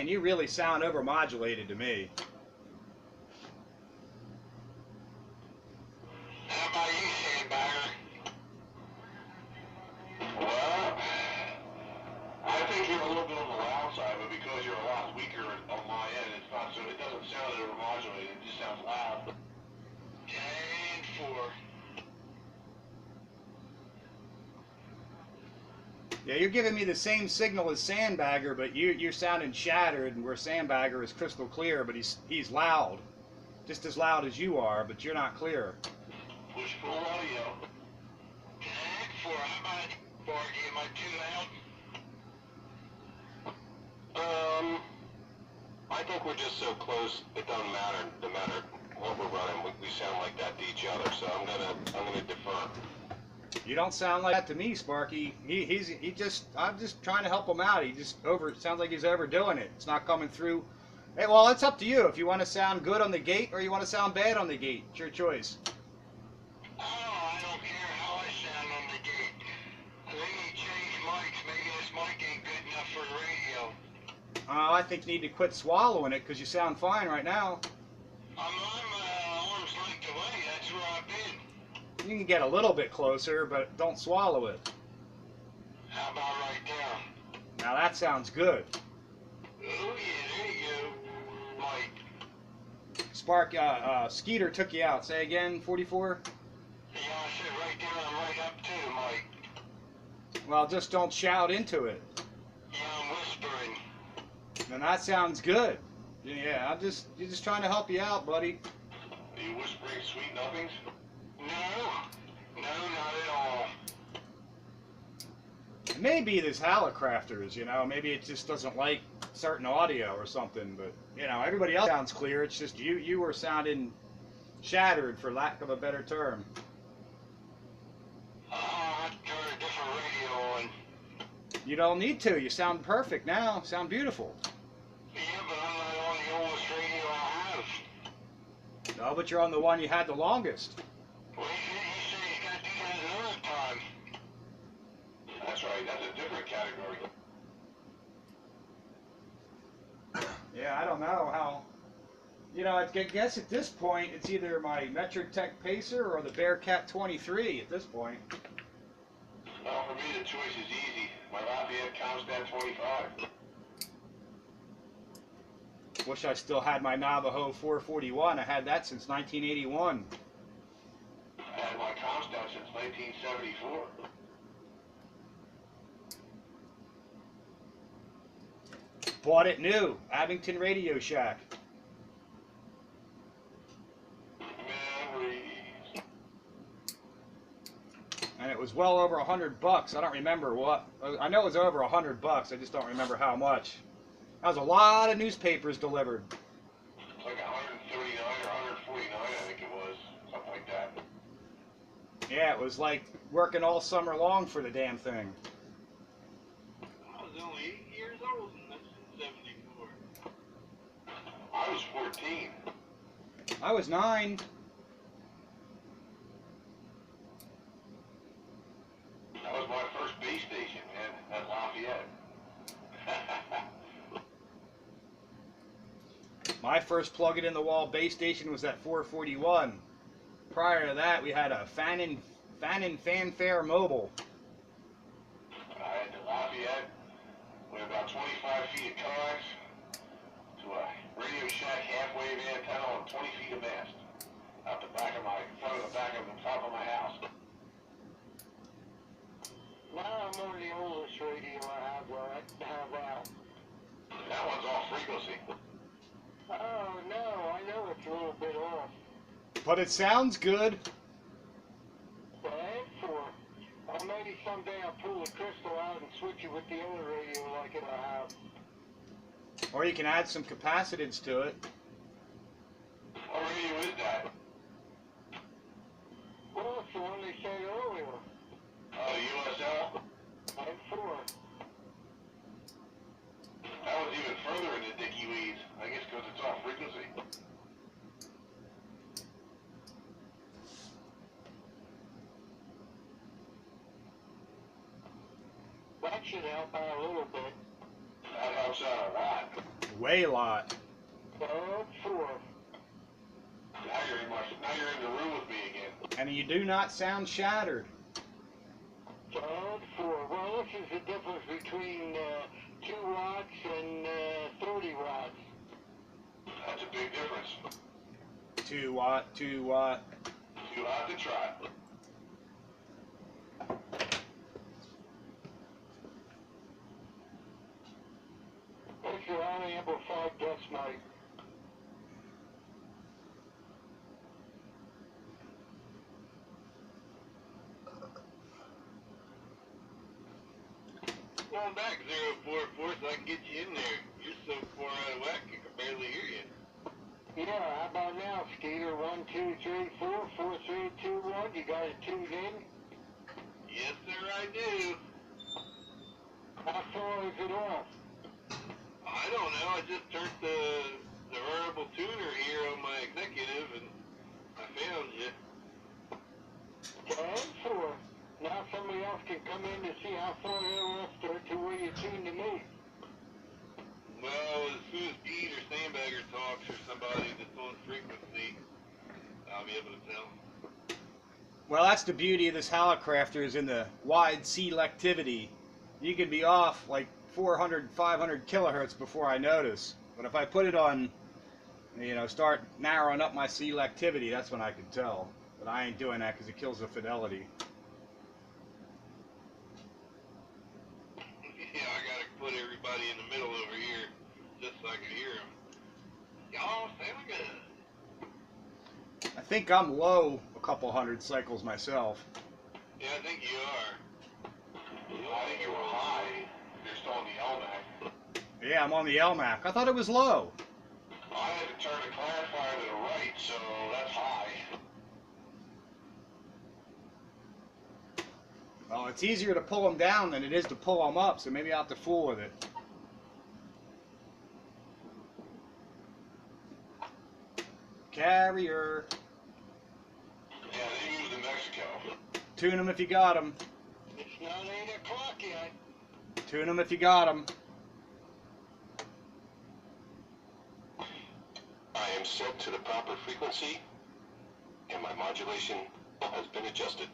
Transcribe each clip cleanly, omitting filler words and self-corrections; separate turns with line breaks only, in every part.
Man, you really sound overmodulated to me.
How about you, Sandbagger? Well, I think you're a little bit on the loud side, but because you're a lot weaker on my end, it's not so. It doesn't sound overmodulated. It just sounds loud. 10-4.
Yeah, you're giving me the same signal as Sandbagger, but you're sounding shattered, and where Sandbagger is crystal clear, but he's loud. Just as loud as you are, but you're not clear.
Push pull audio. 10-4. How about Bargy? Am I too loud? I think we're just so close. It doesn't matter. No matter what we're running, we sound like that to each other. So I'm gonna defer.
You don't sound like that to me, Sparky. I'm just trying to help him out. Sounds like he's overdoing it. It's not coming through. Hey, well, it's up to you. If you want to sound good on the gate or you want to sound bad on the gate, it's your choice.
Oh, I don't care how I sound on the gate. They need to change mics. Maybe this mic ain't good enough for the radio.
I think you need to quit swallowing it because you sound fine right now.
I'm arm's length away. That's where I've been.
You can get a little bit closer, but don't swallow it.
How about right now?
Now that sounds good.
Oh yeah, there you go. Mike.
Skeeter took you out. Say again, 44?
Yeah, I said right there. I'm right up too, Mike.
Well, just don't shout into it.
Yeah, I'm whispering.
And that sounds good. Yeah, you're just trying to help you out, buddy.
Are you whispering sweet nothings? No, not at all.
Maybe this Hallicrafters, maybe it just doesn't like certain audio or something, but, everybody else sounds clear. It's just you were sounding shattered, for lack of a better term.
I'll turn a different radio on.
You don't need to. You sound perfect now. Sound beautiful.
Yeah, but I'm not on the oldest radio I have.
No, but you're on the one you had the longest.
Well, you say you got to do that another time. That's right. That's a different category.
Yeah, I don't know how. I guess at this point it's either my Metrotek Pacer or the Bearcat 23 at this point.
Well, for me the choice is easy. My Lafayette Comstat 25.
Wish I still had my Navajo 441. I had that since 1981.
I had my Comstat since 1974.
Bought it new, Abington Radio Shack.
Memories.
And it was well over $100. I don't remember what. I know it was over $100. I just don't remember how much. That was a lot of newspapers delivered.
It's like 139 or 149, I think it was. Something like that.
Yeah, it was like working all summer long for the damn thing.
I was only 8 years old in 1974. I was 14.
I was 9.
That was my first base station, man, at Lafayette.
My first plug-it-in-the-wall base station was at 441. Prior to that, we had a Fannin Fanfare Mobile.
I had the Lafayette with about 25 feet of coax to a Radio Shack half-wave antenna on 20 feet of mast out the back of my, front of the back of the top of my house. Now I'm on the oldest radio I have out. That one's off frequency. Oh no, I know it's a little bit off.
But it sounds good.
Well, maybe someday I'll pull the crystal out and switch it with the other radio like it I have.
Or you can add some capacitance to it.
What radio is that? Well, it's the one they said earlier. Oh, USL? 4. That was even further into Dicky Weeds. I guess because it's off frequency. That should help out a little bit. That helps out a lot.
Way lot.
4.
Now you're in the room with me again.
And you do not sound shattered.
4. Well, this is the difference between 2 watts and 30 watts.
That's a big difference.
2 watt, 2 watt.
Too hot to try.
That's your unamplified dust mite.
Going back 044 so I can get you in there. You're so far out of whack I can barely hear you.
Yeah, how about now, Skeeter? 1, 2, 3, 4, 4, 3, 2, 1. You got it tuned in?
Yes, sir, I do.
How far is it off?
I don't know. I just turned the variable tuner here on my executive and I found you.
4. Now somebody else can come in to see how far they're off to where you tuned to me.
Well, as soon as Pete or Sandbagger talks or somebody that's on frequency, I'll be able to tell.
Well, that's the beauty of this Hallicrafters in the wide selectivity. You can be off like 400, 500 kilohertz before I notice. But if I put it on, you know, start narrowing up my selectivity, that's when I can tell. But I ain't doing that because it kills the fidelity.
Yeah, I gotta put everybody in the middle over here just so I can hear them. Y'all sound good.
I think I'm low a couple hundred cycles myself.
Yeah, I think you are. I think you were high. You're still on the Elmac.
Yeah, I'm on the Elmac. I thought it was low.
I had to turn the clarifier to the right, so that's high.
Well, it's easier to pull them down than it is to pull them up, so maybe I'll have to fool with it. Carrier.
Yeah, they moved to Mexico.
Tune them if you got them.
It's not 8 o'clock yet.
Tune them if you got them.
I am set to the proper frequency, and my modulation has been adjusted.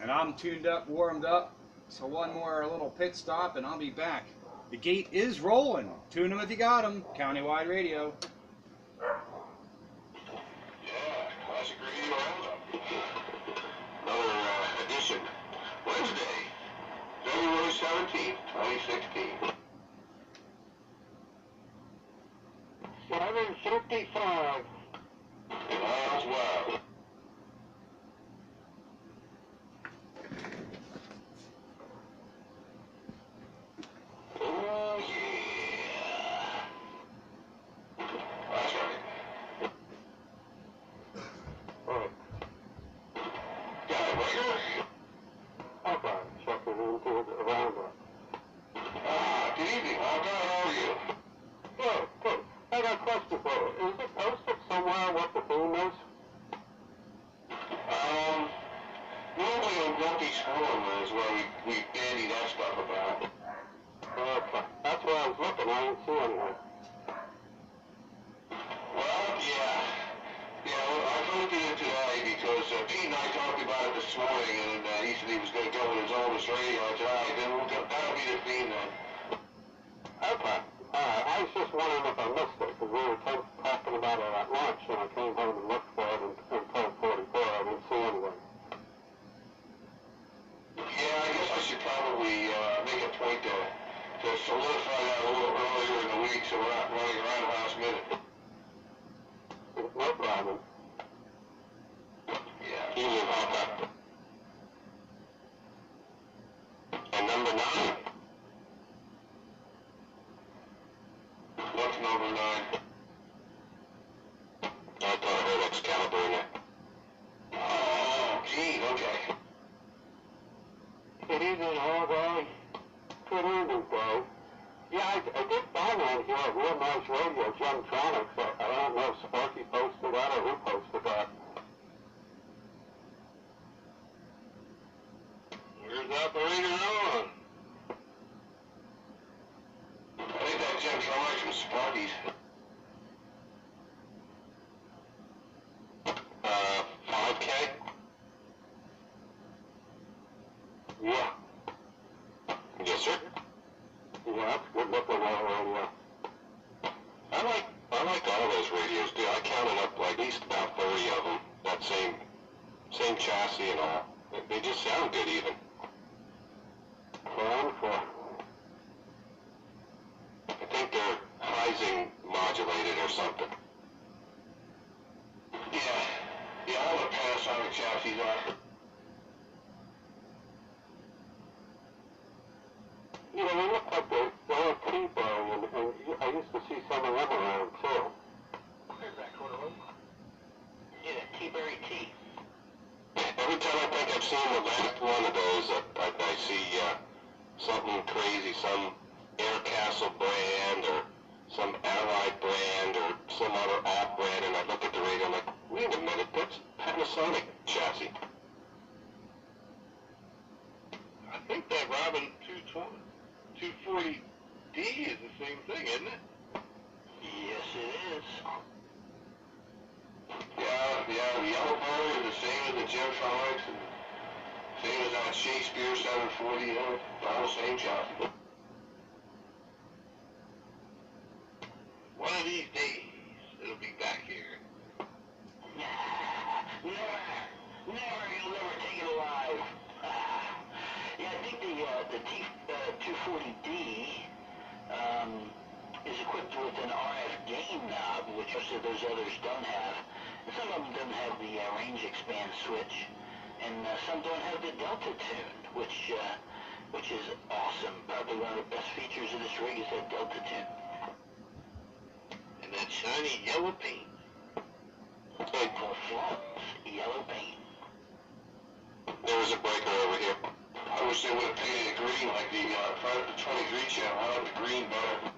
And I'm tuned up, warmed up. So one more little pit stop and I'll be back. The gate is rolling. Tune them if you got them. Countywide radio.
Yeah, classic radio roundup. Another edition. Wednesday, February 17th, 2016.
7:55.
Miles Wild. Oh, yeah. That's right.
Right.
Got it, Rigger?
Okay, checking into the roundup.
Good evening, Hawkeye. How are you?
Good, good. I got a question for you. Is it posted somewhere what the theme is?
Normally on Grumpy's Forum is where we bandy that stuff about.
Okay. That's where I was looking. I didn't see anything.
Well, yeah. Yeah, well, I looked into it today because Pete and I talked about it this morning, and he said he was going to go with his oldest radio. I said, all right, then that'll be the theme then.
Okay. I was just wondering if I missed it, because we were talking about it at lunch, and I came home and looked for it in 10:44. I didn't see anything.
Yeah, I guess I should probably make a point to solidify that a little earlier in the week so we're not running around the last minute.
No problem.
Yeah. Evening, Hawkeye. And number 9? What's number 9? I thought I heard Excalibur in there. Oh, gee, okay.
Good evening, Hawkeye. Good evening, Dave. Yeah, I did find one here, a real nice radio, Gemtronics. I don't know if Sparky posted that or who posted that.
Where's operator on? I think that Gemtronics from Sparky's. 5K?
Yeah.
Yes, sir.
Yeah, that's good looking radio.
I like all those radios, dude. I counted up like at least about 30 of them. That same chassis and all. They just sound good even. I think they're Heising modulated or something. Yeah, all the Panasonic chassis are.
You know, they look like the old T-Bow, and I used to see some of them around, too.
Where's that quarter room? Yeah, T-Berry T. Every time I think I've seen the last one of those, I see something crazy, some Air Castle brand or some Allied brand or some other off brand, and I look at the radio and I'm like, wait a minute, that's Panasonic chassis. I think that Robin 240D is the same thing, isn't it? Yes, it is. Yeah, the yellow bird is the same as the Gemtronics, and same as that Shakespeare 740, you know, all the same chassis. One of these days, it'll be back here. Never, you'll never take it alive. Yeah, I think the T240D is equipped with an RF gain knob, which most of those others don't have. Some of them don't have the range expand switch, and some don't have the delta tune, which is awesome. Probably one of the best features of this rig is that delta tune. And that shiny yellow paint. Like performance yellow paint. There was a breaker over here. I wish they would have painted it green like the front of the 23 channel. I like the green better.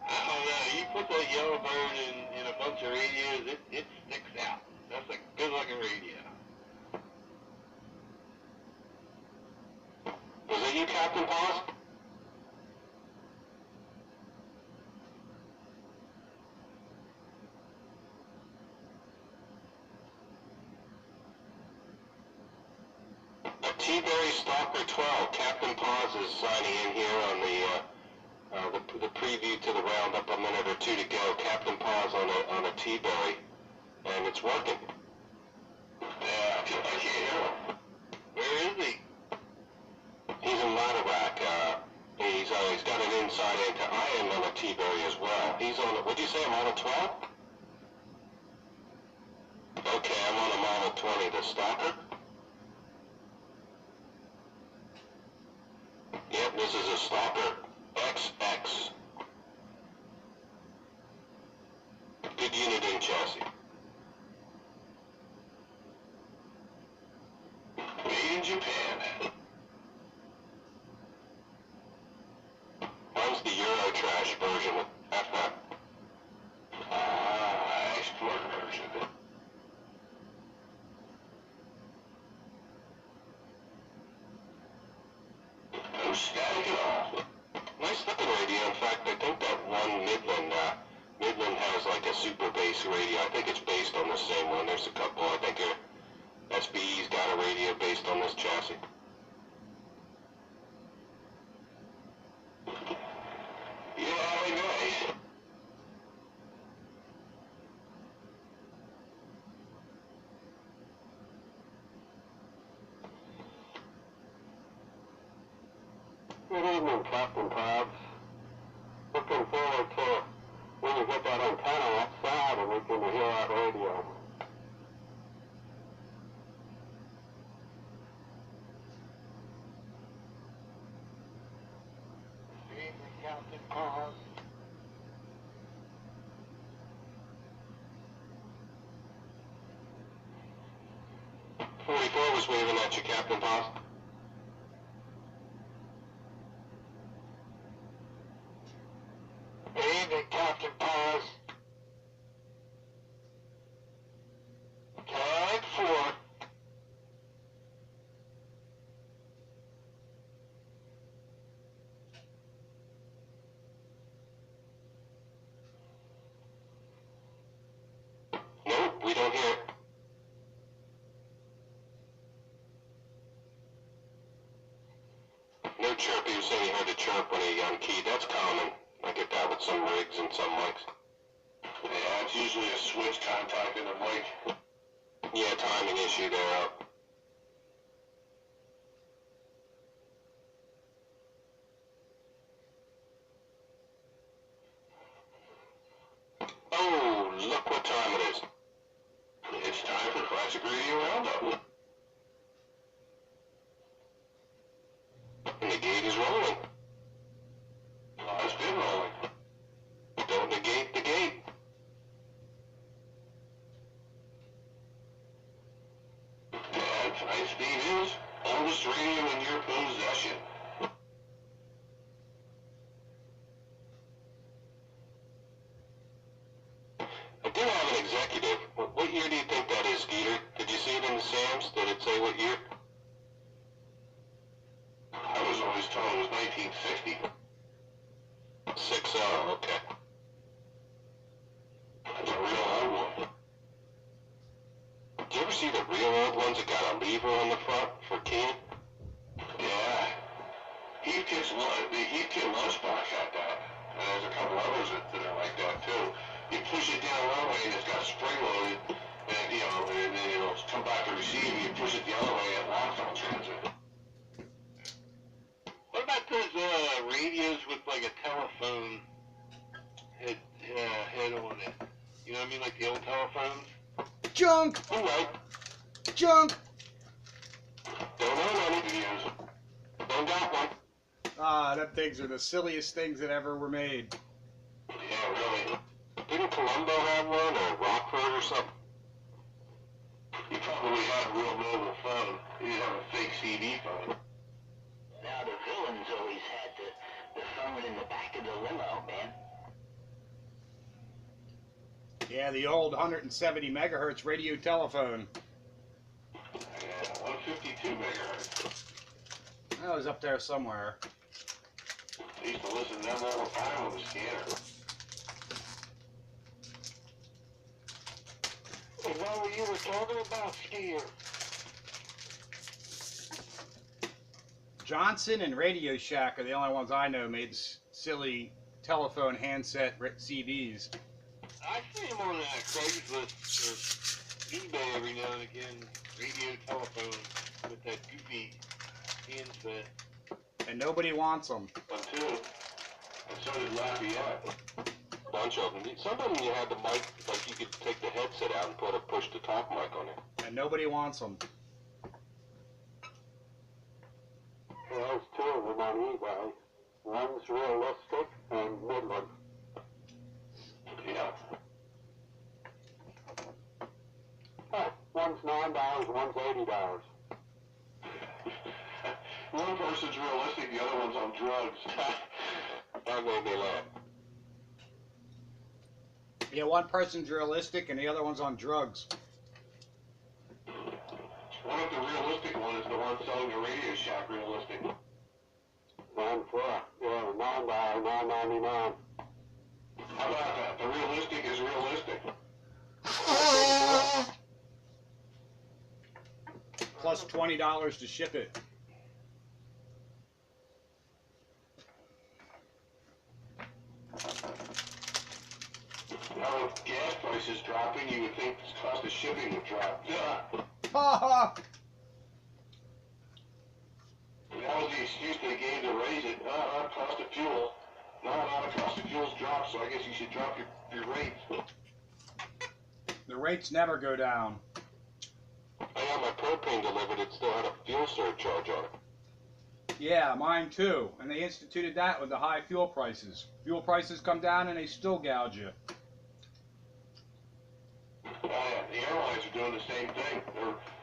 I don't know. You put that yellow bird in a bunch of radios, it sticks out. That's a good looking radio. Was it you, Captain Paws? T-Berry Stalker 12. Captain Paws is signing in here on the preview to the roundup. A minute or two to go. Captain Paws on a T-Berry, and it's working. Yeah, I can't hear him. Where is he? He's in Laderack. He's got an inside antenna. I am on a T-Berry as well. He's on. What'd you say? I'm on a 12. Okay, I'm on a Model 20. The Stalker. Yep, this is a Stalker XX. Good unit in chassis. Made in Japan. Mine's the Eurotrash version with FM. Export version. No static at all. Nice looking radio. In fact, I think that one Midland has like a super bass radio. I think it's based on the same one. There's a couple. I think SBE's got a radio based on this chassis. Yeah, very nice.
Good evening, Captain Pods. Looking forward to when you get that antenna outside and we can hear that radio.
Good evening, Captain Paws.
.44 was waving at you, Captain Paws.
Tag 4. Nope, we don't hear it. No chirp. He was saying he heard a chirp when he unkeyed. That's common. I get that with some rigs and some mics.
Yeah, it's usually a switch contacting the mic.
Yeah, timing issue there. Oh, look what time it is.
It's time for Classic Radio Roundup.
And the gate is rolling.
Well, it's been rolling.
Don't negate the gate.
And tonight's theme is oldest radio in your possession.
I do have an executive. What year do you think that is, Skeeter? Did you see it in the Sam's? Did it say what year?
I was always told it was 1960.
60, okay.
That's a real old one.
Did you ever see the real old ones that got a lever on the front for keying?
Yeah. Heathkit's lunchbox had that. And there's a couple others that are like that too. You push it down one way and it's got spring loaded, and and then it'll come back to receive. You push it the other way and it locks on transit.
What about those radios with like a telephone head on it? You know what I mean, like the old telephones?
Junk!
All right.
Junk!
Don't own any videos. Don't got one.
Ah, them things are the silliest things that ever were made.
Yeah, really.
Didn't Columbo have one, or Rockford or something?
He probably had a real mobile phone. He didn't have a fake CD phone.
Now the villains always had the phone in the back of the limo, man.
Yeah, the old 170 megahertz radio telephone.
Yeah, 152 megahertz.
That was up there somewhere.
I used to listen to them all the time with a scanner.
Is that what you were talking about, Skier?
Johnson and Radio Shack are the only ones I know made silly telephone handset CDs.
I see them on Craigslist or eBay every now and again. Radio telephone with that goofy handset.
And nobody wants them.
One, too. And so did Lafayette.
Bunch of them. Some of them you had the mic, like you could take the headset out and put a push-to-talk mic on it.
And nobody wants them.
There's two of them on eBay. One's realistic and Midland.
Yeah.
One's $9, one's $80.
One person's realistic, the other one's on drugs.
That made me laugh.
Yeah, one person's realistic and the other one's on drugs.
What if the realistic one is the one selling the Radio Shack realistic?
9 $9, $9.99.
How about that? The realistic is realistic.
Plus $20 to ship it.
Now with gas prices dropping, you would think the cost of shipping would drop. Yeah.
Ha ha!
That was the excuse they gave to raise it. Cost of fuel. No, the cost of fuel's dropped, so I guess you should drop your rates.
The rates never go down.
I got my propane delivered, it still had a fuel surcharge on it.
Yeah, mine too. And they instituted that with the high fuel prices. Fuel prices come down and they still gouge you.
Yeah, the airlines are doing the same thing.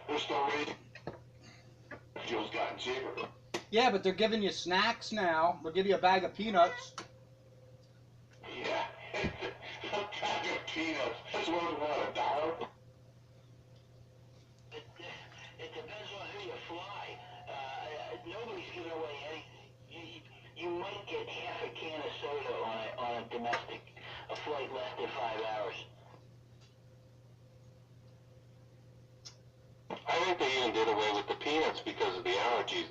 They're still raising. Fuel's gotten cheaper.
Yeah, but they're giving you snacks now. They'll give you a bag of peanuts.
Yeah. A bag of peanuts. That's worth what, $1?
fly. Nobody's giving away anything. You might get half a can of soda on a domestic, a flight less than 5 hours.
I think they even did away with the peanuts because of the allergies.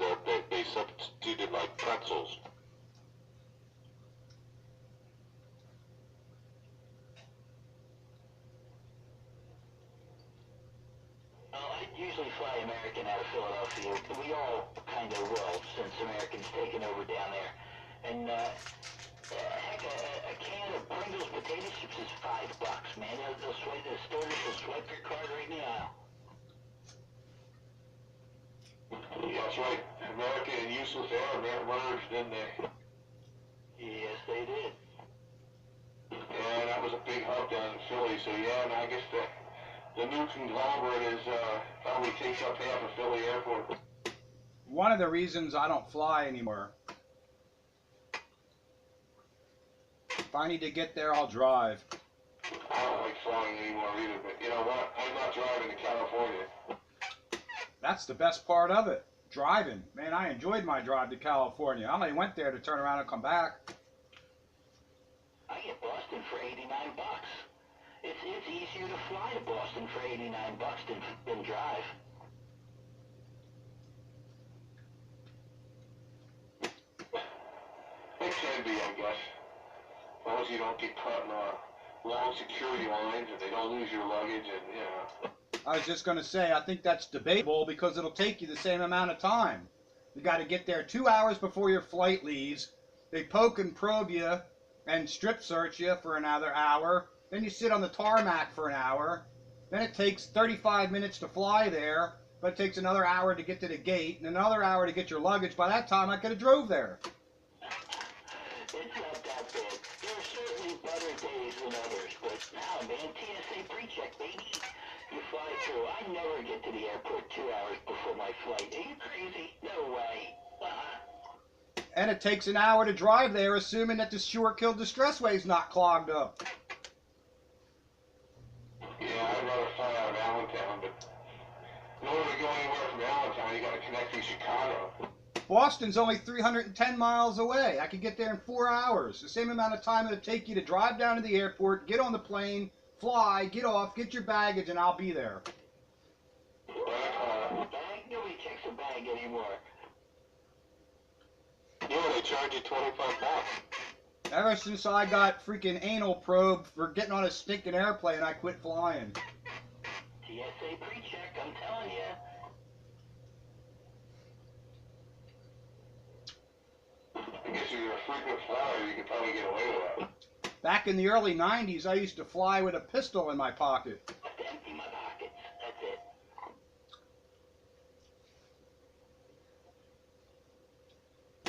They substituted like pretzels.
Well, I usually fly American out of Philadelphia. We all kind of will, since American's taken over down there. And, heck, a can of Pringles potato chips is $5, man. They'll swipe, the stores will swipe your card right in the aisle.
Yeah, that's right. American and useless air merged, didn't they?
Yes, they did.
Yeah, that was a big hub down in Philly. So yeah, and I guess the new conglomerate is probably takes up half of Philly airport.
One of the reasons I don't fly anymore. If I need to get there, I'll drive.
I don't like flying anymore either, but you know what? I'm not driving to California.
That's the best part of it. Driving. Man, I enjoyed my drive to California. I only went there to turn around and come back.
I get Boston for $89. It's easier to fly to Boston for $89 than drive.
It can be, I guess. As long as you don't get caught in long security lines and they don't lose your luggage and, you know.
I was just going to say, I think that's debatable because it'll take you the same amount of time. You got to get there 2 hours before your flight leaves. They poke and probe you and strip search you for another hour. Then you sit on the tarmac for an hour. Then it takes 35 minutes to fly there, but it takes another hour to get to the gate and another hour to get your luggage. By that time, I could have drove there.
It's not that bad. There are certainly better days than others, but now, man, TSA pre-check, baby. You fly through. I never get to the airport 2 hours before my flight. Are you crazy? No way.
And it takes an hour to drive there, assuming that the Schuylkill Distressway is not clogged up.
Yeah, I'd rather fly out of Allentown, but in order to go anywhere from Allentown, you got to connect through Chicago.
Boston's only 310 miles away. I could get there in 4 hours. The same amount of time it would take you to drive down to the airport, get on the plane, fly, get off, get your baggage, and I'll be there.
Bag? Nobody checks a bag anymore.
Yeah, they charge you $25.
Ever since I got freaking anal probed for getting on a stinking airplane, I quit flying.
TSA pre-check, I'm telling you.
I guess if you're a frequent flyer, you could probably get away with that.
Back in the early 90s, I used to fly with a pistol in my pocket.
I have to empty my pockets. That's it.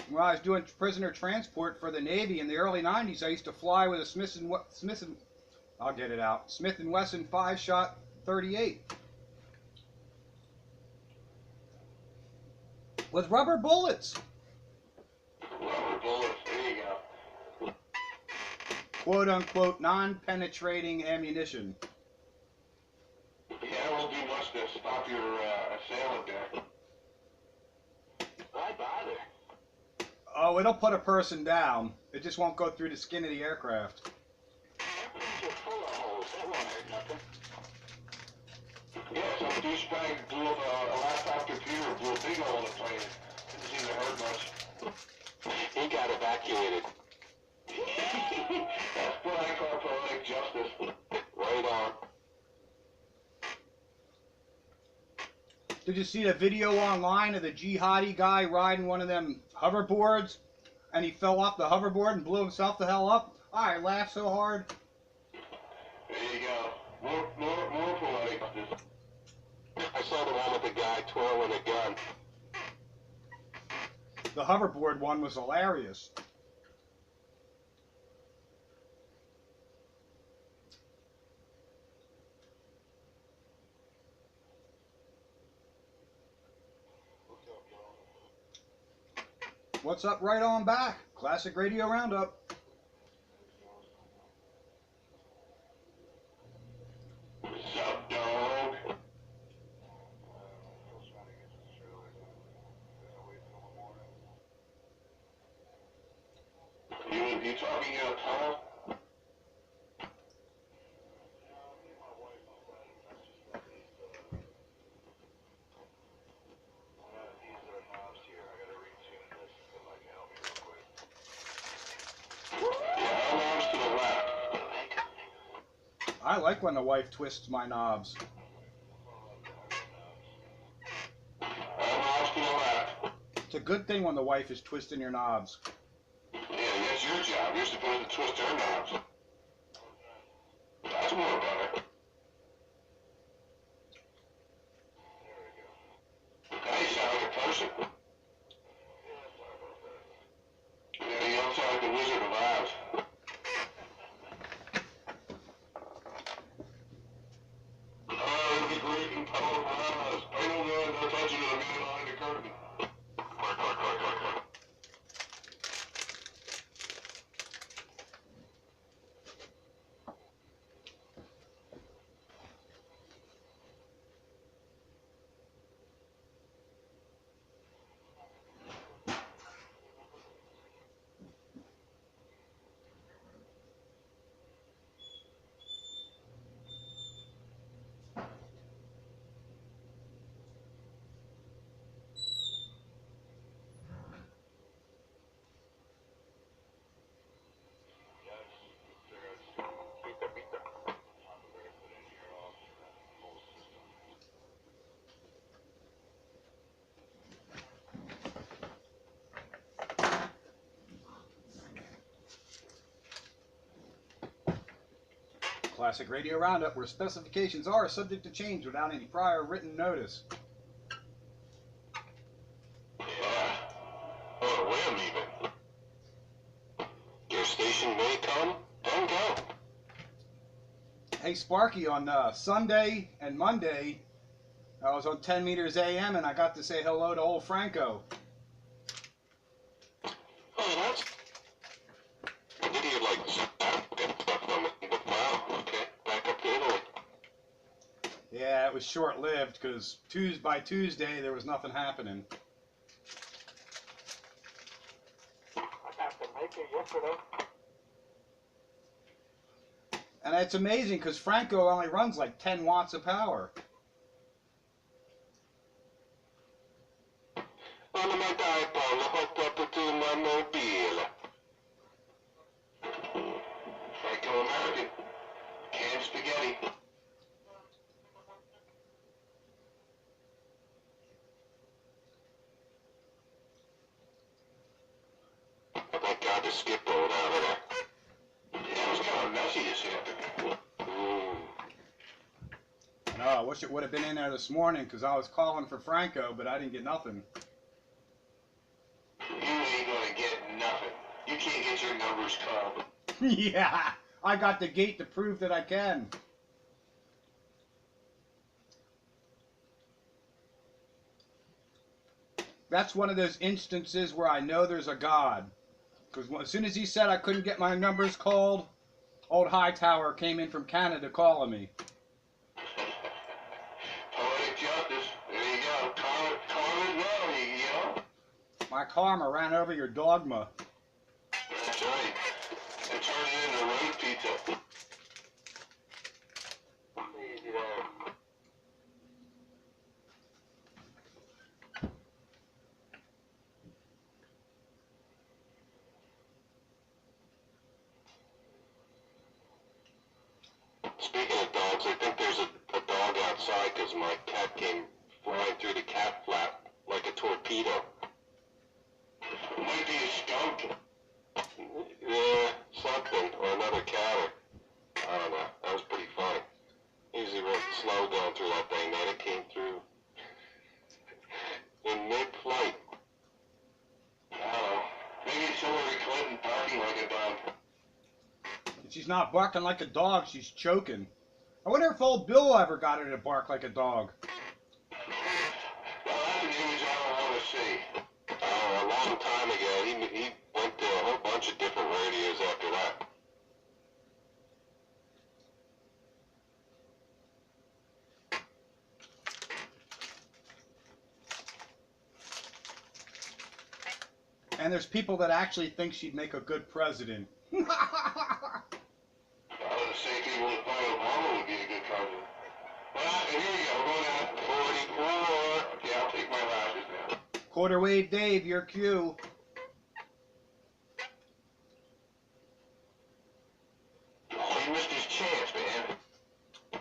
When I was doing prisoner transport for the Navy in the early 90s, I used to fly with a Smith & Wesson 5-shot 38. With rubber bullets.
Rubber bullets, there you go.
Quote unquote non-penetrating ammunition.
Yeah, it won't do much to stop your assailant there.
Why bother?
Oh, it'll put a person down. It just won't go through the skin of the aircraft.
Airplanes are full of holes. That won't hurt nothing.
Yeah, some douchebag blew up a laptop computer, blew a big hole in the plane. Didn't seem to hurt much.
He got evacuated.
That's what I call poetic justice.
Right on.
Did you see the video online of the jihadi guy riding one of them hoverboards? And he fell off the hoverboard and blew himself the hell up? I laughed so hard.
There you go. More poetic justice.
I saw the one with the guy twirling a gun.
The hoverboard one was hilarious. What's up? Right on back. Classic Radio Roundup.
Sup, dog? you talking in a tunnel?
I like when the wife twists my knobs. It's a good thing when the wife is twisting your knobs.
Yeah, that's your job. You're supposed to twist her knobs. That's more better. Now you sound like a person. Yeah, you don't sound like the Wizard of Oz. Oh, the great and powerful Oz. I don't know, I'll touch you to the man behind the curtain. Quack, quack, quack, quack, quack.
Classic Radio Roundup, where specifications are subject to change without any prior written notice.
Yeah. Or when even. Your station may come and go.
Hey Sparky, on Sunday and Monday, I was on 10 meters AM and I got to say hello to old Franco.
Oh, that's... Did he like zap and stuff from it? Wow, okay. Back up to Italy.
Yeah, it was short-lived because by Tuesday there was nothing happening.
I got to make it yesterday.
And it's amazing because Franco only runs like 10 watts of power.
One of my dipoles hooked up to my mobile. Franco-American. Canned spaghetti. Thank God the skip rolled out of there. Yeah, it was kind of messy this afternoon.
No, I wish it would have been in there this morning because I was calling for Franco, but I didn't get nothing.
You ain't gonna get nothing. You can't get your numbers called.
Yeah, I got the gate to prove that I can. That's one of those instances where I know there's a God. Because as soon as he said I couldn't get my numbers called, old Hightower came in from Canada calling me.
Poetic justice. There you go. Call it well, you know?
My karma ran over your dogma.
That's right. And turned it into road pizza.
Easy there.
Speaking of dogs, I think there's a dog outside because my cat came flying through the cat flap like a torpedo. Might be a skunk. Yeah, something, or another cat, or I don't know. That was pretty funny. Usually real slow going through that thing, man. It came through in mid-flight. I don't know. Maybe it's Hillary Clinton barking like a dog.
She's not barking like a dog, she's choking. I wonder if old Bill ever got her to bark like a dog.
Well, that's an image I don't want to see. A long time ago, he went to a whole bunch of different radios after that.
And there's people that actually think she'd make a good president.
I would say people that thought Obama would be a good president. Well, here we go. We're going down to 44. Okay, I'll take my lashes now.
Quarter wave Dave, your cue.
Oh, he missed his chance, man.
I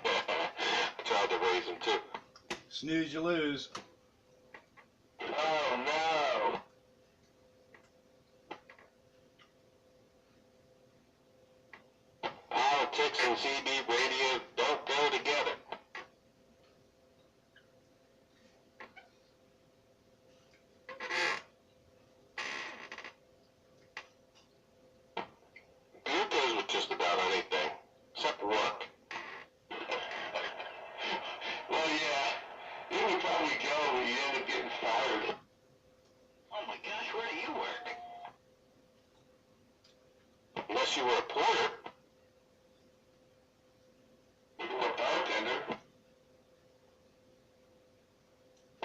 tried to raise him too.
Snooze, you lose.
Oh, no.
Politics and CB radio don't go together. Beer goes with just about anything, except work.
Well, yeah. It would probably go when you end up getting fired.
Oh my gosh, where do you work?
Unless you were a porter.
Or a bartender.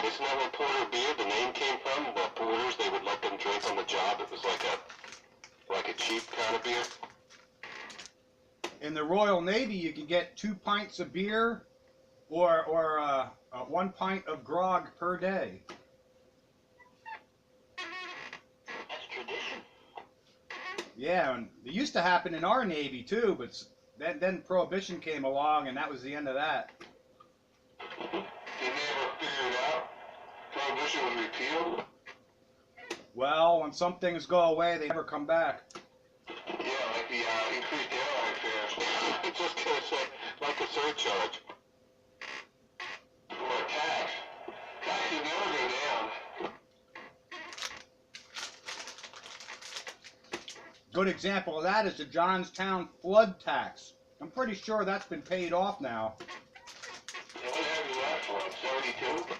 Isn't that where porter beer, the name came from? The porters, they would let them drink on the job. It was like a cheap kind of beer.
In the Royal Navy, you can get 2 pints of beer or 1 pint of grog per day.
That's tradition.
Yeah, and it used to happen in our Navy too, but then Prohibition came along, and that was the end of that.
Did they ever figure it out? Prohibition was repealed?
Well, when some things go away, they never come back.
Yeah, like the increased airline fares.
I was just gonna say, like a surcharge.
Or a tax. Taxes never go down.
Good example of that is the Johnstown flood tax. I'm pretty sure that's been paid off now.
And what happened to that for? 72?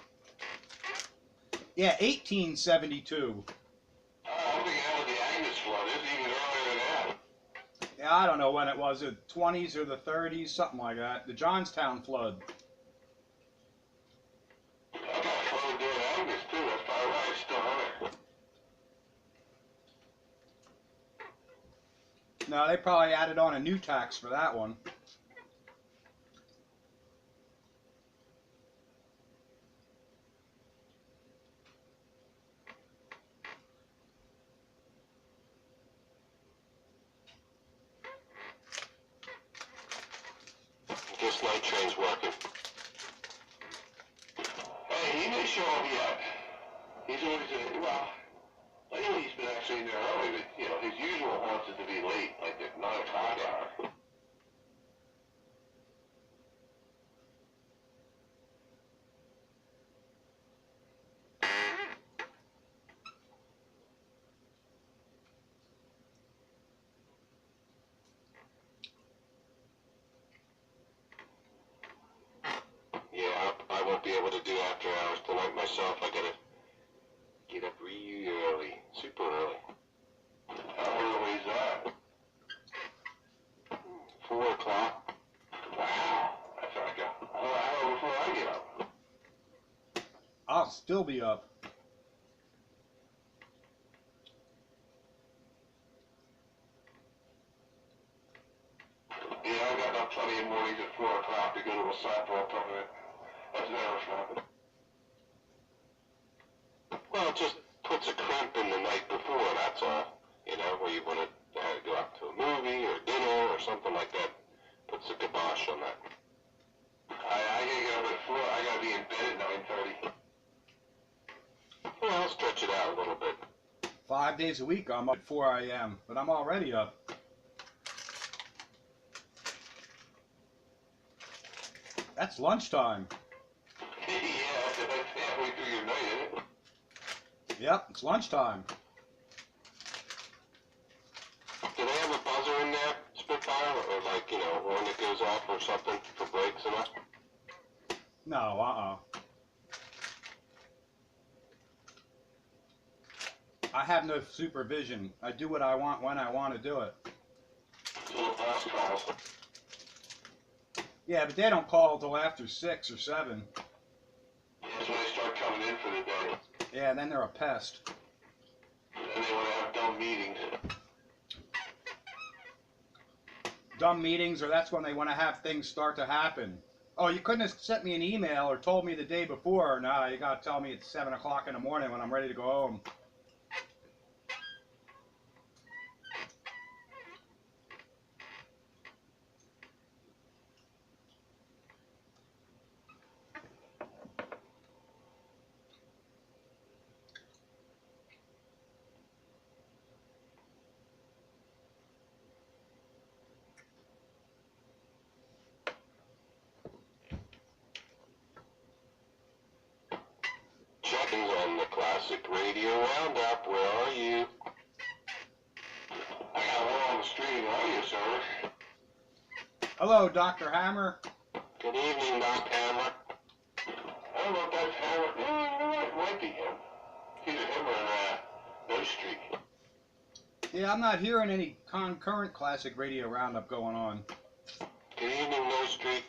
Yeah, 1872.
I'm thinking that was the Agnes flood. It's even earlier than that.
Yeah, I don't know when it was, the 20s or the 30s, something like that. The Johnstown flood.
I got flooded during Agnes too. That's probably why it's still on there.
No, they probably added on a new tax for that one.
Guess night train's working.
Hey, he may show up yet. He's always, well, lately he's been actually in there early, but, you know, his usual wants it to be late, like at 9 o'clock hour.
Yeah, I won't be able to do after hours tonight myself. I gotta get up really early, super early.
How early is that?
4 o'clock.
Wow, that's like a whole hour before I get up.
I'll still be up.
Yeah, I got up plenty of mornings at 4 o'clock to go to a softball tournament. That's never fun.
Well, it just puts a crimp in the night before, that's all. You know, where you want to go out to a movie or dinner or something like that. Puts a kibosh on that.
I can't get up at 4. I gotta be in bed at 9:30.
Well, I'll stretch it out a little bit.
5 days a week I'm up at 4 a.m., but I'm already up. That's lunchtime.
Yeah, that's halfway through your night, isn't it?
Yep, it's lunchtime.
Do they have a buzzer in there, Spitfire, or like, you know, one that goes off or something for breaks and that?
No, I have no supervision. I do what I want when I want to do it.
So the boss calls.
Yeah, but they don't call until after 6 or 7.
That's when they start coming in for the day.
Yeah, then they're a pest.
And then they want to dumb meetings.
Dumb meetings, or that's when they want to have things start to happen. Oh, you couldn't have sent me an email or told me the day before. No, you got to tell me it's 7 o'clock in the morning when I'm ready to go home.
Checking on the classic radio roundup. Where are you? I got one on the streaming audio server.
Hello, Dr. Hammer.
Good evening, Dr. Hammer. I don't know if that's Hammer. You know what? It might be him. Either him or No Streak.
Yeah, I'm not hearing any concurrent classic radio roundup going on.
Good evening, No Streak.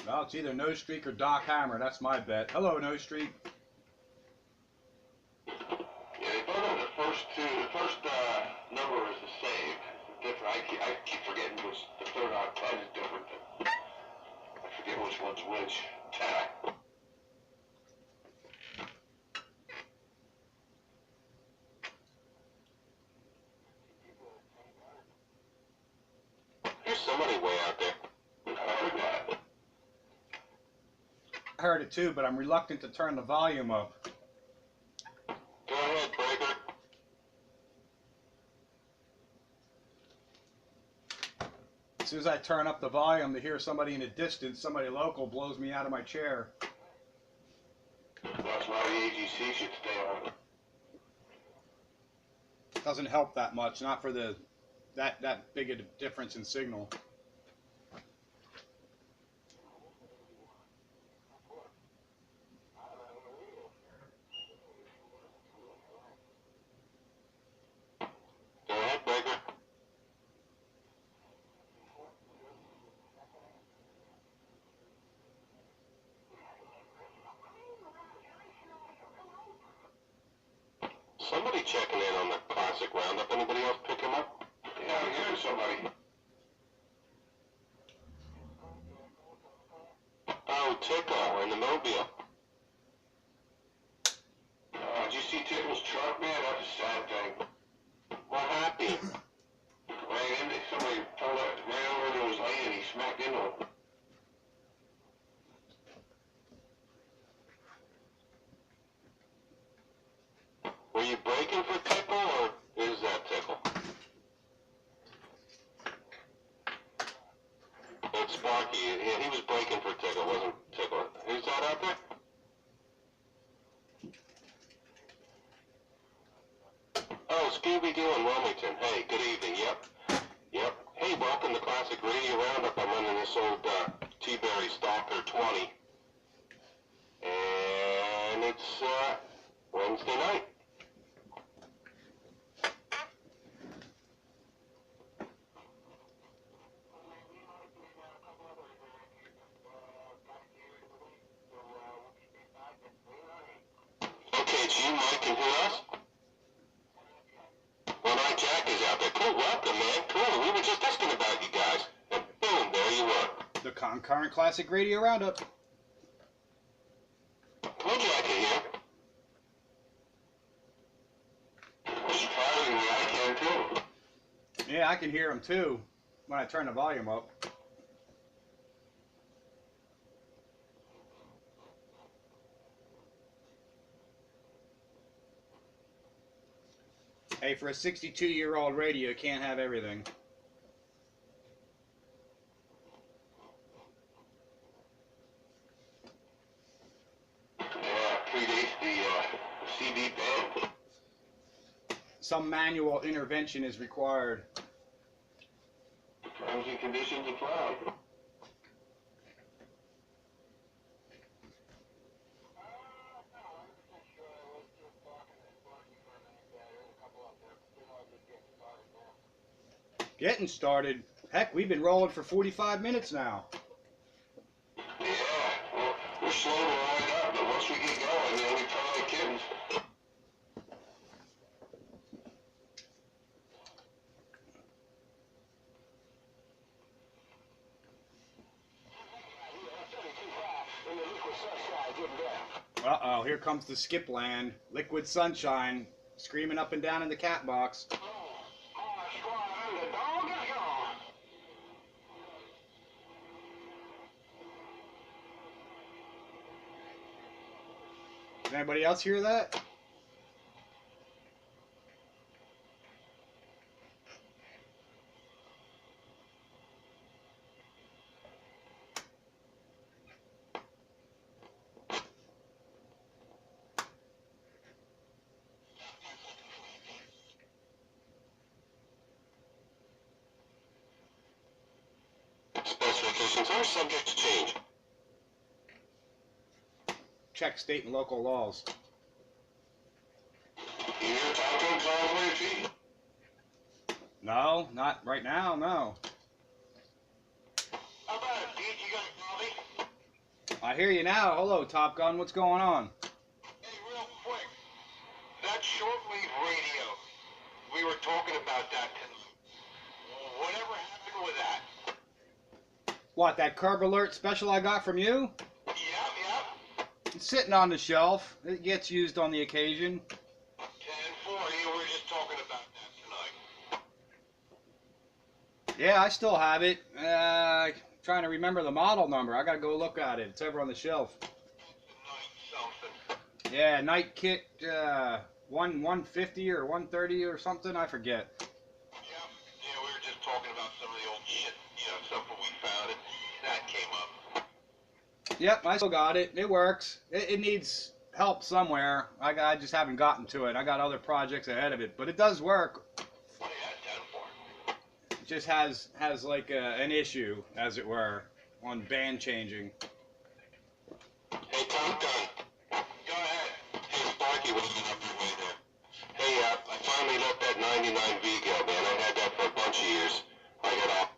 Well, it's either No Streak or Doc Hammer. That's my bet. Hello, No Streak.
Yeah, they both have the first two. The first number is the same. Different. I keep forgetting which the third out 10 is different. I forget which one's which. 10. There's somebody way out there. I heard that.
I heard it too, but I'm reluctant to turn the volume up.
Go ahead, Breaker.
As soon as I turn up the volume to hear somebody in the distance, somebody local blows me out of my chair.
That's why the AGC should stay on.
Doesn't help that much, not for the that big a difference in signal.
Go ahead, Breaker. Somebody checking in on the classic roundup. Anybody else pick him up? Yeah, I'm hearing somebody. Oh, Tickle in the Mobile. Did you see Tickle's truck, man? That's a sad thing. What happened? Somebody ran over to his lane and he smacked into him. Were you braking for Tickle, or is that Tickle? It's Sparky. Yeah, he was braking for Tickle, wasn't Tickle. Who's that out there? Oh, Scooby-Doo in Wilmington. Hey, good evening. Yep. Hey, welcome to Classic Radio Roundup. I'm running this old T-Berry Stalker 20. And it's Wednesday night. Okay, it's you, Mike, and who else? Well, my Jack is out there. Cool, welcome, man. Cool. We were just asking about you guys. And boom, there you were.
The concurrent classic radio roundup.
Cool, Jack in here. Surprisingly, I can too.
Yeah, I can hear him too when I turn the volume up. Hey, for a 62-year-old radio, you can't have everything.
Yeah, predates the CD band.
Some manual intervention is required.
Terms and conditions apply.
Getting started. Heck, we've been rolling for 45 minutes now.
Yeah, well, We're slow to line up, but once we get going, you know, we play like kittens.
Uh-oh, here comes the skip land. Liquid Sunshine screaming up and down in the cat box. Does anybody else hear that?
Specifications are subject to change.
Check state and local laws.
You hear Taco Conway fee?
No, not right now, no.
How about it, Pete? You got Bobby?
I hear you now. Hello, Top Gun. What's going on?
Hey, real quick. That shortwave radio, we were talking about that tonight. Whatever happened with that?
What, that curb alert special I got from you?
Yep.
It's sitting on the shelf. It gets used on the occasion.
10-4, you were just talking about that tonight.
Yeah, I still have it. Trying to remember the model number. I gotta go look at it. It's over on the shelf.
Night something.
Yeah, Night Kit 150 or 130 or something. I forget.
Yeah, we were just talking about some of the old shit, stuff that we found, and that came up.
Yep, I still got it. It works. It needs help somewhere. I just haven't gotten to it. I got other projects ahead of it, but it does work.
What do you have 10 for?
It just has like an issue, as it were, on band changing.
Hey, Top Gun.
Go ahead.
Hey, Sparky wasn't up your way there. Hey, I finally left that 99 Vigo, man. I had that for a bunch of years. I got a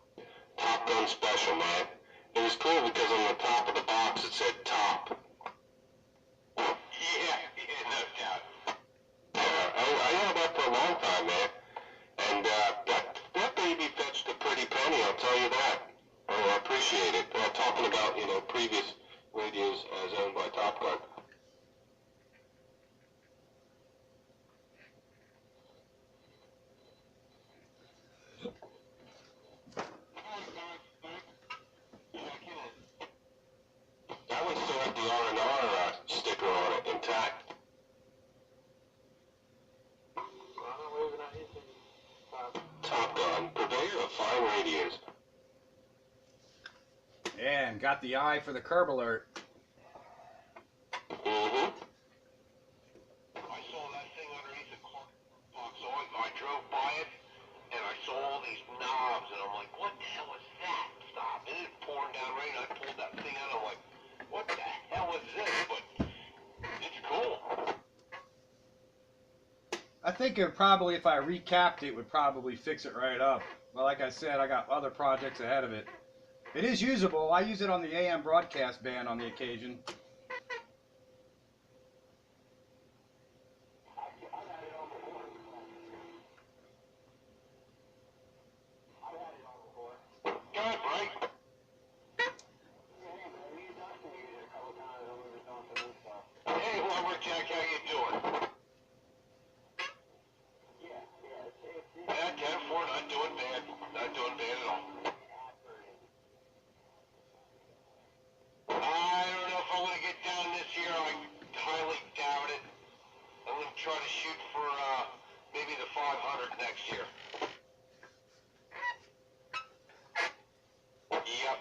Top Gun special, man. It was cool because on the top of the box it said top.
Yeah, no doubt.
I had that for a long time, man. And that baby fetched a pretty penny, I'll tell you that. Oh, I appreciate it. Talking about, previous radios as owned by Top Gun. That one still had the R&R sticker on it intact. Top Gun, purveyor of fine radios.
Yeah, and got the eye for the curb alert.
Mm-hmm.
I saw that thing underneath the car box. So I drove by it, and I saw all these knobs, and I'm like, what the hell is that? Stop. And it pouring down rain. I pulled that thing out. I'm like, what the hell is this? But it's cool.
I think it probably, if I recapped it, would probably fix it right up. But like I said, I got other projects ahead of it. It is usable. I use it on the AM broadcast band on the occasion.
Go ahead, Mike. Hey, Lumberjack, how you doing? Yeah, 10-4, not doing bad. Not doing bad at all. I don't know if I'm going to get down this year. I highly doubt it. I'm going to try to shoot for maybe the 500 next year. Yep.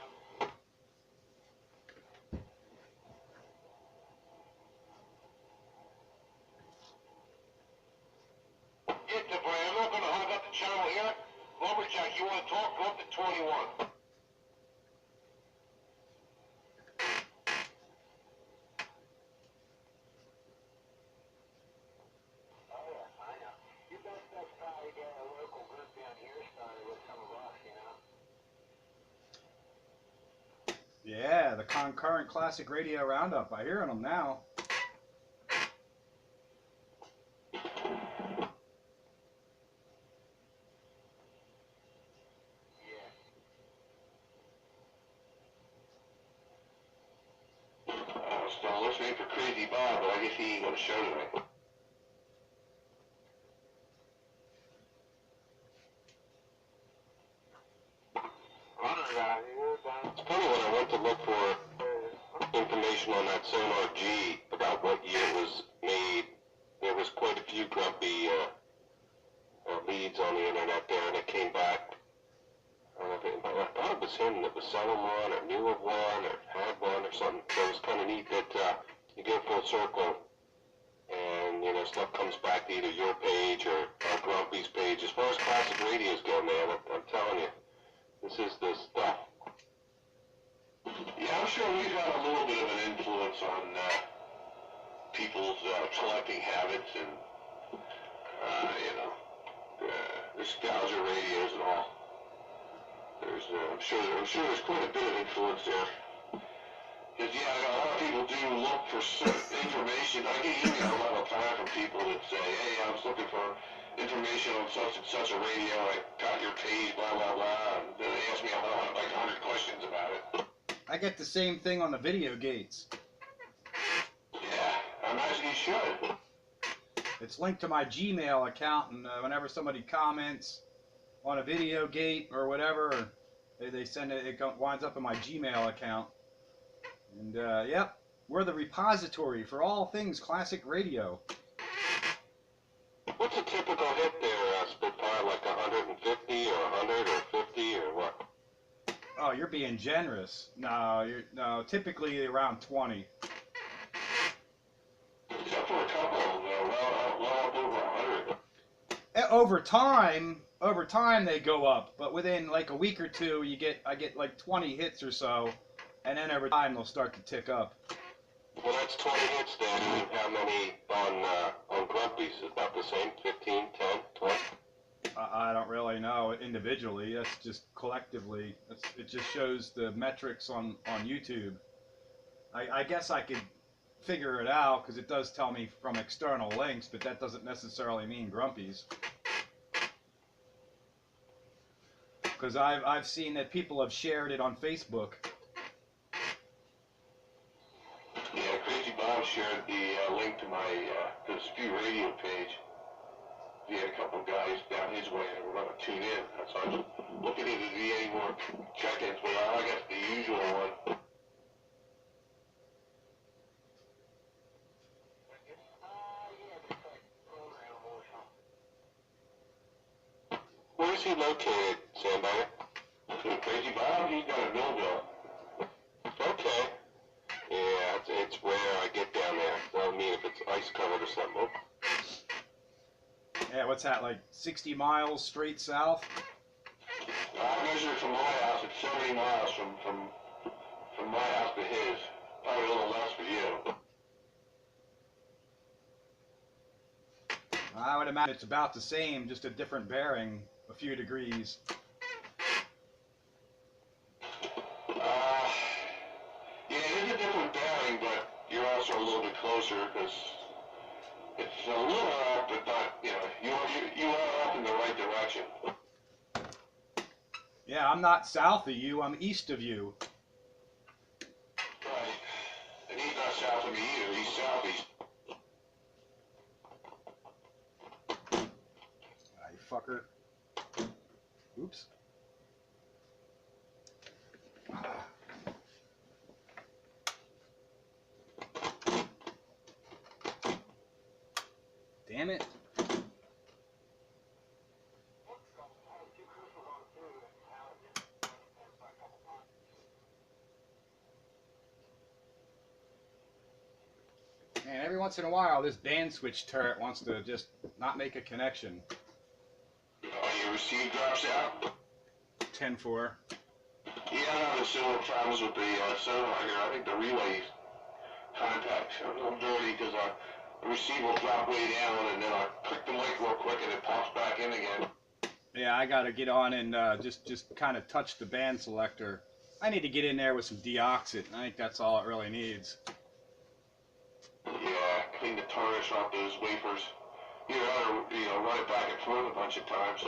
Get the brand. I'm not going to hog up the channel here. Lumberjack, you want to talk? Go up to 21.
Yeah, the concurrent classic radio roundup. I hear them now.
I was still listening for Crazy Bob, but I guess he ain't gonna show tonight.
It's funny when I went to look for information on that Sonar G about what year it was made, there was quite a few grumpy leads on the internet there, and it came back. I thought it was him that was selling one, or knew of one, or had one, or something. So it was kind of neat that you go full circle, and you know stuff comes back to either your page or Grumpy's page. As far as classic radios go, man, I'm telling you, this is the stuff.
Yeah, I'm sure we've had a little bit of an influence on people's collecting habits and, you know, nostalgia radios and all. There's, I'm sure there's quite a bit of influence there. Because, yeah, a lot of people do look for certain information. I get email a lot of time from people that say, hey, I was looking for information on such and such a radio. I got your page, blah, blah, blah. And then they ask me like 100 questions about it.
I get the same thing on the video gates.
Yeah, I imagine you should.
It's linked to my Gmail account, and whenever somebody comments on a video gate or whatever, they send it. It winds up in my Gmail account. And yep, we're the repository for all things classic radio.
What's a typical hit there, Spitfire? Like 150 or 100 or 50 or what?
Oh, you're being generous. No, typically around 20.
Except for a couple, well up over 100.
Over time they go up, but within like a week or two, I get like 20 hits or so, and then over time they'll start to tick up.
Well, that's 20 hits then. And how many on Grumpy's? About the same? 15, 10, 20?
I don't really know individually. That's just collectively. It just shows the metrics on YouTube. I guess I could figure it out because it does tell me from external links, but that doesn't necessarily mean Grumpy's. Because I've seen that people have shared it on Facebook.
Yeah, Crazy Bob shared the link to my the Spew Radio page. He had a couple of guys down his way that were going to tune in. So I was looking into any more check-ins, but I guess the usual one.
Where is he located, Sandbagger?
Crazy Bob, he's got a Millville.
Okay. Yeah, it's rare I get down there. I mean, if it's ice covered or something.
Yeah, what's that, like 60 miles straight south?
I measured from my house, it's 70 miles from my house to his. Probably a little less for you.
I would imagine it's about the same, just a different bearing, a few degrees.
Yeah, it is a different bearing, but you're also a little bit closer because it's a little off, but not, you know, you are off in the right direction.
Yeah, I'm not south of you, I'm east of you.
Right. And he's not south of me either, he's southeast.
Ah, you fucker. Oops. Damn it. Man, every once in a while, this band switch turret wants to just not make a connection.
Your receive drops out?
10-4.
Yeah, I'm having similar problems with the sonar here. I think the relay's contacts are a little dirty because the receiver will drop way down and then I click the mic real quick and it pops back in again.
Yeah, I gotta get on and just kind of touch the band selector. I need to get in there with some deoxit. I think that's all it really needs.
Yeah, clean the tarnish off those wafers. You know, run it back and forth a bunch of times.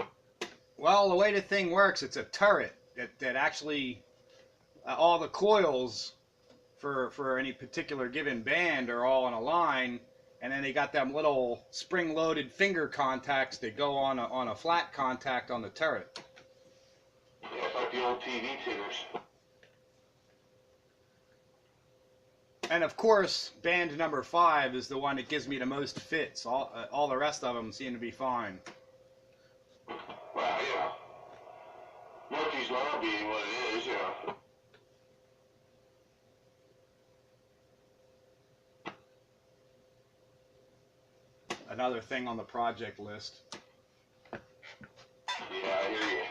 Well, the way the thing works, it's a turret that actually all the coils for any particular given band are all in a line, and then they got them little spring-loaded finger contacts that go on a flat contact on the turret.
Yeah, it's like the old TV tuners.
And of course, band number 5 is the one that gives me the most fits. All the rest of them seem to be fine.
Well, you know, Murphy's Law being what it is, you know.
Another thing on the project list.
Yeah, I hear you.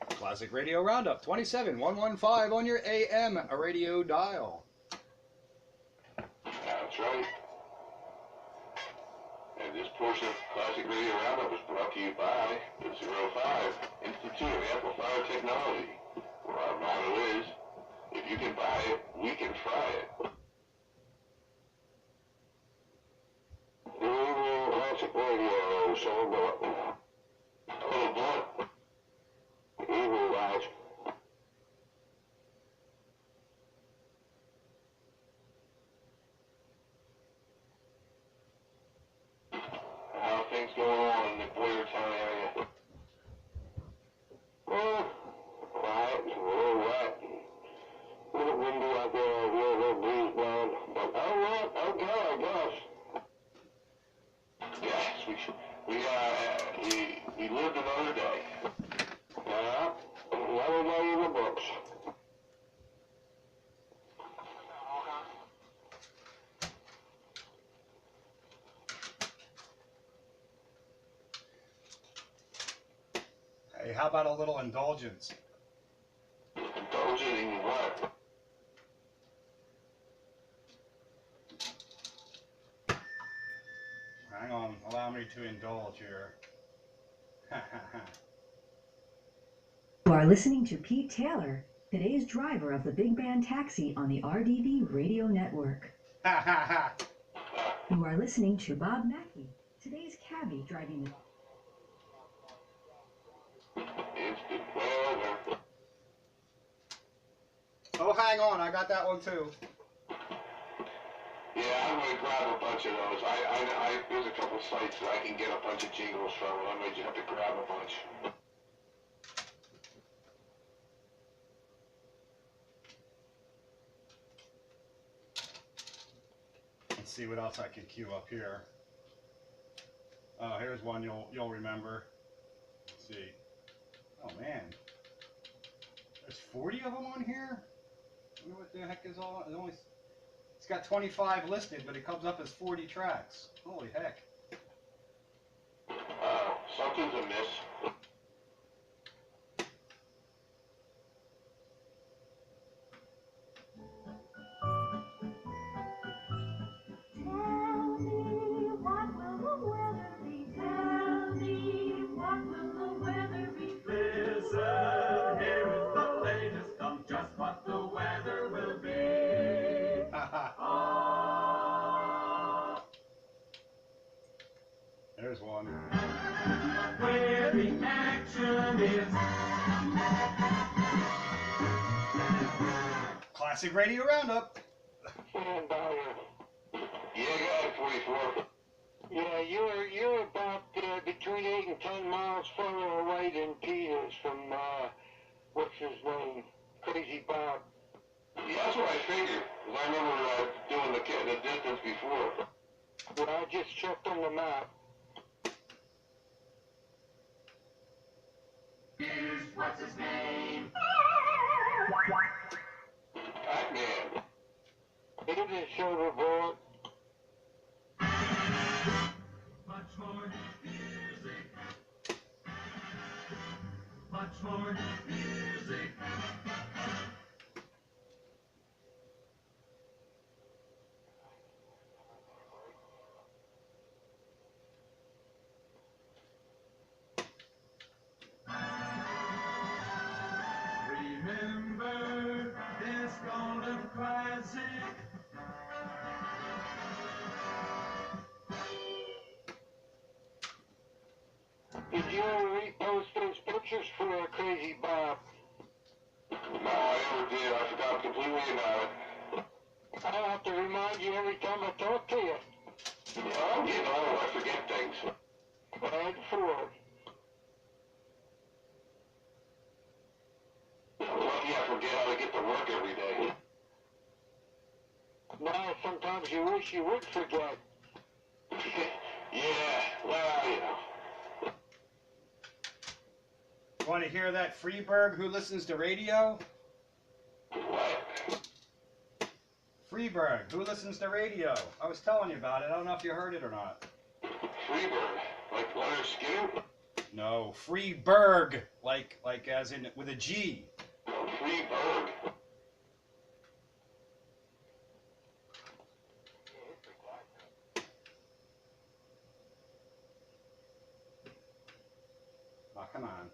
Classic Radio Roundup 27115 on your AM radio dial.
That's right. And this portion of Classic Radio Roundup is brought to you by the 05 Institute of Amplifier Technology, where our motto is, if you can buy it, we can fry it.
Classic Radio, so blunt.
Oh, blunt.
Evil guys.
How are things going on in the Boyertown area?
Well, quiet, a little wet. A little windy out there, a little breeze blowing. But oh well, okay, I guess.
Yes, we lived another day.
Yeah, another day in the books.
Hey, how about a little indulgence?
Indulgent in what?
Hang on, allow me to indulge here.
You are listening to Pete Taylor, today's driver of the Big Band Taxi on the RDV Radio Network. You are listening to Bob Mackey, today's cabbie driving the...
Instant weather.
Oh, hang on, I got that one too.
Yeah, I'm going to grab a bunch of those. There's a couple sites that I can get a bunch of jingles from, and I'm going to have to grab a bunch.
Let's see what else I can queue up here. Oh, here's one you'll remember. Let's see. Oh man, there's 40 of them on here. I wonder what the heck is all. It's got 25 listed, but it comes up as 40 tracks. Holy heck!
Something's amiss.
There's one.
Where the action is.
Classic Radio Roundup.
And,
Yeah, guy 44.
yeah, you're about between 8 and 10 miles further away than Pete is from, what's his name? Crazy Bob.
Yeah, that's what I figured. 'Cause I remember doing the distance before.
But I just checked on the map.
What's his name?
Pac-Man.
It is Silver Bullet.
Much more music. Much more music.
pictures for Crazy Bob?
No, I never did. I forgot completely about it.
I'll have to remind you every time I talk to you.
Yeah, I'm getting old. I forget things.
Bad Ford.
I'm lucky I forget how to get to work every day.
Now, sometimes you wish you would forget.
Yeah, well, you know.
Want to hear that Freeberg who listens to radio?
What?
Freeberg, who listens to radio? I was telling you about it. I don't know if you heard it or not.
Freebird? Like Leonard Skinner?
No, Freeberg, like as in with a G.
Oh, Freebird.
Oh, come on.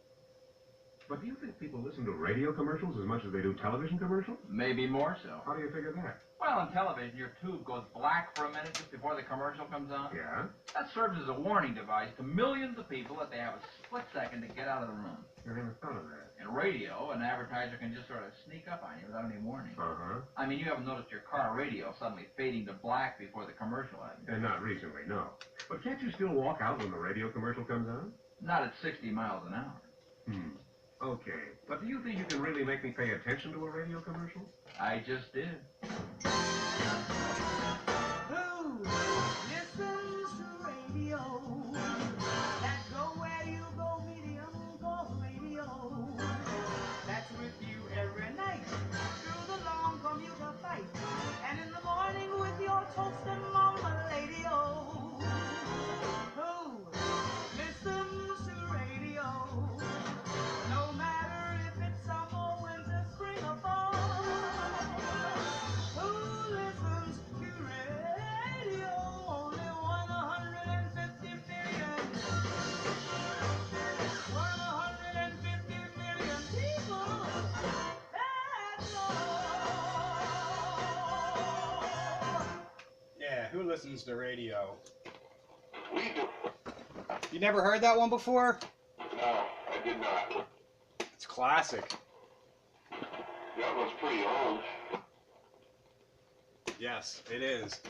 But do you think people listen to radio commercials as much as they do television commercials?
Maybe more so.
How do you figure that?
Well, on television, your tube goes black for a minute just before the commercial comes on.
Yeah?
That serves as a warning device to millions of people that they have a split second to get out of the room.
I never thought of that.
In radio, an advertiser can just sort of sneak up on you without any warning.
Uh-huh.
I mean, you haven't noticed your car radio suddenly fading to black before the commercial ends.
And not recently, no. But can't you still walk out when the radio commercial comes on?
Not at 60 miles an hour.
Okay. But do you think you can really make me pay attention to a radio commercial?
I just did.
Who listens to radio? That go where you go, medium called radio. That's with you every night through the long commuter fight, and in the morning with your toast and mama lady. Oh, who listens to radio? No matter if it's summer, winter, spring, or fall. Who listens to radio? Only 150 million. 150 million people. That's all.
Yeah, who listens to radio?
We do.
You never heard that one before?
No, I did not.
It's classic.
That one's pretty old.
Yes, it is.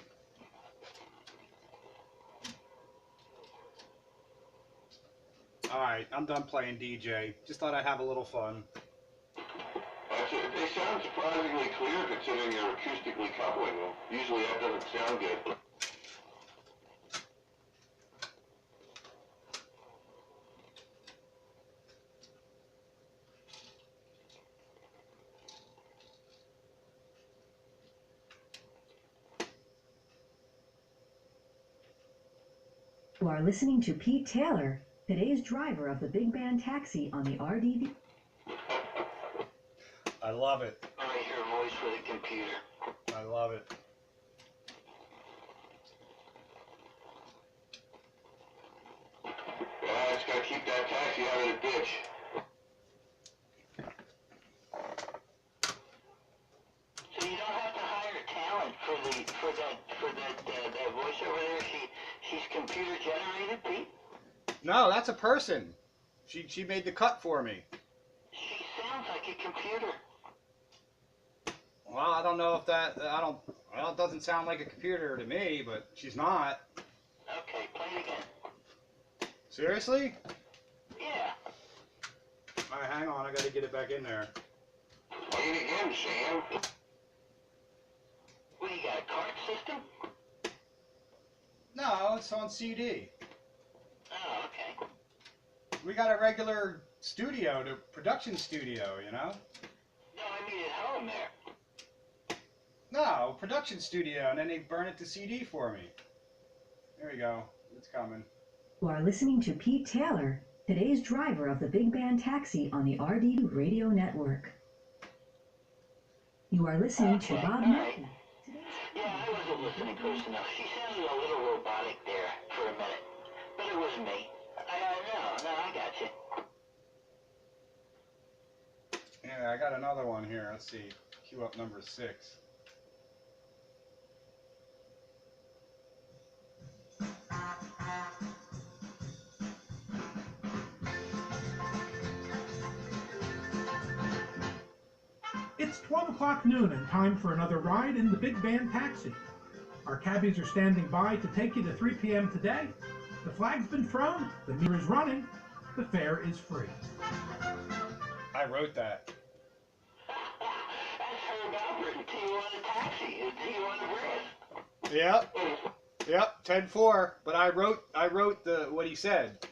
Alright, I'm done playing DJ. Just thought I'd have a little fun.
They sound surprisingly clear considering you're acoustically coupling them. Usually that doesn't sound good.
You are listening to Pete Taylor, today's driver of the Big Band Taxi on the RDV.
I love it.
I hear a voice for the computer.
I love it.
Yeah, just gotta keep that taxi out of the ditch.
So you don't have to hire talent for that voice over there. She's computer generated, Pete.
No, that's a person. She made the cut for me.
She sounds like a computer.
Well, I don't know if that well, it doesn't sound like a computer to me, but she's not.
Okay, play it again.
Seriously?
Yeah.
All right, hang on. I gotta get it back in there.
Play it again, Sam.
What, you got a card system?
No, it's on CD.
Oh, okay.
We got a regular studio, the production studio, you know?
No, I mean at home there.
No, production studio, and then they burn it to CD for me. There we go. It's coming.
You are listening to Pete Taylor, today's driver of the Big Band Taxi on the RDV Radio Network. You are listening to Bob Martin.
Yeah, I was a listening person though. She sounded a little robotic there for a minute. But it was me. No, I got you.
Yeah, I got another one here. Let's see. Cue up number 6.
It's 12 o'clock noon and time for another ride in the Big Band Taxi. Our cabbies are standing by to take you to 3 p.m. today. The flag's been thrown, the meter is running, the fare is free.
I wrote that.
That's Herb Albert in Tijuana Taxi in Tijuana Breeze.
Yep, 10-4. But I wrote the what he said.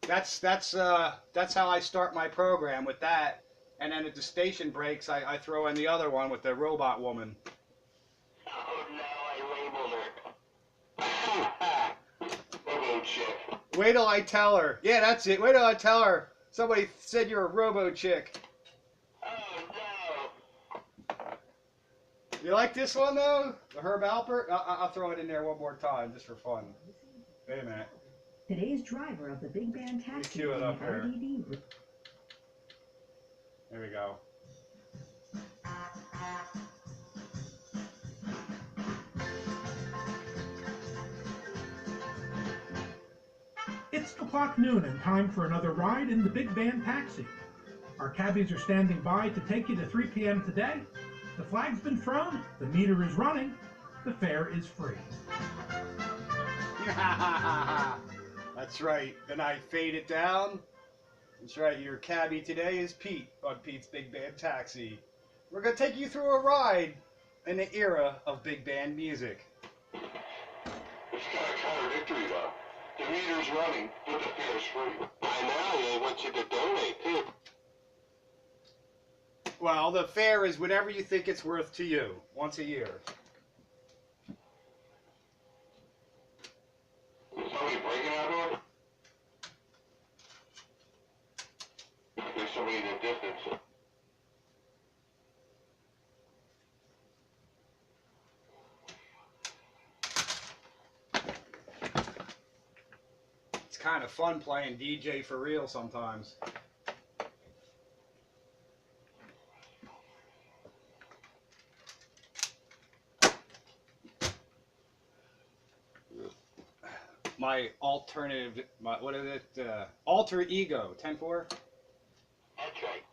Nice.
That's how I start my program, with that, and then at the station breaks I throw in the other one with the robot woman.
Oh no, I labeled her.
Robo chick.
Wait till I tell her. Yeah, that's it. Wait till I tell her. Somebody said you're a robo chick.
Oh no.
You like this one though? The Herb Alpert? I'll throw it in there one more time just for fun. Wait a minute.
Today's driver of the Big Band Taxi
cue it
on
up
the
here.
RDV.
There we go.
It's 2 o'clock noon and time for another ride in the Big Band Taxi. Our cabbies are standing by to take you to 3 p.m. today. The flag's been thrown, the meter is running, the fare is free.
That's right. Then I fade it down. That's right. Your cabbie today is Pete on Pete's Big Band Taxi. We're going to take you through a ride in the era of big band music.
It's kind of contradictory, though. The meter's running, but the fare's free.
I know, they want you to donate too.
Well, the fare is whatever you think it's worth to you, once a year.
Is somebody breaking out here? There's somebody in the distance.
It's kind of fun playing DJ for real sometimes. My alternative, what is it? Alter ego, 10-4?
That's right.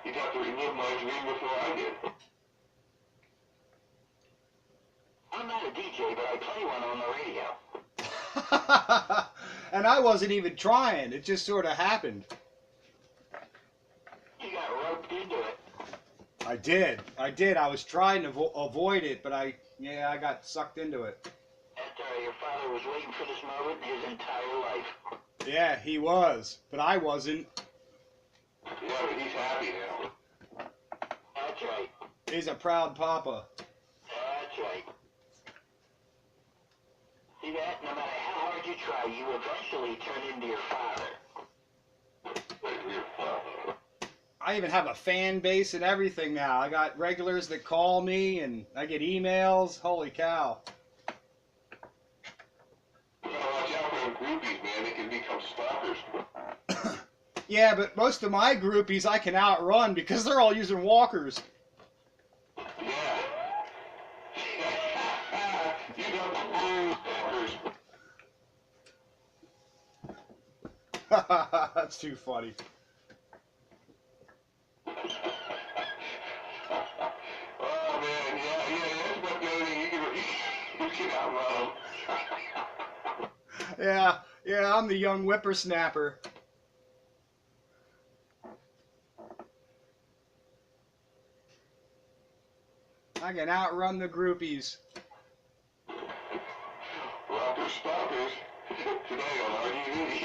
You got to relive my dream before I did.
I'm not a DJ, but I play one on the radio.
And I wasn't even trying. It just sort of happened.
You got roped into it.
I did. I was trying to avoid it, but I got sucked into it.
That's all right. Your father was waiting for this moment his entire life.
Yeah, he was, but I wasn't.
Yeah, but he's happy now.
That's right.
He's a proud papa.
That's right. See that? No matter how hard you try, you eventually turn into your father.
Like your father.
I even have a fan base and everything now. I got regulars that call me, and I get emails. Holy cow.
Well, watch out for them groupies, man. They can become stalkers.
Yeah, but most of my groupies I can outrun because they're all using walkers.
Yeah. You got the blue stalkers.
That's too funny.
Oh, man. Yeah. That's what the only thing you can outrun them.
Yeah, I'm the young whippersnapper. I can outrun the groupies.
Rocker stalkers. Today on RDV.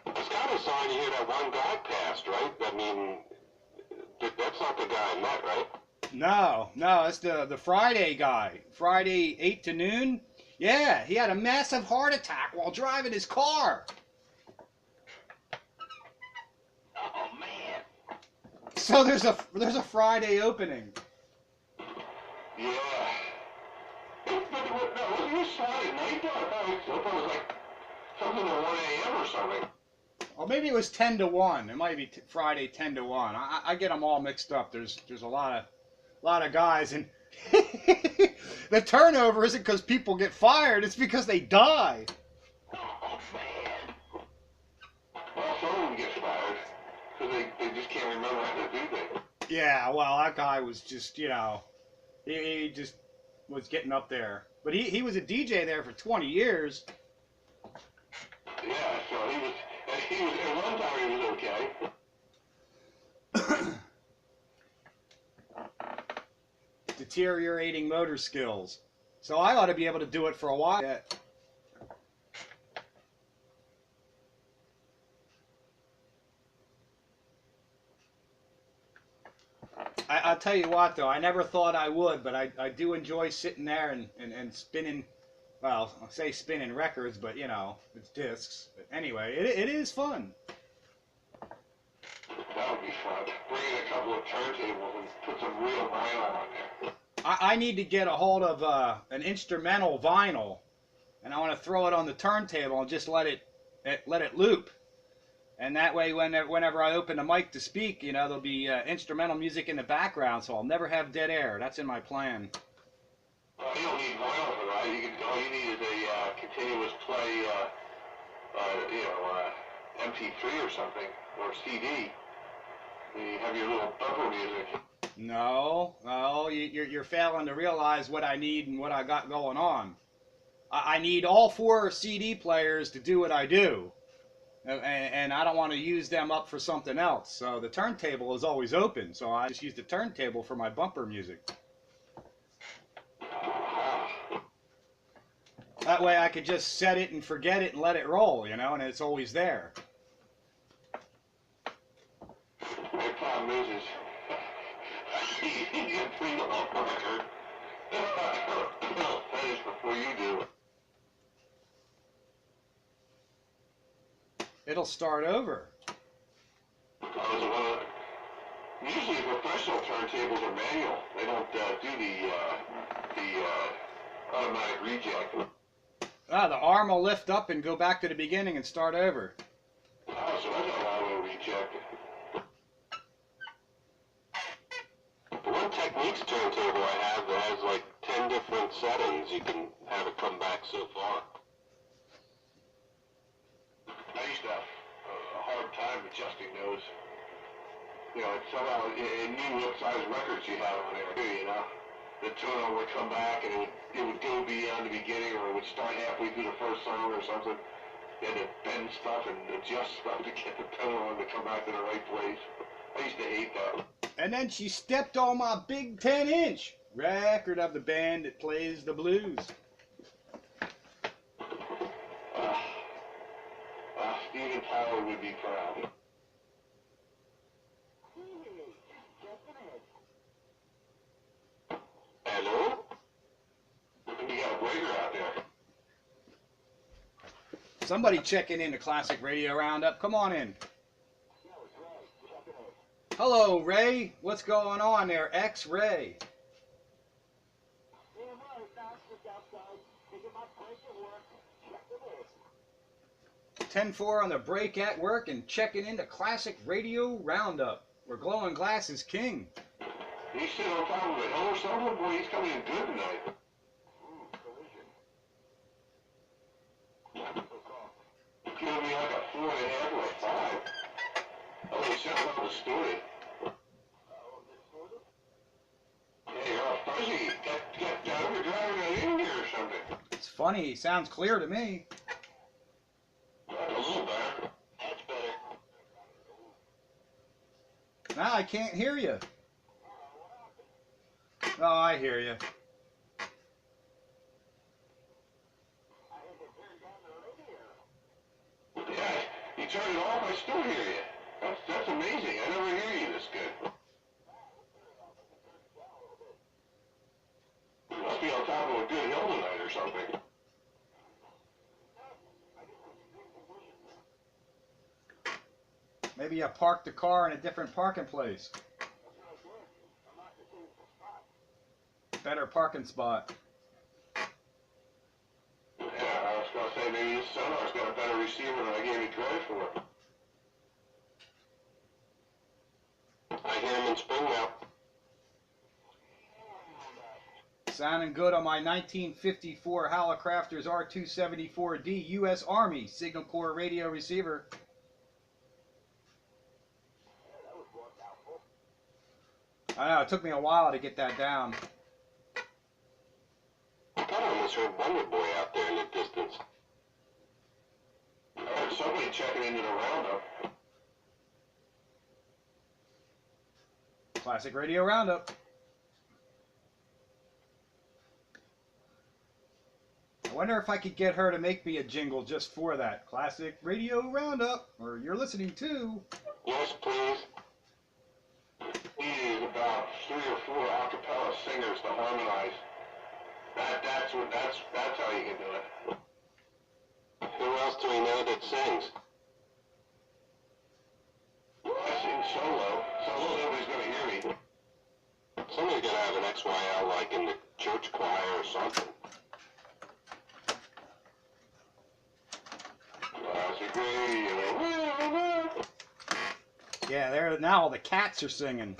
It's kind of sorry to hear that one guy passed, right? I mean, that's not the guy I met, right?
No, that's the Friday guy. Friday 8 to noon. Yeah, he had a massive heart attack while driving his car.
Oh, man.
So there's a Friday opening.
Yeah. But wasn't this Saturday night though? I thought it was like something at 1 a.m. or something.
Or maybe it was 10 to 1. It might be Friday 10 to 1. I get them all mixed up. There's a lot of guys, and the turnover isn't because people get fired. It's because they die.
Oh, man.
Well, Because they just can't remember how to do things.
Yeah, well, that guy was just, you know, he just was getting up there. But he was a DJ there for 20 years.
Yeah, so he was at one time he was okay.
Deteriorating motor skills. So I ought to be able to do it for a while yet. I'll tell you what, though, I never thought I would, but I do enjoy sitting there and spinning, well, I'll say spinning records, but, you know, it's discs. But anyway, it is fun.
That would be fun. Bring in a couple of turntables and put some real vinyl on there.
I need to get a hold of an instrumental vinyl, and I want to throw it on the turntable and just let it loop. And that way, whenever I open the mic to speak, you know, there'll be instrumental music in the background, so I'll never have dead air. That's in my plan.
Well, you don't need vinyl for that. All you need is a continuous play, MP3 or something, or CD. You have your little bumper music.
No, you're failing to realize what I need and what I got going on. I need all 4 CD players to do what I do. And I don't want to use them up for something else. So the turntable is always open. So I just use the turntable for my bumper music. That way I could just set it and forget it and let it roll, you know, and it's always there.
My problem is you get 3 off the record. Finish before you do.
It'll start over.
Usually professional turntables are manual. They don't do the automatic reject.
The arm will lift up and go back to the beginning and start over.
Oh, so that's an auto reject.
One Techniques turntable I have that has like 10 different settings. You can have it come back so far.
I used to have a hard time adjusting those. You know, somehow it knew what size records you had on there, too, you know? The tone would come back and it would go beyond the beginning, or it would start halfway through the first song or something. You had to bend stuff and adjust stuff to get the tone to come back to the right place. I used to hate that.
And then she stepped on my big 10-inch record of the band that plays the blues.
Steven Tyler would be proud.
Hello?
You got a breaker out there.
Somebody checking in the Classic Radio Roundup. Come on in. Hello, Ray. What's going on there, X-Ray? 10-4 on the break at work and checking into Classic Radio Roundup, where glowing glass is king.
He's sitting on top of a hill or something? Boy, he's coming in good tonight. Giving me like a 4.5 or a 5. Oh, he sounds like distorted. Hey, you're all fuzzy. Got overdriving it in here or something.
It's funny. He sounds clear to me.
That's a little better.
That's better.
Now I can't hear you. Oh, I hear you.
Yeah, you turn it off, I still hear you. That's amazing. I never hear you this good. You must be on top of a good hill tonight or something.
Maybe I parked the car in a different parking place. Better parking spot.
Yeah, I was going to say maybe this sonar's got a better receiver than I gave you credit for.
I hear him in spring now.
Sounding good on my 1954 Hallicrafters R274D U.S. Army Signal Corps radio receiver. I know, it took me a while to get that down.
I thought I almost heard Wonder Boy out there in the distance.
I heard somebody checking into the roundup.
Classic Radio Roundup. I wonder if I could get her to make me a jingle just for that. Classic Radio Roundup, or you're listening to.
Yes, please.
We need about 3 or 4 a cappella singers to harmonize. That's how you can do it.
Who else do we know that sings?
I sing solo, so nobody's going to hear me.
Somebody's got to have an XYL like in the church choir or something.
Classic radio.
Yeah, there now all the cats are singing.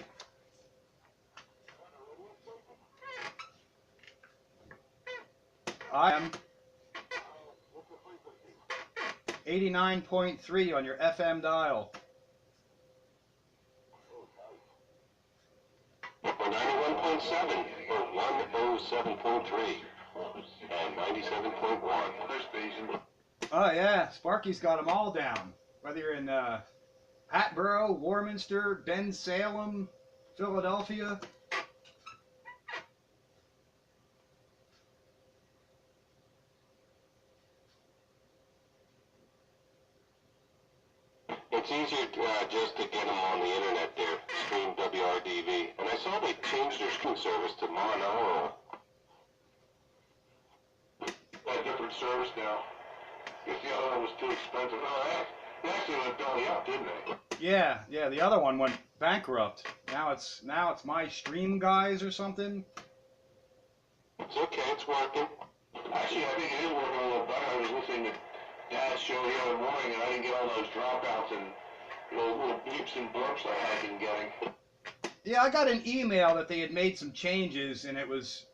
I am 89.3 on your FM dial.
Or 91.7 or 107.3 and 97.1.
Other station.
Oh yeah, Sparky's got them all down. Whether you're in Hatboro, Warminster, Bensalem, Philadelphia.
It's easier just to get them on the internet there, stream WRDV. And I saw they changed their stream service to mono.
A different service now. Guess the other one was too expensive. Oh, they actually went belly up, didn't they?
Yeah, the other one went bankrupt. Now it's my Stream Guys or something.
It's okay, it's working.
Actually, I think it is working a little better. I was listening to Dad's show the other morning, and I didn't get all those dropouts and little bleeps and blurps like I've been getting.
Yeah, I got an email that they had made some changes, and it was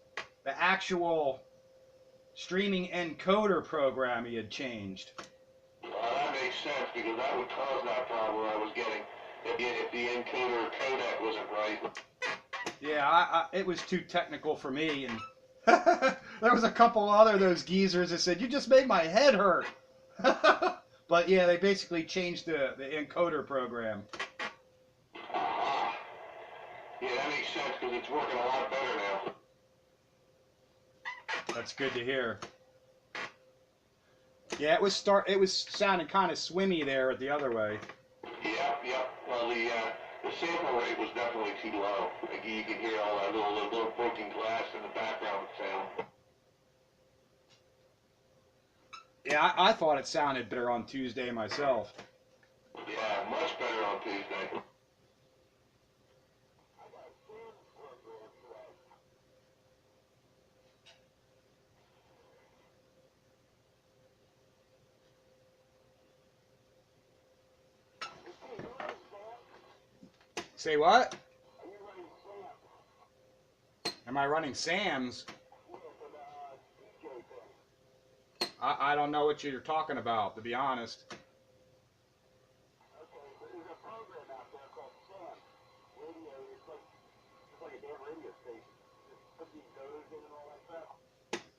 the actual streaming encoder program he had changed.
That makes sense, because that would cause that problem I was getting if the encoder codec wasn't right.
Yeah, it was too technical for me, and there was a couple other those geezers that said, "You just made my head hurt." But yeah, they basically changed the encoder program.
Yeah, that makes sense, because it's working a lot better now.
That's good to hear. Yeah, it was sounding kind of swimmy there the other way.
Yep. Well, the sample rate was definitely too low. Like, you could hear all that little broken glass in the background sound.
Yeah, I thought it sounded better on Tuesday myself.
Yeah, much better on Tuesday.
Say what? Am I running Sam's? I don't know what you're talking about, to be honest.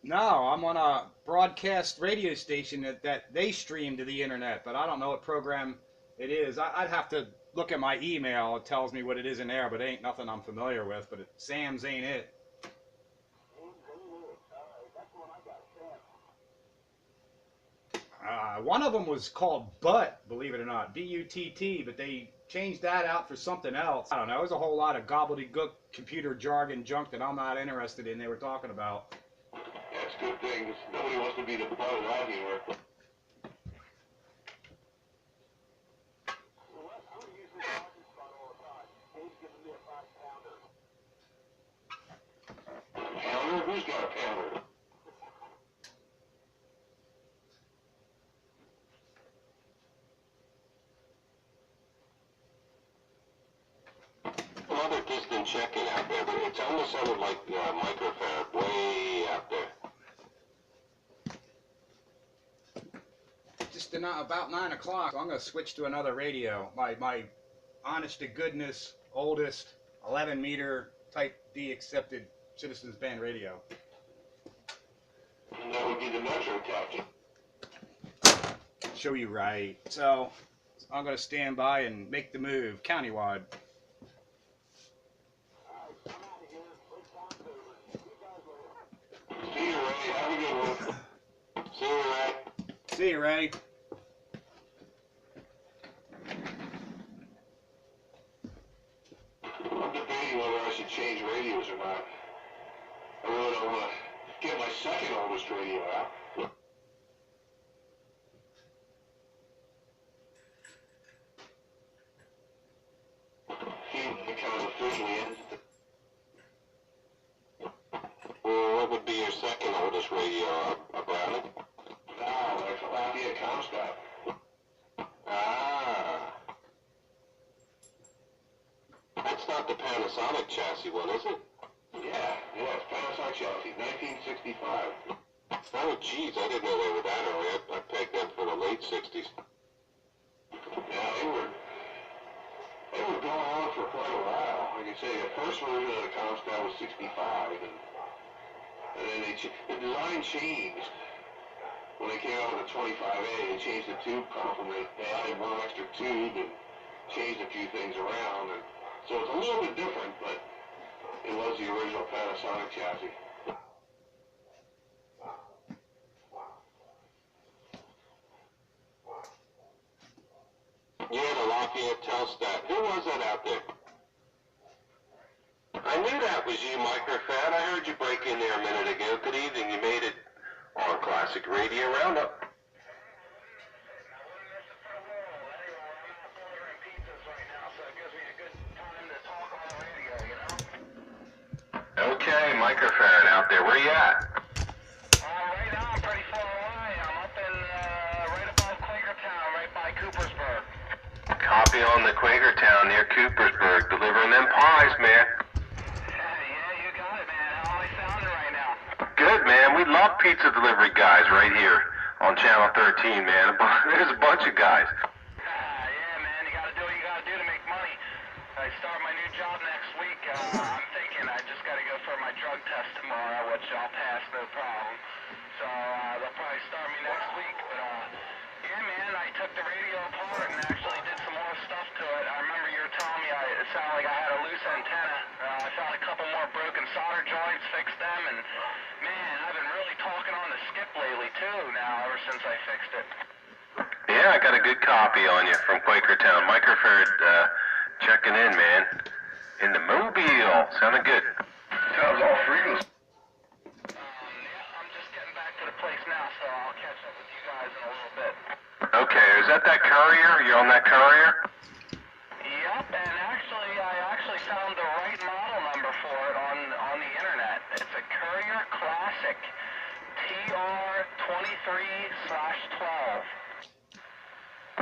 No, I'm on a broadcast radio station that they stream to the internet, but I don't know what program it is. I'd have to look at my email. It tells me what it is in there, but it ain't nothing I'm familiar with. But Sam's ain't it. One of them was called Butt, believe it or not, B-U-T-T, but they changed that out for something else. I don't know. There's a whole lot of gobbledygook computer jargon junk that I'm not interested in they were talking about.
That's a good thing. Nobody wants to be the butt of that humor. Pounder? Who's got a pounder?
Another distant check-in out there, but it almost sounded like microfarad way out there.
Just about 9 o'clock, so I'm going to switch to another radio. My honest to goodness, oldest 11 meter Type D accepted Citizens Band radio.
And that would be the Metrotek.
Show you right. So I'm going to stand by and make the move countywide.
See you, Ray. Have a good one.
See you, Ray.
See you, Ray.
I'm debating whether I should change radios or not. I really don't want to get my second oldest radio out. It kind of officially ends.
Well, what would be your second oldest radio? A Browning?
No, that's a Lafayette Comstock.
Ah. That's not the Panasonic chassis one, is it?
Yeah, it's Panasonic chassis, 1965.
Oh, geez, I didn't know they were that early. I pegged them for the late 60s.
Yeah, they were going on for quite a while. Like I say, the first version of the Comstock was 65, and then the design changed. When they came out with the 25A, they changed the tube complement. They added one extra tube and changed a few things around. And so it's a little bit different, but it was the original Panasonic chassis.
Yeah, the Lafayette Telstat. Who was that out there? I knew that was you, Microfad. I heard you break in there a minute ago. Good evening. You made it on Classic Radio Roundup. Okay, Microfad out there. Where you at?
Right now I'm pretty far away. I'm up in right above Quakertown, right by Coopersburg.
Copy on the Quakertown near Coopersburg. Delivering them pies, man.
Yeah, you got it, man. How am I sounding right now?
Good, man. We love pizza delivery guys right here on Channel 13, man. There's a bunch of guys.
Yeah, man. You gotta do what you gotta do to make money. I start my new job next week. I'm thinking I just gotta go for my drug test tomorrow, which I'll pass no problem. So they'll probably start me next week. But yeah, man, I took the radio apart and actually did some more stuff to it. I remember you were telling me it sounded like I had a loose antenna. I found a couple more broken solder joints, fixed them, and man, I've been really talking on the skip lately too now, ever since I fixed it.
Yeah, I got a good copy on you from Quakertown. Microford checking in, man. In the Mobile. Sounding good.
Sounds all frequency.
Yeah, I'm just getting back to the place now, so I'll catch up with you guys in a little bit.
Okay, is that courier? You're on that courier?
Yep, and I found the right model number for it on the internet. It's a Courier Classic TR23/12.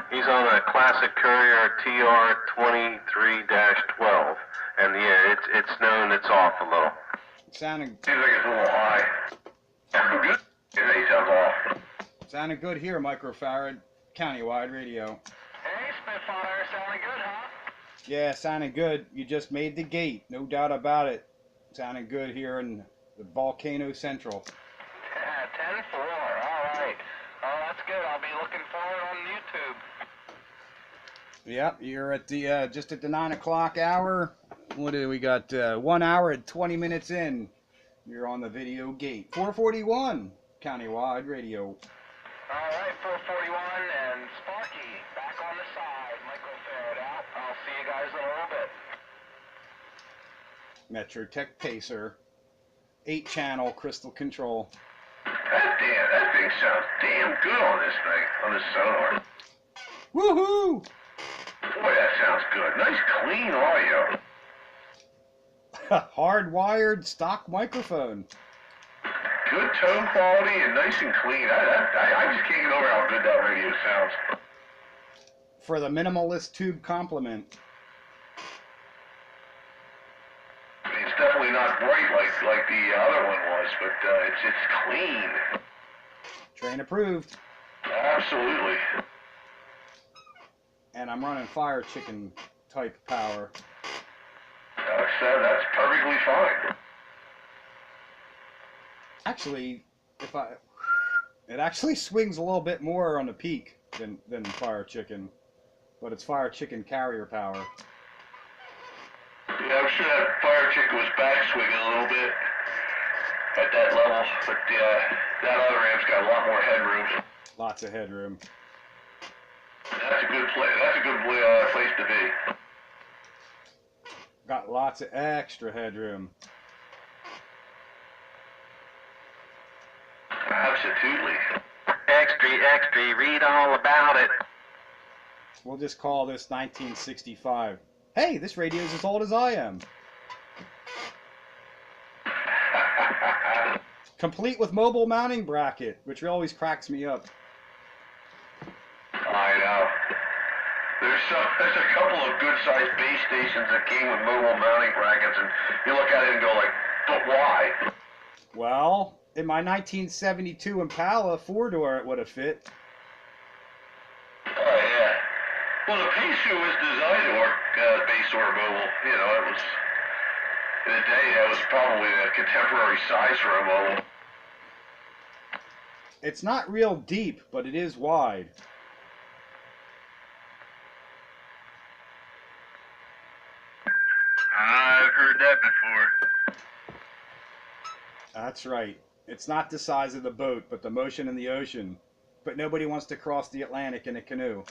He's on a Classic Courier TR23-12. And yeah, it's known it's off a little.
Sounding
Seems like it's a little high. Good. Yeah, he sounds off.
sounding good here, Microfarad, countywide radio.
Hey, Spitfire, sounding good, huh?
Yeah, sounding good. You just made the gate, no doubt about it. Sounding good here in the Volcano Central.
Yeah, 10-4. All right. Oh, that's good. I'll be looking for it on YouTube.
Yep, you're at the just at the 9 o'clock hour. What do we got? 1 hour and 20 minutes in. You're on the video gate. 441 countywide radio.
All right, 441 and Sparky back on the side. Microfarad out. I'll see you guys in a little bit.
Metrotek Pacer. 8-channel crystal control.
That thing sounds damn good on this thing, on this sonar.
Woohoo!
Boy, that sounds good. Nice clean audio.
Hardwired stock microphone.
Good tone quality and nice and clean. I just can't get over how good that radio sounds.
For the minimalist tube complement.
I mean, it's definitely not bright like the other one was, but it's clean.
Train approved.
Absolutely.
And I'm running Fire Chicken type power.
That's perfectly fine.
Actually, it actually swings a little bit more on the peak than Fire Chicken, but it's Fire Chicken carrier power.
Yeah, I'm sure that Fire Chicken was back swinging a little bit at that level, but that other amp's got a lot more headroom.
Lots of headroom.
That's a good place. That's a good place to be.
Got lots of extra headroom.
Absolutely. Extra, read all about it.
We'll just call this 1965. Hey, this radio is as old as I am. Complete with mobile mounting bracket, which always cracks me up.
I know. There's a couple of good-sized base stations that came with mobile mounting brackets, and you look at it and go like, but why?
Well, in my 1972 Impala 4-door, it would have fit.
Oh, yeah. Well, the Pacer was designed to work base or mobile. You know, it was, in the day, that was probably a contemporary size for a mobile.
It's not real deep, but it is wide.
I've heard that before.
That's right. It's not the size of the boat, but the motion in the ocean. But nobody wants to cross the Atlantic in a canoe.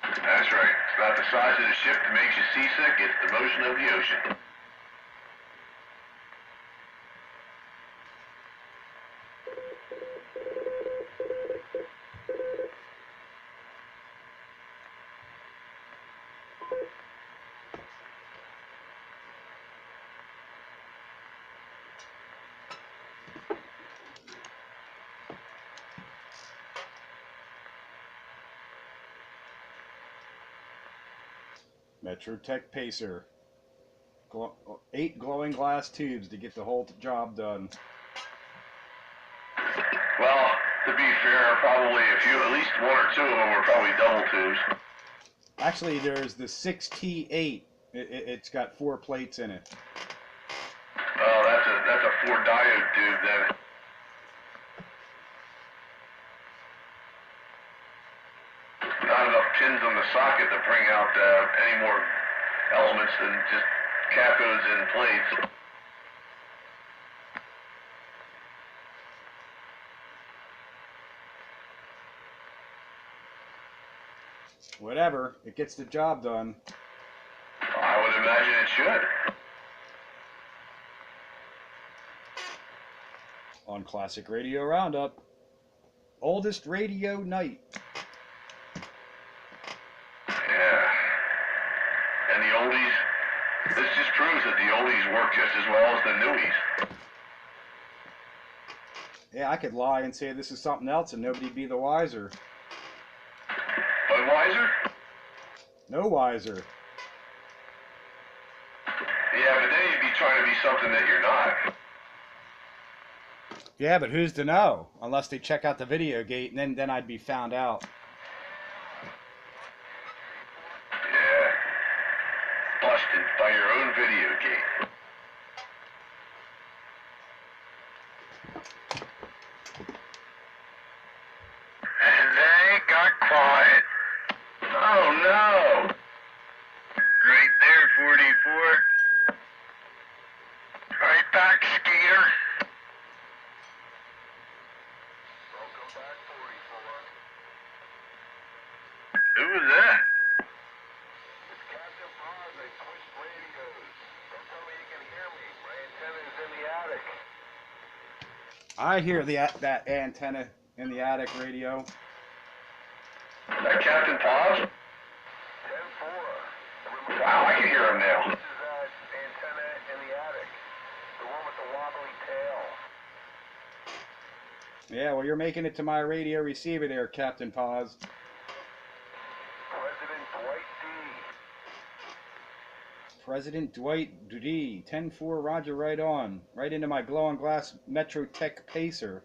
That's right. It's not the size of the ship that makes you seasick, it's the motion of the ocean.
Metrotek Pacer. 8 glowing glass tubes to get the whole job done.
Well, to be fair, probably at least one or two of them were probably double tubes.
Actually, there's the 6T8. It's got 4 plates in it.
Oh, that's a 4 diode tube then. Not enough pins on the socket to bring out any more elements than just cathodes and plates.
Whatever, it gets the job done.
I would imagine it should.
On Classic Radio Roundup, oldest radio night.
Yeah. And the oldies, this just proves that the oldies work just as well as the newies.
Yeah, I could lie and say this is something else and nobody'd be the wiser.
Budweiser?
No wiser.
Yeah, but then you'd be trying to be something that you're not.
Yeah, but who's to know? Unless they check out the video gate, and then I'd be found out.
Yeah. Busted by your own video gate. And they got quiet. Oh no! Right there, 44. Right back, Skeeter. Welcome back, 44. Who was that? It's Captain Paz. I switched radios. Don't tell me you can hear me. My antenna's in the attic.
I hear that antenna in the attic radio.
Is that Captain Paz? 10-4. Wow, I can hear him now. This is that antenna in the attic. The one with the wobbly tail.
Yeah, well, you're making it to my radio receiver there, Captain Paz. President Dwight D. 10-4, Roger, right on. Right into my glowing glass Metrotek Pacer.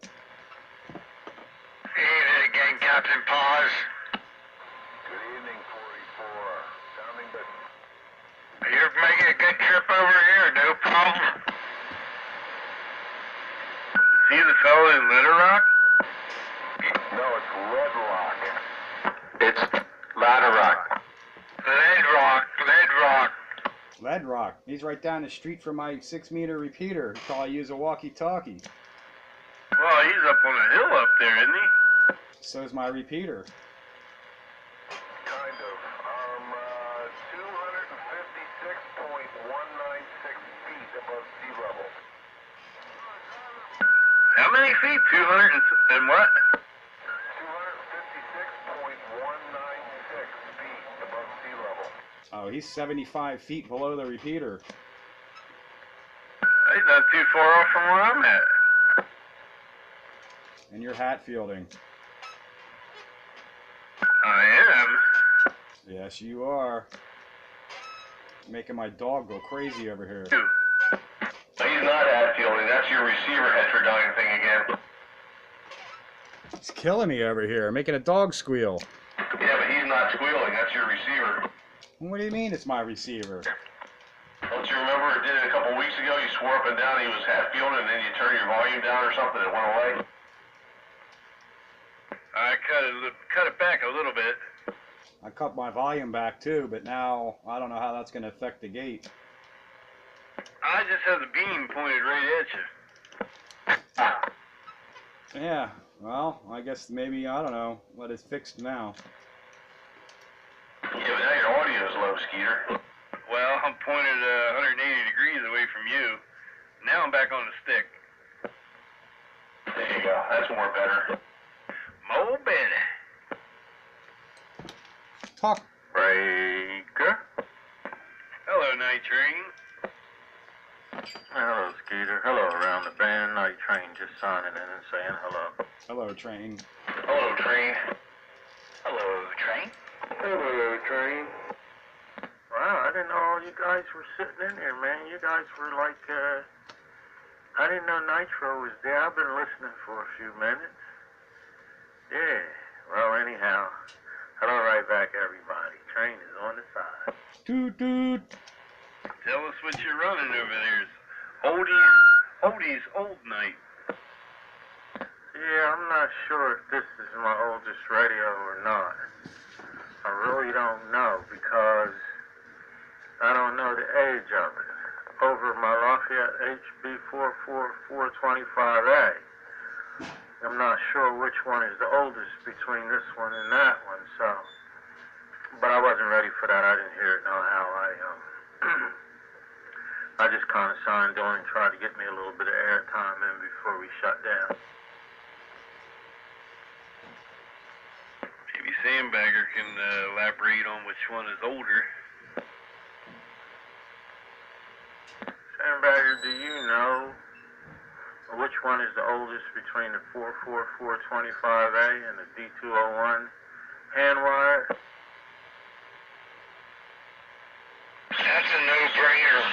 Evening again, Captain Paz. Good evening, 44. Sounding good.
See the fellow in Little Rock?
No, it's Red Rock. It's Ladder Rock.
Lead Rock, Lead Rock.
Lead Rock. He's right down the street from my 6-meter repeater. He probably use a walkie-talkie.
Well, he's up on a hill up there, isn't he?
So's my repeater.
Kind of. 256.196 feet above sea level.
How many feet? 200 and what?
256.196 feet above sea level.
Oh, he's 75 feet below the repeater.
He's not too far off from where I'm at.
And you're Hatfielding.
I am.
Yes, you are. Making my dog go crazy over here.
He's not Hatfielding. That's your receiver heterodyne thing again.
He's killing me over here, making a dog squeal.
Yeah, but he's not squealing. That's your receiver.
What do you mean it's my receiver?
Don't you remember it did it a couple weeks ago? You swore up and down he was Hatfielding, and then you turned your volume down or something and it went away?
I cut it back a little bit.
I cut my volume back too, but now I don't know how that's going to affect the gate.
I just have the beam pointed right at you.
Yeah, well, I guess maybe, I don't know, but it's fixed now.
Yeah, but now your audio's low, Skeeter.
Well, I'm pointed 180 degrees away from you. Now I'm back on the stick.
There you go. That's more better.
More better.
Talk.
Breaker. Hello, Night Train.
Hello, Skeeter. Hello, around the band. Night Train just signing in and saying hello.
Hello, Train.
Hello, Train.
Hello, Train.
Hello, Train. Wow, I didn't know all you guys were sitting in here, man. You guys were like, I didn't know Nitro was there. I've been listening for a few minutes. Yeah, well, anyhow, hello right back, everybody. Train is on the side.
Toot toot.
Tell us what you're running over there. Oldie's Old Night.
Yeah, I'm not sure if this is my oldest radio or not. I really don't know because I don't know the age of it. Over my Lafayette HB44425A. I'm not sure which one is the oldest between this one and that one, so. But I wasn't ready for that. I didn't hear it no how. I just kind of signed on and tried to get me a little bit of airtime in before we shut down.
Maybe Sandbagger can elaborate on which one is older.
Sandbagger, do you know which one is the oldest between the 44425A and the D201 hand wire?
That's a no-brainer.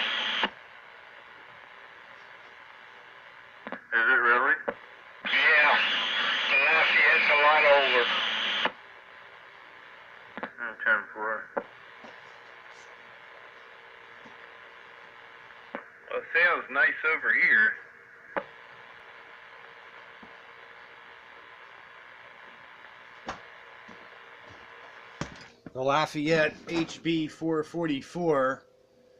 Is it really?
Yeah, the Lafayette's a lot older.
10-4.
Well, it sounds nice over here.
The Lafayette HB444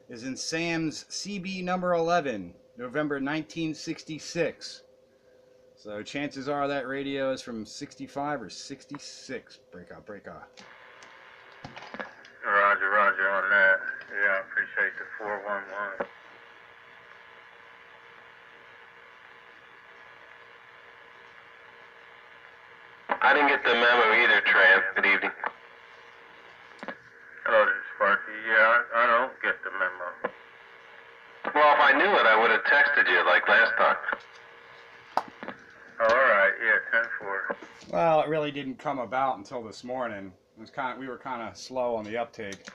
is in Sam's CB number 11, November 1966. So chances are that radio is from 65 or 66. Break out, break out.
Roger, roger on that. Yeah, I appreciate the 411. I didn't get the memo either, Tran. Good evening. Hello, this is Sparky. Yeah, I don't get the memo. Well, if I knew it, I would have texted you like last time. Oh, all right. Yeah, 10-4.
Well, it really didn't come about until this morning. It was we were kind of slow on the uptake.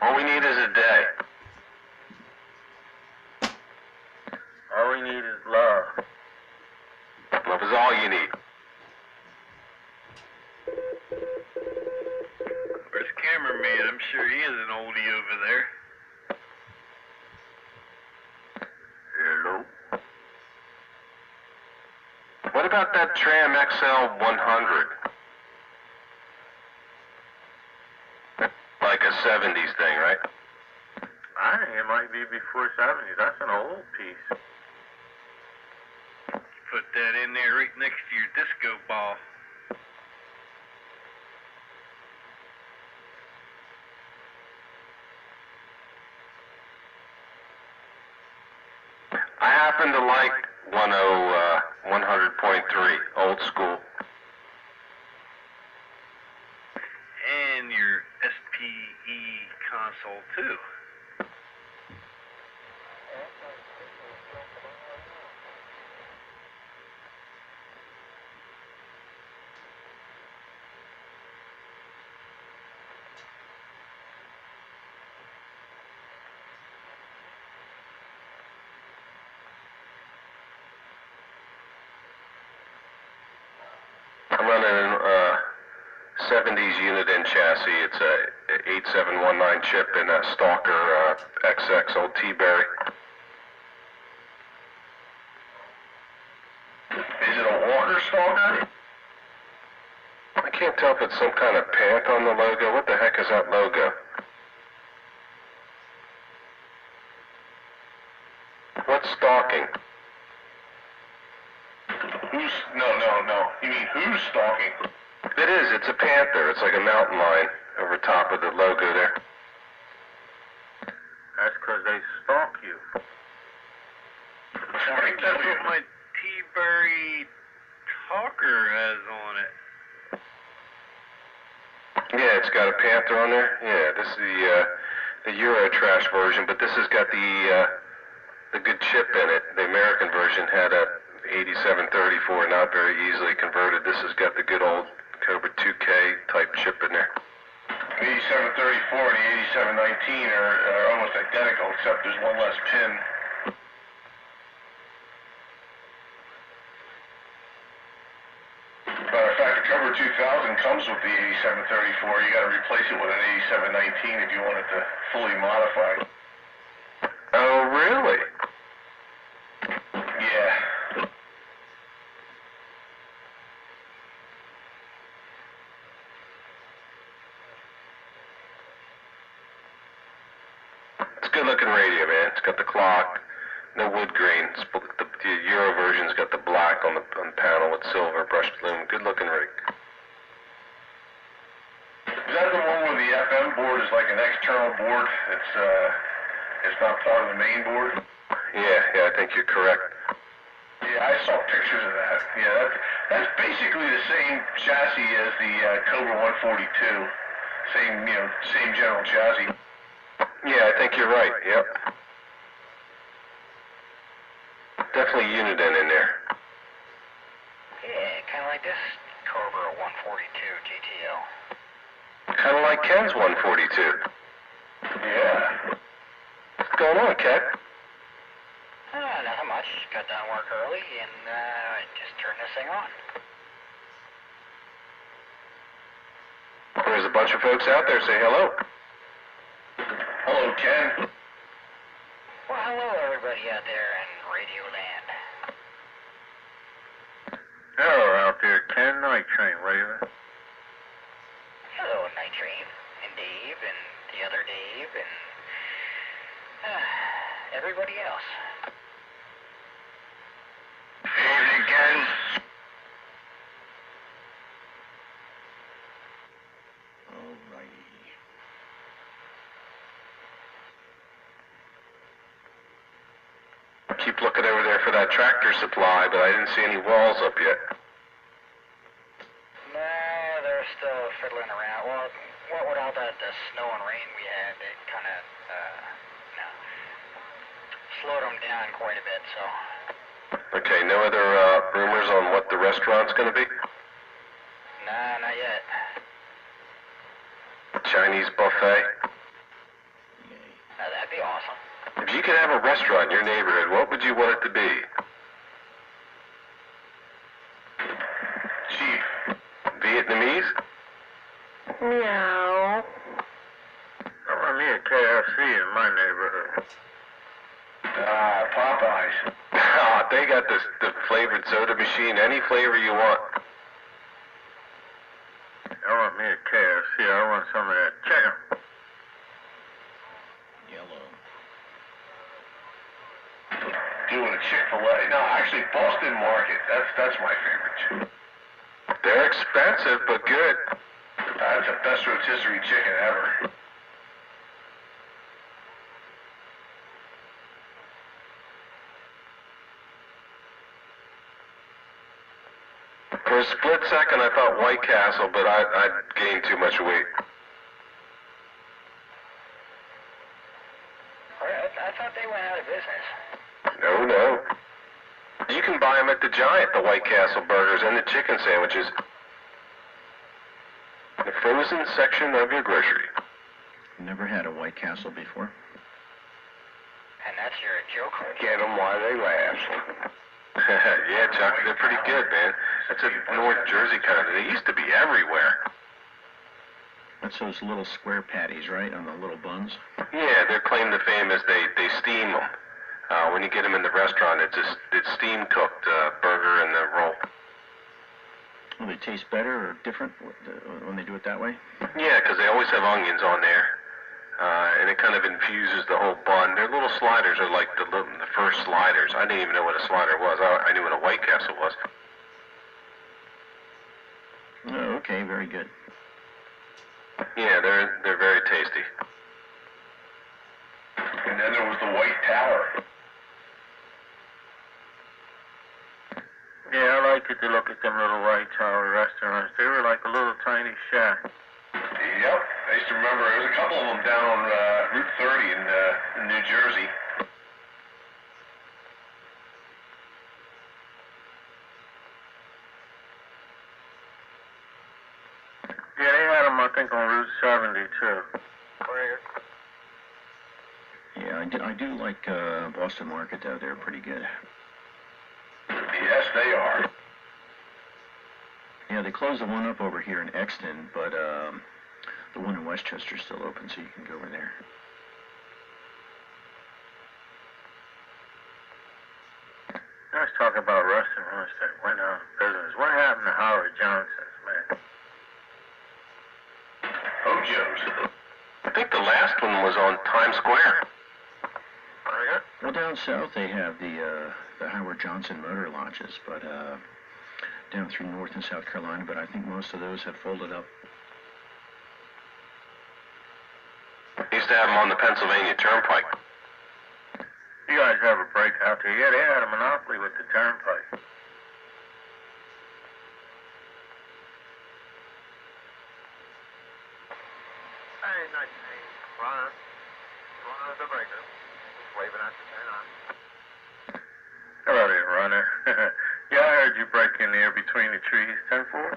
All we need is a day. All we need is love. Love is all you need.
Where's cameraman? I'm sure he is an oldie over there.
about that Tram XL 100? Like a 70s thing, right?
I think it might be before 70s. That's an old piece. Put that in there right next to your disco ball.
I happen to like 100.3, old school.
And your SPE console too.
I'm running a 70s unit in chassis. It's a 8719 chip in a Stalker XX old T-Berry.
Is it a Walker Stalker?
I can't tell if it's some kind of pant on the logo. What the heck is that logo? What's stalking?
No. You mean who's stalking?
It is. It's a panther. It's like a mountain lion over top of the logo there.
That's because they stalk you. I think that's what my T-Berry Talker has on it.
Yeah, it's got a panther on there. Yeah, this is the Euro trash version, but this has got the good chip in it. The American version had a 8734, not very easily converted. This has got the good old Cobra 2K type chip in there.
The 8734 and the 8719 are almost identical, except there's one less pin. Matter of fact, the Cobra 2000 comes with the 8734. You got to replace it with an 8719 if you want it to fully modify.
Oh, really?
Yeah.
It's a good-looking radio, man. It's got the clock, no wood grain. The Euro version's got the black on the panel with silver brushed aluminum. Good-looking rig.
Is that the one where the FM board is like an external board? It's not part of the main board?
Yeah, I think you're correct.
Yeah, I saw pictures of that. Yeah, that's basically the same chassis as the Cobra 142. Same general chassis.
Yeah, I think you're right. Yep. Definitely Uniden in there.
Yeah, kind of like this Cobra 142 GTL.
Kind of like Ken's 142.
Yeah.
What's going on, Ken?
Nothing much. Got done work early and just turned this thing on.
There's a bunch of folks out there. Say hello.
Hello, Ken.
Well, hello everybody out there in Radio Land.
Hello out there, Ken. Night Train Raven.
Hello, Night Train, and Dave, and the other Dave, and everybody else.
Evening, Ken.
Keep looking over there for that tractor supply, but I didn't see any walls up yet.
Nah, they're still fiddling around. Well, what with all the snow and rain we had, it kind of, slowed them down quite a bit, so.
Okay, no other rumors on what the restaurant's going to be?
Nah, not yet.
Chinese buffet?
That'd be awesome.
If you could have a restaurant in your neighborhood, what would you want it to be?
Chief.
Vietnamese?
Meow. I run me a KFC in my neighborhood.
Popeyes.
Ah, they got the flavored soda machine, any flavor you want.
I want me a KFC. I want some of that chicken.
Yellow.
Doing a Chick-fil-A. No, actually, Boston Market. That's my favorite.
They're expensive, but good.
That's the best rotisserie chicken ever.
For a split second, I thought White Castle, but I gained too much weight.
I thought they went out of business.
No. You can buy them at the Giant, the White Castle burgers and the chicken sandwiches. The frozen section of your grocery.
Never had a White Castle before.
And that's your joke?
Get them while they last.
Yeah, Chuck, they're pretty good, man. That's a North Jersey kind of. They used to be everywhere.
That's those little square patties, right, on the little buns?
Yeah, their claim to fame is they steam them. When you get them in the restaurant, it's steam cooked burger and the roll.
Will they taste better or different when they do it that way?
Yeah, because they always have onions on there, and it kind of infuses the whole bun. Their little sliders are like the first sliders. I didn't even know what a slider was. I knew what a White Castle was.
Oh, okay, very good.
Yeah, they're very tasty.
And then there was the White Tower.
Yeah, I like it to look at them little White Tower restaurants. They were like a little tiny shack.
Yep, I used to remember. There was a couple of them down on Route 30 in New Jersey.
Yeah, they had them, I think, on Route 70, too.
Yeah, I do like Boston Market, though. They're pretty good.
Yes, they are.
Yeah, they closed the one up over here in Exton, but the one in Westchester's still open, so you can go over there.
Let's talk about restaurants that went out of business. What happened to Howard Johnson's, man?
Hojo's.
I think the last one was on Times Square.
Well, down south they have the Howard Johnson motor lodges, but down through North and South Carolina, but I think most of those have folded up.
Used to have them on the Pennsylvania Turnpike.
You guys have a break out there? Yeah, they had a monopoly with the Turnpike.
Hey, nice name. Ron the breaker. Waving at the turn on.
Hello there, Runner. Yeah, I heard you break in there between the trees. 10-4?
Yeah,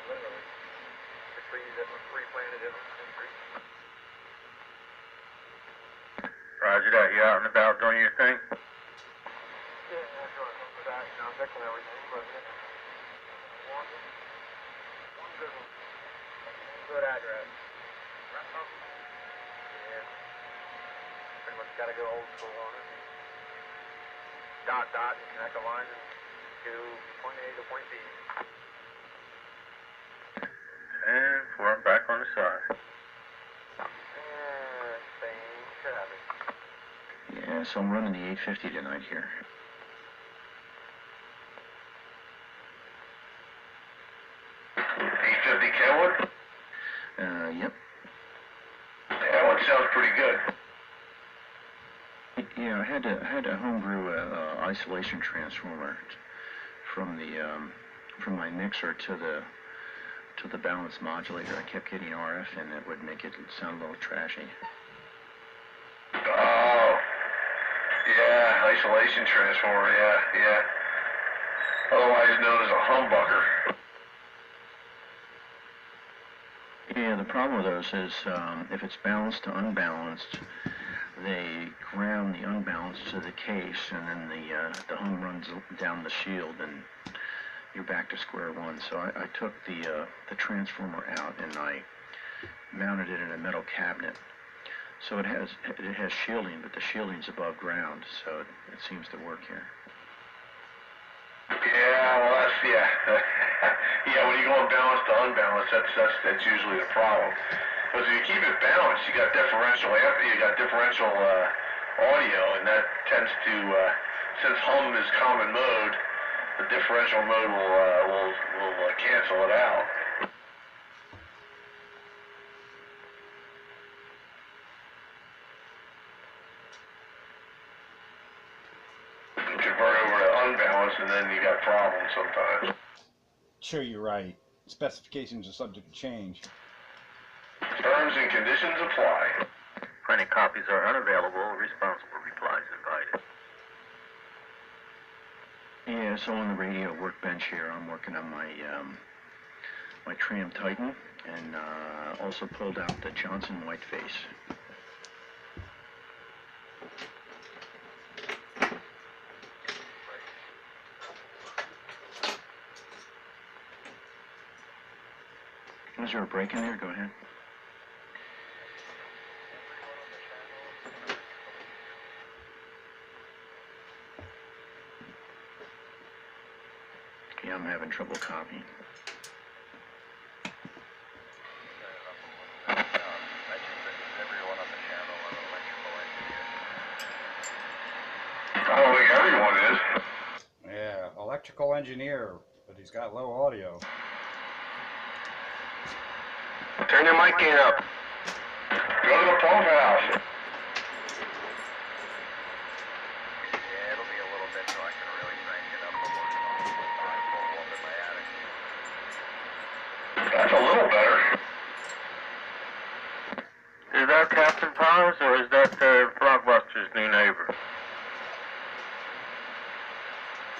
literally. The trees that were replanted in the street.
Roger that. You out and about doing your thing?
Yeah, I'm doing something for that. You know, I'm fixing everything, but one good address. Yeah. Pretty much gotta go old school on it. Dot, and connect the lines to point A to point B.
And 4, I'm back on the side.
Same traffic.
Yeah, so I'm running the 850 tonight here.
Kenwood?
Yep.
That one sounds pretty good.
Yeah, I had to homebrew a isolation transformer from my mixer to the balance modulator. I kept getting RF, and it would make it sound a little trashy.
Oh, yeah, isolation transformer. Yeah. Otherwise known as a humbucker.
Yeah, the problem with those is if it's balanced to unbalanced, they ground the unbalanced to the case, and then the hum runs down the shield, and you're back to square one. So I took the transformer out, and I mounted it in a metal cabinet So it has shielding, but the shielding's above ground, so it seems to work here.
Yeah, well, that's, yeah. Yeah, when you go unbalanced to unbalanced, that's usually the problem. Because if you keep it balanced, you got differential audio, and that tends to, since hum is common mode, the differential mode will cancel it out. Convert over to unbalanced, and then you got problems sometimes.
Sure, you're right. Specifications are subject to change.
Terms and conditions apply.
Printed copies are unavailable. Responsible replies invited.
Yeah, so on the radio workbench here, I'm working on my my Tram Titan, and also pulled out the Johnson Whiteface. Is there a break in there? Go ahead. Yeah, I'm having trouble copying.
I don't think everyone is.
Yeah, electrical engineer, but he's got low audio.
Turn your mic gain up.
Go to the pump house.
Yeah, it'll be a little bit so I can really crank it up. I'm working on the dipole up in my attic.
That's a little better.
Is that Captain Powers or is that Blockbuster's new neighbor?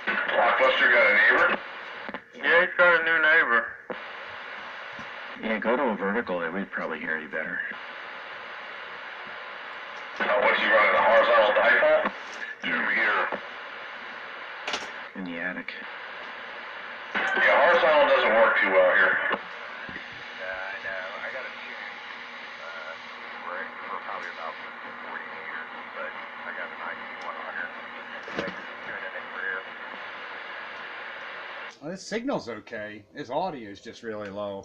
Blockbuster got a neighbor?
Yeah, he's got a new neighbor.
Yeah, go to a vertical, they would probably hear you better.
What's he running, a horizontal dipole? Over here.
In the attic.
Yeah, horizontal doesn't work too well here.
I know. I got a tune brick for probably about 40 years, but I got an IC100. Makes it tune in it rear.
Well, his signal's okay. His audio is just really low.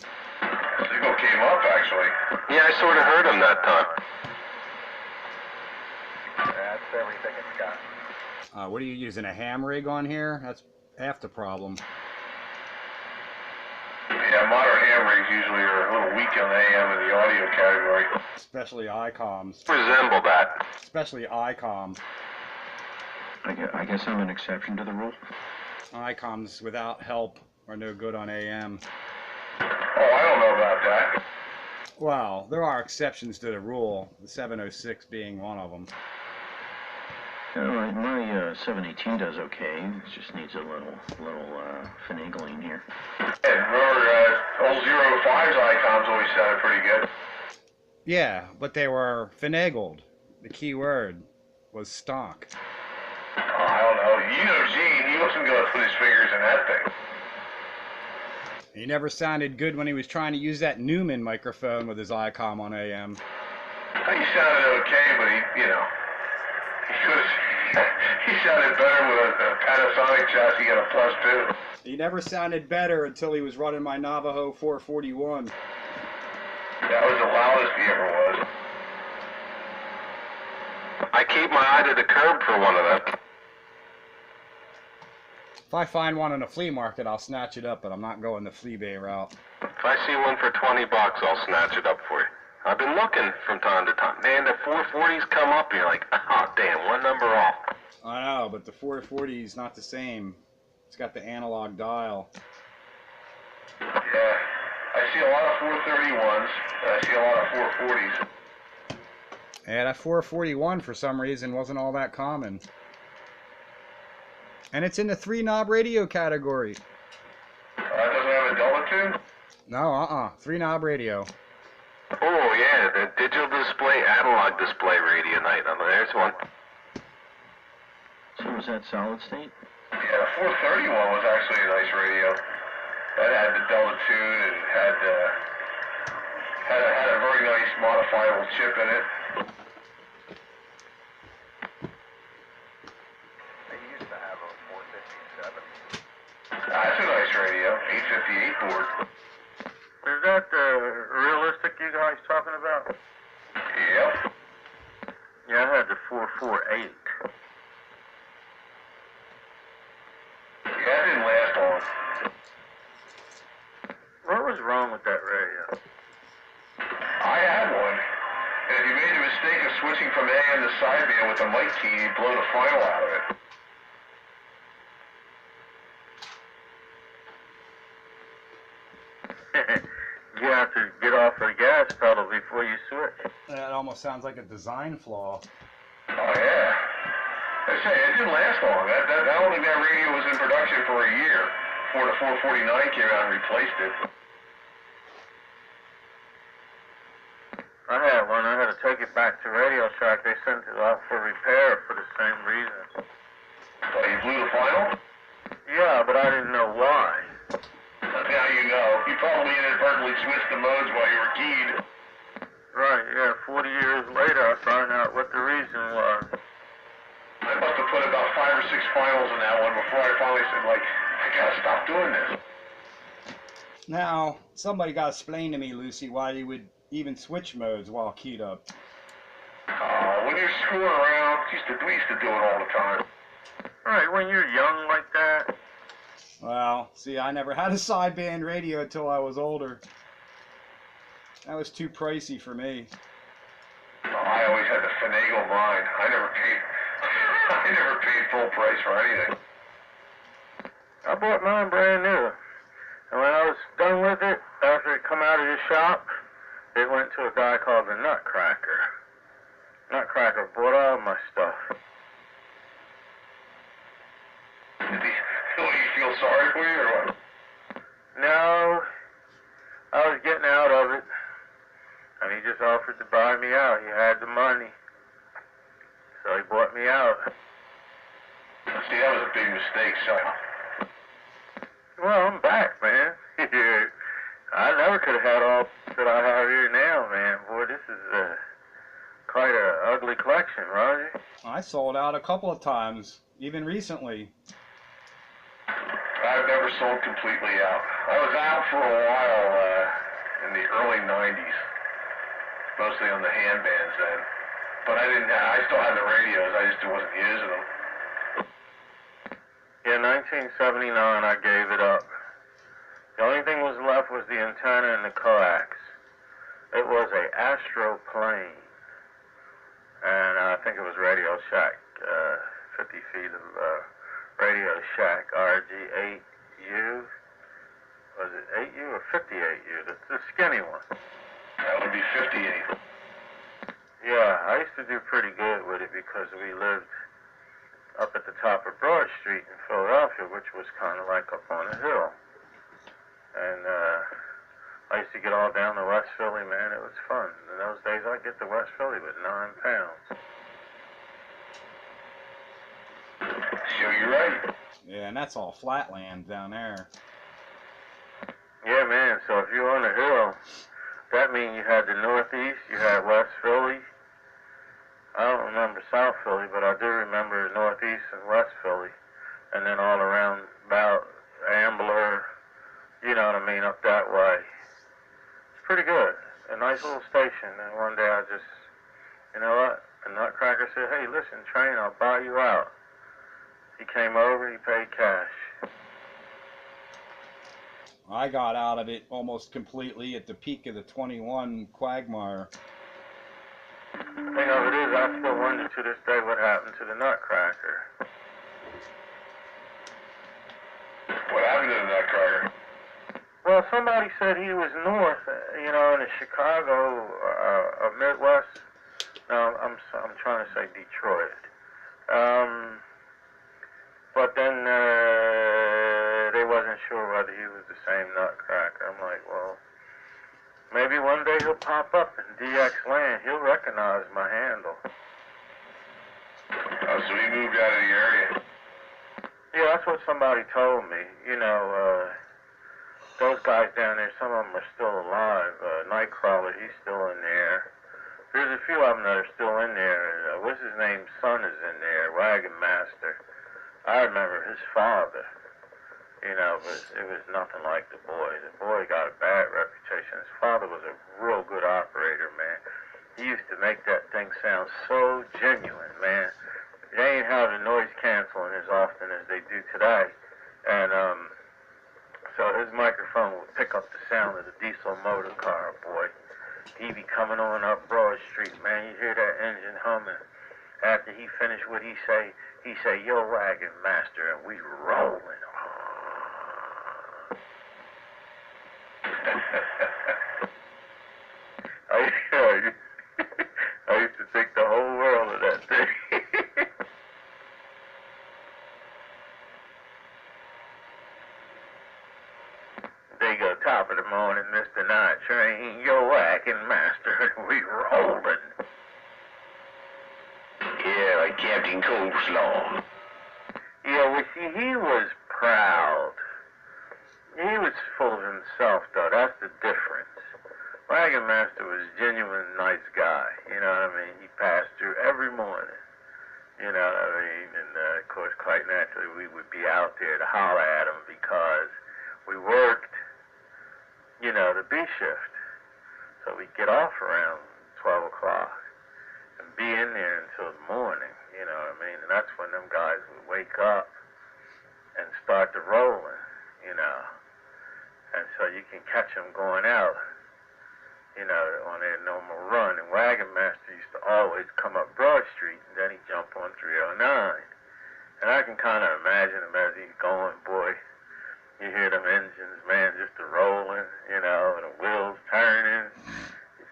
Signal came up, actually.
Yeah, I sort of heard him that time.
That's everything it's got.
What are you using, a ham rig on here? That's half the problem.
Yeah, modern ham rigs usually are a little weak on the AM in the audio category.
Especially ICOMs.
Resemble that.
Especially ICOM.
I guess I'm an exception to the rule.
ICOMs without help are no good on AM.
Oh, I don't know about that.
Well, there are exceptions to the rule, the 706 being one of them.
My 718 does okay. It just needs a little finagling here.
And remember, old 05's ICOMs always sounded pretty good.
Yeah, but they were finagled. The key word was stock.
Oh, I don't know. You know Gene, he wasn't going to put his fingers in that thing.
He never sounded good when he was trying to use that Newman microphone with his ICOM on AM.
He sounded okay, but he sounded better with a Panasonic chassis and a Plus 2.
He never sounded better until he was running my Navajo 441.
That was the loudest he ever was.
I keep my eye to the curb for one of them.
If I find one in a flea market, I'll snatch it up, but I'm not going the flea bay route.
If I see one for $20, I'll snatch it up for you. I've been looking from time to time. Man, the 440s come up, and you're like, oh, damn, one number off.
I know, but the 440 is not the same. It's got the analog dial.
Yeah, I see a lot of 431s, and I see a lot of 440s.
Yeah, that 441 for some reason wasn't all that common. And it's in the 3-knob radio category.
Doesn't have a Delta tune?
No, 3-knob radio.
Oh, yeah, the digital display, analog display radio night. There's one.
So was that solid state?
Yeah, the 431 was actually a nice radio. That had the Delta tune and had a very nice modifiable chip in it.
Is that the realistic you guys talking about?
Yep.
Yeah, I had the 448.
Yeah, it didn't last long.
What was wrong with that radio?
I had one. And if you made the mistake of switching from AM to sideband with the mic key, you'd blow the final out of it.
You have to get off the gas pedal before you switch.
That almost sounds like a design flaw.
Oh, yeah. I say, it didn't last long. I don't think that radio was in production for a year before the 449 came out and replaced it.
I had one. I had to take it back to Radio Shack. They sent it off for repair for the same reason.
Oh, you blew the final?
Yeah, but I didn't know why.
Now you know. You probably inadvertently switched the modes while you were keyed.
Right, yeah. 40 years later, I found out what the reason was.
I must have put about 5 or 6 finals in that one before I finally said, like, I gotta stop doing this.
Now, somebody got to explain to me, Lucy, why you would even switch modes while keyed up.
When you're screwing around, we used to do it all the time.
Right, when you're young like that.
Well, see, I never had a sideband radio until I was older. That was too pricey for me.
I always had to finagle mine. I never paid full price for anything.
I bought mine brand new. And when I was done with it, after it come out of the shop, it went to a guy called the Nutcracker. Nutcracker bought all my stuff.
Did he feel sorry for you or what?
No, I was getting out of it. And he just offered to buy me out. He had the money. So he bought me out.
See, that was a big mistake, son.
Well, I'm back, man. I never could have had all that I have here now, man. Boy, this is quite a ugly collection, Roger.
I sold out a couple of times, even recently.
I've never sold completely out. I was out for a while in the early 90s, mostly on the handbands then. But I still had the radios, I just wasn't using them.
Yeah, 1979, I gave it up. The only thing was left was the antenna and the coax. It was a Astro plane. And I think it was Radio Shack, 50 feet of Radio Shack RG8U. Was it 8U or 58U? The skinny one.
That would be 58.
Yeah, I used to do pretty good with it because we lived up at the top of Broad Street in Philadelphia, which was kind of like up on a hill. And I used to get all down to West Philly, man. It was fun. In those days, I'd get to West Philly with 9 pounds.
Sure, you're right.
Yeah, and that's all flatland down there.
Yeah, man. So if you're on the hill, that means you had the Northeast, you had West Philly. I don't remember South Philly, but I do remember Northeast and West Philly. And then all around about Ambler, you know what I mean, up that way. It's pretty good. A nice little station. And one day I just, you know what? The Nutcracker said, hey, listen, Train, I'll buy you out. He came over, he paid cash.
I got out of it almost completely at the peak of the 21 quagmire.
The thing of it is, I still wonder to this day what happened to the Nutcracker.
What happened to the Nutcracker?
Well, somebody said he was north, you know, in the Chicago, Midwest. No, I'm trying to say Detroit. But then they wasn't sure whether he was the same Nutcracker. I'm like, well, maybe one day he'll pop up in DX land. He'll recognize my handle.
Oh, so he moved out of the area.
Yeah, that's what somebody told me. You know, those guys down there, some of them are still alive. Nightcrawler, he's still in there. There's a few of them that are still in there. What's his name? Son is in there. Wagon Master. I remember his father.
you know, but it was nothing like the boy. The boy got a bad reputation. His father was a real good operator, man. He used to make that thing sound so genuine, man. They ain't have the noise canceling as often as they do today. And so his microphone would pick up the sound of the diesel motor car, boy. He be coming on up Broad Street, man. You hear that engine humming. After he finished what he say, "Yo, wagon master," and we rolling. I used to think the whole world of that thing. They go top of the morning, Mr. Night Train, "Yo, wagon master," and we rolling.
Yeah, like Captain Coleslaw.
Yeah, well, see, he was proud. He was full of himself, though. That's the difference. Wagon Master was a genuine nice guy. You know what I mean? He passed through every morning. You know what I mean? And, of course, quite naturally, we would be out there to holler at him because we worked, you know, the B shift. So we'd get off around 12 o'clock and be in there until the morning. You know what I mean? And that's when them guys would wake up and start the rolling, you know. And so you can catch them going out, you know, on their normal run. And Wagon Master used to always come up Broad Street, and then he'd jump on 309. And I can kind of imagine him as he's going, boy. You hear them engines, man, just a rolling, you know, and the wheels turning.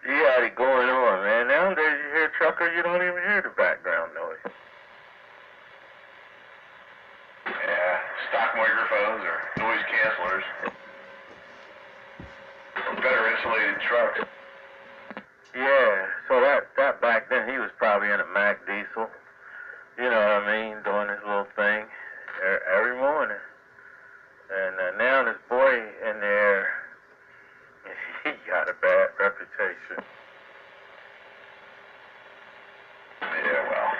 He had it going on, man. Nowadays you hear a trucker, you don't even hear the background noise.
Yeah, stock microphones or noise cancelers. Or better insulated trucks.
Yeah, so that back then, he was probably in a Mack diesel, you know what I mean, doing his little thing every morning. And now this boy in there, he got a bad reputation.
Yeah, well,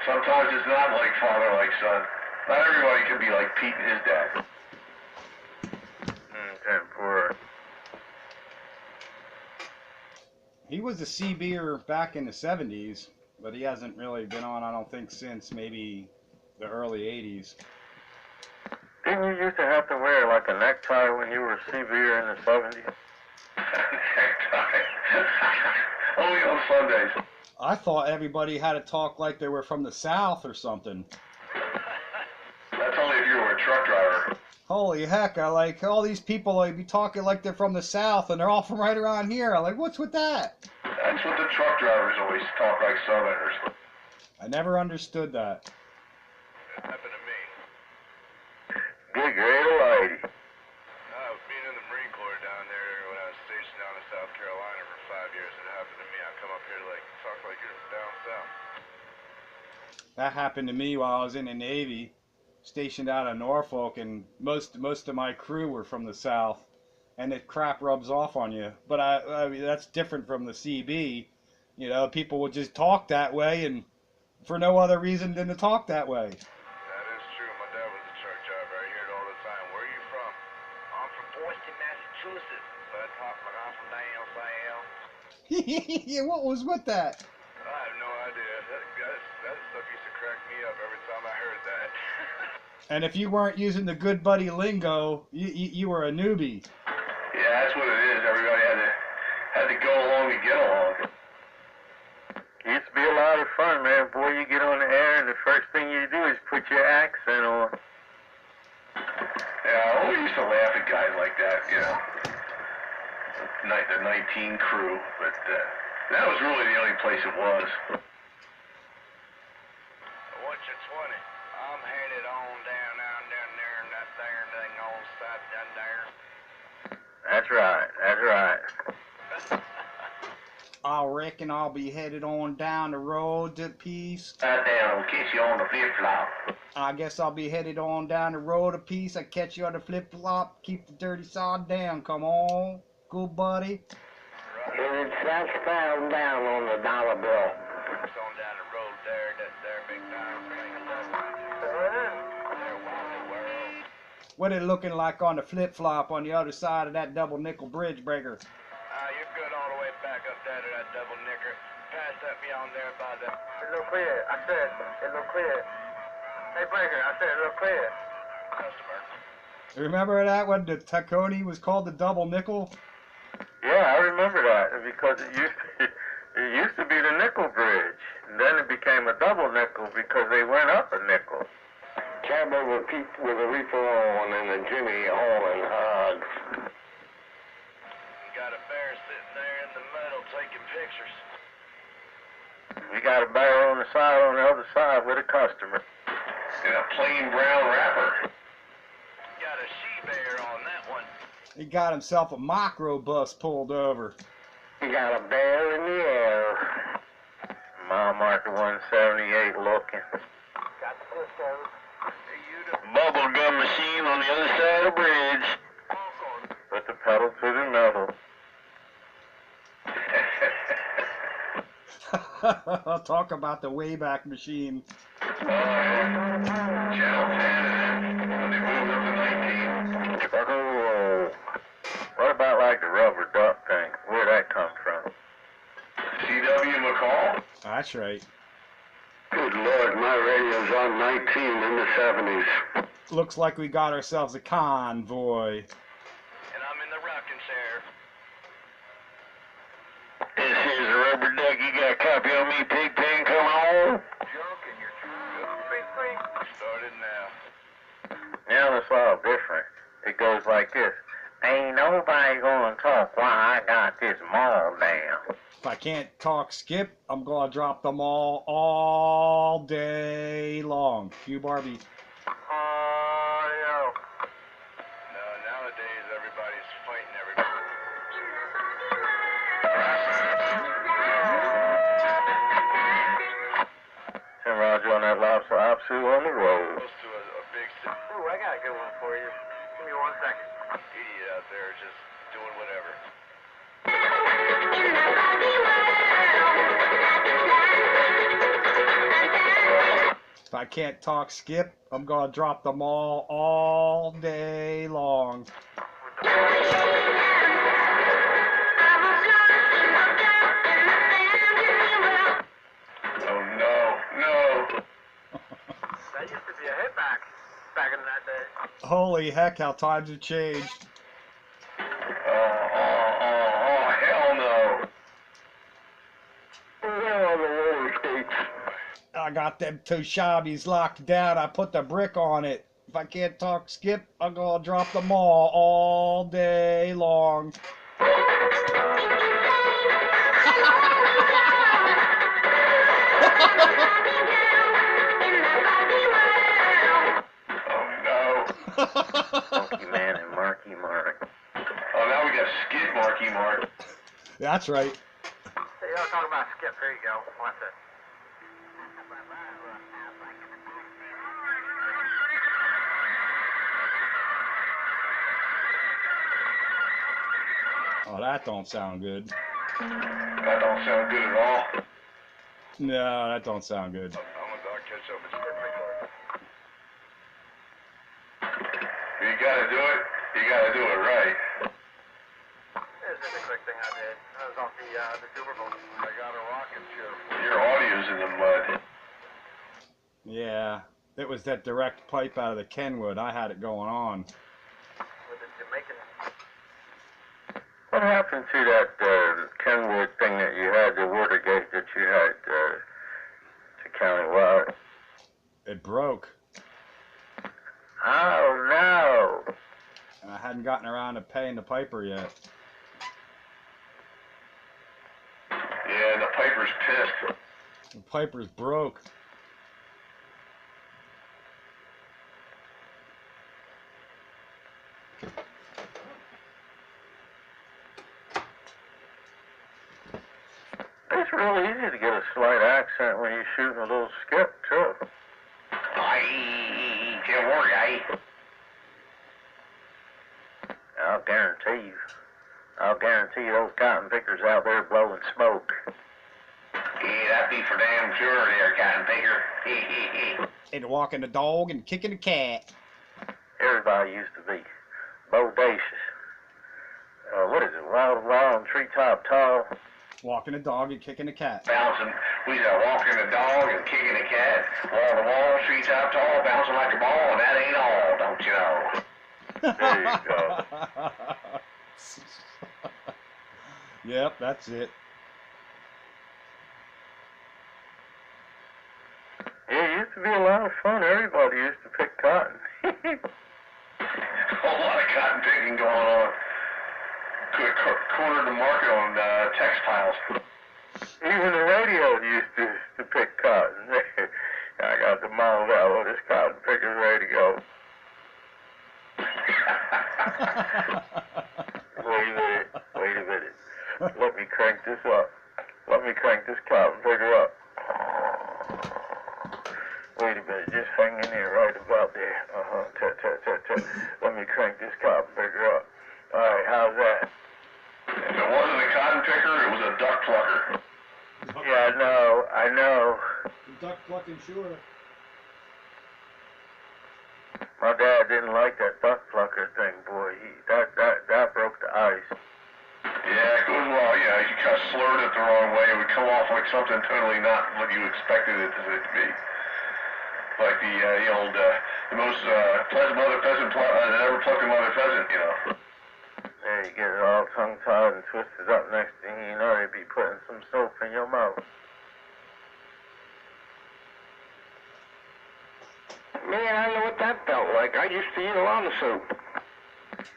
sometimes it's not like father, like son. Not everybody can be like Pete and his dad.
Poor.
He was a CB'er back in the 70s, but he hasn't really been on, I don't think, since maybe the early 80s.
Didn't you used to have to wear like a necktie when you were a CB'er in the 70s?
Necktie. Only on Sundays.
I thought everybody had to talk like they were from the South or something.
That's only if you were a truck driver.
Holy heck, I like all these people like be talking like they're from the South and they're all from right around here. I'm like, what's with that?
That's what the truck drivers always talk like Southerners.
I never understood that.
It happened to me.
Good great lady.
Being in the Marine Corps down there when I was stationed down in South Carolina for 5 years, it happened to me. I come up here to like talk like you're down south.
That happened to me while I was in the Navy, stationed out of Norfolk, and most of my crew were from the South, and it crap rubs off on you. But I mean that's different from the CB. You know, people would just talk that way, and for no other reason than to talk that way.
That is true. My dad was a truck driver. I hear it all the time. Where are you from? I'm from Boston, Massachusetts. But I talk like I'm from down south.
Yeah, what was with that?
I have no idea. That stuff used to crack me up every time I heard that.
And if you weren't using the good buddy lingo, you were a newbie.
Yeah, that's what it is. Everybody had to go along to get along.
It used to be a lot of fun, man. Boy, you get on the air and the first thing you do is put your accent on.
Yeah, I always used to laugh at guys like that, you know. The 19 crew, but that was really the only place it was. What's your 20? I'm headed on down there, and that there thing on side down there.
That's right, that's right.
I reckon I'll be headed on down the road to peace.
Down, I'll catch you on the flip-flop.
I guess I'll be headed on down the road to peace. I catch you on the flip-flop. Keep the dirty sod down. Come on. Good buddy.
It's southbound down on the dollar bill.
It's on down the road there, that there big time thing.
What it looking like on the flip-flop on the other side of that double nickel bridge breaker?
You're good all the way back up there to that double nicker. Past that beyond there by the... It look clear. I said, it look clear. Hey, breaker, I said it look clear. Customer.
Remember that when the Tacony was called the double nickel?
Yeah, I remember that because it used to be the nickel bridge. And then it became a double nickel because they went up a nickel.
Cab over Pete with a reefer on and then Jimmy hauling hogs.
You got a bear sitting there in the middle taking pictures. We got a bear on the side on the other side with a customer.
In a plain brown wrapper.
Got a she-bear on that one.
He got himself a micro bus pulled over.
You got a bear in the air.
Mile marker 178 looking.
Got the discos.
Bubble gum machine on the other side of the bridge.
Put the pedal to the metal.
Talk about the Wayback Machine.
Channel 10 and then when they moved up to 19.
Trucker roll. What about like the rubber duck thing? Where'd that come from?
C.W. McCall?
That's right.
Good Lord, my radio's on 19 in the 70s.
Looks like we got ourselves a convoy.
And I'm in the rocking chair.
This here's a rubber duck. You got a copy on me, Pigpen, coming on?
Junk in your truck. Started now. Now it's all different. It goes like this. Ain't nobody gonna talk while I got this mall down.
If I can't talk skip, I'm gonna drop them all day long. Cue Barbie.
Oh, yo. No, nowadays everybody's fighting everybody. Send Roger on that lobster opsu on the road. Close to a big city.
Ooh, I got a good one for you. Give me 1 second.
Idiot out there just doing whatever.
If I can't talk skip, I'm gonna drop them all day long.
Oh no, no.
That used to be a hit back in that day.
Holy heck, how times have changed.
Oh, hell no.
Oh, the roller skates.
I got them two shabbies locked down. I put the brick on it. If I can't talk skip, I'm gonna drop them all day long.
Monkey Man and Marky Mark.
Oh, now we got Skid Marky Mark.
That's right.
Hey, y'all talking about skip. There you go. Watch it.
Oh, that don't sound good.
That don't sound good at all.
No, that don't sound good.
I'm gonna catch up with you.
You gotta do it. You gotta do it right.
This is a quick thing I did. That was off the Super Bowl.
I got a rocket ship.
Your audio's in the mud.
Yeah, it was that direct pipe out of the Kenwood. I had it going on.
With the Jamaican.
What happened to that Kenwood thing that you had, the water gate that you had to countywide?
It broke.
Oh no!
And I hadn't gotten around to paying the piper yet.
Yeah, the Piper's pissed.
The piper's broke.
It's real easy to get a slight accent when you're shooting a little skip, too.
Aye, can't worry, aye.
I'll guarantee you those cotton pickers out there blowing smoke.
Yeah, that'd be for damn sure there, cotton picker.
And walking the dog and kicking the cat.
Everybody used to be bodacious. What is it? Wild, wild, and treetop tall.
Walking a dog and kicking a cat.
Bouncing, we said walking a dog and kicking a cat, wall to wall, treetop tall, bouncing like a ball, and that ain't all, don't you know?
There you go.
Yep, that's it.
Yeah, it used to be a lot of fun. Everybody used to pick cotton.
A whole lot of cotton picking going on. Cornered the market on textiles.
Even the radio used to pick cotton. I got the model out of this cotton picking radio. Wait a minute. Let me crank this up. Let me crank this cotton picker up. Wait a minute, just hang in there right about there. Let me crank this cotton picker up. Alright, how's that?
If it wasn't a cotton picker, it was a duck plucker.
Yeah, I know.
Duck plucking, sure.
My dad didn't like that duck plucker thing, boy. That broke the ice.
Yeah, it goes well. Yeah, you kind of slurred it the wrong way. It would come off like something totally not what you expected it to be. Like the most pleasant mother pheasant that ever plucked a mother pheasant, you know.
There you get it all tongue-tied and twisted up. Next thing you know, they'd be putting some soap in your mouth.
Man, I know what that felt like. I used to eat a lot of soup.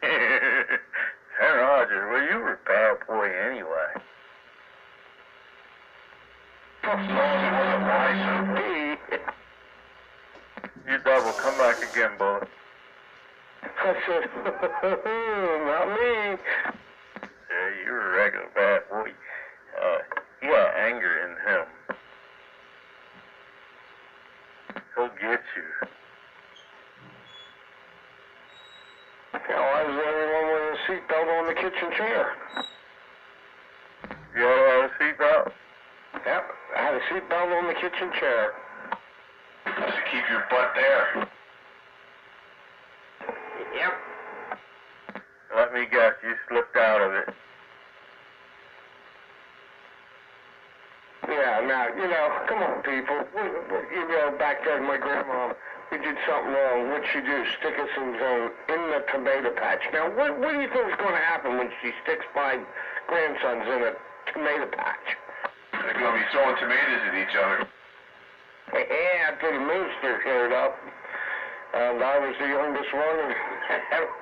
Hey, Roger, well, you were a bad boy anyway. You double, come back again, boy.
I said, not me.
Yeah, you're a regular bad boy. He had anger in him. He'll get you.
Hell, I was the only one with a seatbelt on the kitchen chair.
You had a seatbelt?
Yep, I had a seatbelt on the kitchen chair.
Just to keep your butt there.
Yep.
Let me guess, you slipped out of it.
Yeah, now, come on, people. Back then, my grandma, we did something wrong. What'd she do? Stick us in the tomato patch. Now, what do you think is going to happen when she sticks my grandsons in a tomato patch?
They're going to be throwing tomatoes at each other.
Yeah, after the minister showed up, and I was the youngest one, and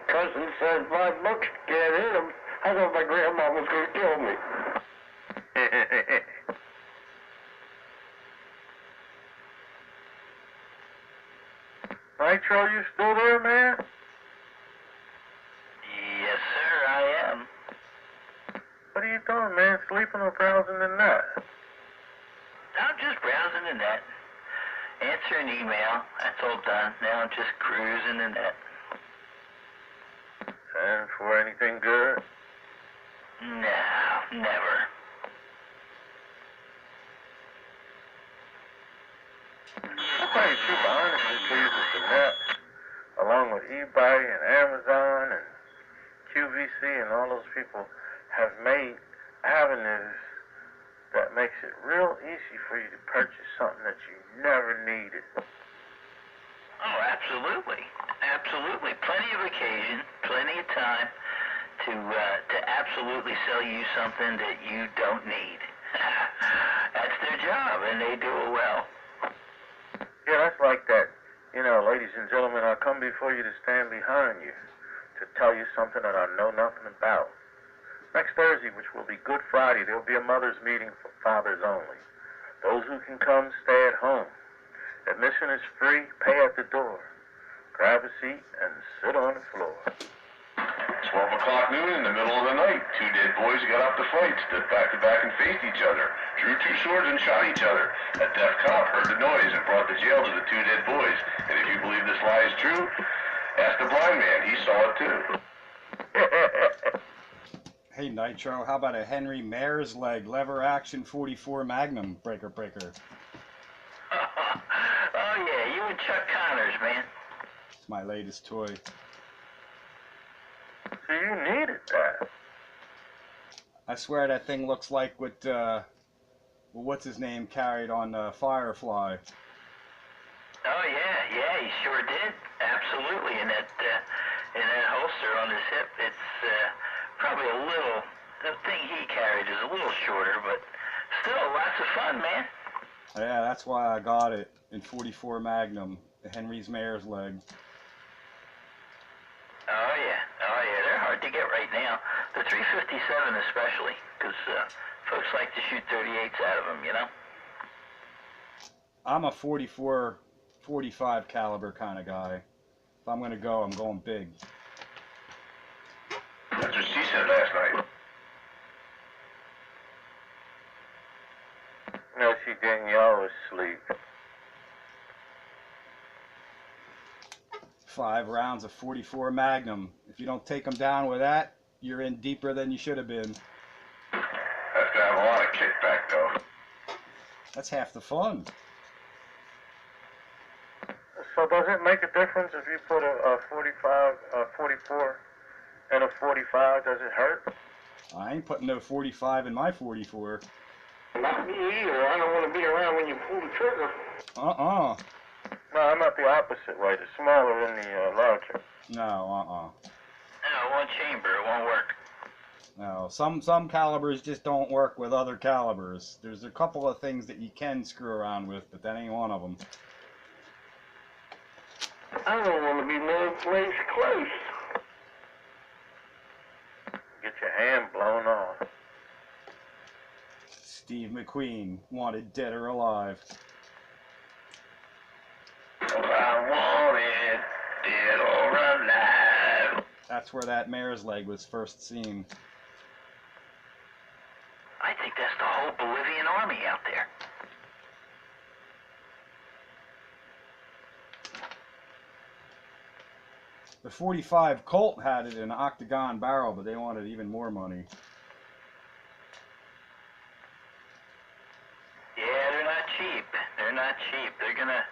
cousin said, $5, can't hit him. I thought my grandma was going to kill me.
Nitro, you still there, man?
Yes, sir, I am.
What are you doing, man? Sleeping or browsing the net?
I'm just browsing the net. Answering email. That's all done. Now I'm just cruising the net.
And for anything good?
No, never.
I'm pretty super honestly pleased with the net, along with eBay and Amazon and QVC and all those people have made avenues that makes it real easy for you to purchase something that you never needed.
Oh, absolutely. Absolutely. Plenty of occasion, plenty of time to absolutely sell you something that you don't need. That's their job, and they do it well.
Yeah, that's like that. Ladies and gentlemen, I come before you to stand behind you, to tell you something that I know nothing about. Next Thursday, which will be Good Friday, there'll be a mother's meeting for fathers only. Those who can come, stay at home. Admission is free, pay at the door. Grab a seat and sit on the floor.
12 o'clock noon in the middle of the night, two dead boys got up to fight, stood back to back and faced each other, drew two swords and shot each other. A deaf cop heard the noise and brought the jail to the two dead boys. And if you believe this lie is true, ask the blind man, he saw it too.
Hey Nitro, how about a Henry Mare's leg lever action 44 Magnum breaker?
Oh yeah, you and Chuck Connors, man.
It's my latest toy.
So you needed that.
I swear that thing looks like what, what's his name carried on Firefly.
Oh yeah, he sure did. Absolutely. In that holster on his hip, it's probably a little. The thing he carried is a little shorter, but still lots of fun, man.
Yeah, that's why I got it in 44 Magnum, the Henry's Mare's leg.
Oh yeah, they're hard to get right now. The 357 especially, because folks like to shoot 38s out of them, you know?
I'm a 44, 45 caliber kind of guy. If I'm going to go, I'm going big.
That's what she said last night.
No, she didn't. Y'all was asleep.
5 rounds of 44 Magnum. If you don't take them down with that, you're in deeper than you should have been.
Have to have a lot of kickback, though.
That's half the fun.
So does it make a difference if you put a 45, 44 and a 45? Does it hurt?
I ain't putting no 45 in my 44.
Not me either. I don't want to be around when you pull the trigger.
No, I'm not the opposite way. The smaller than the larger.
No,
No, one chamber, it won't work.
No, some calibers just don't work with other calibers. There's a couple of things that you can screw around with, but that ain't one of them.
I don't want to be no place close.
Get your hand blown off.
Steve McQueen, wanted dead or alive.
I wanted dead or alive.
That's where that mare's leg was first seen.
I think that's the whole Bolivian army out there.
The 45 Colt had it in an octagon barrel, but they wanted even more money.
Yeah, they're not cheap. They're not cheap. They're gonna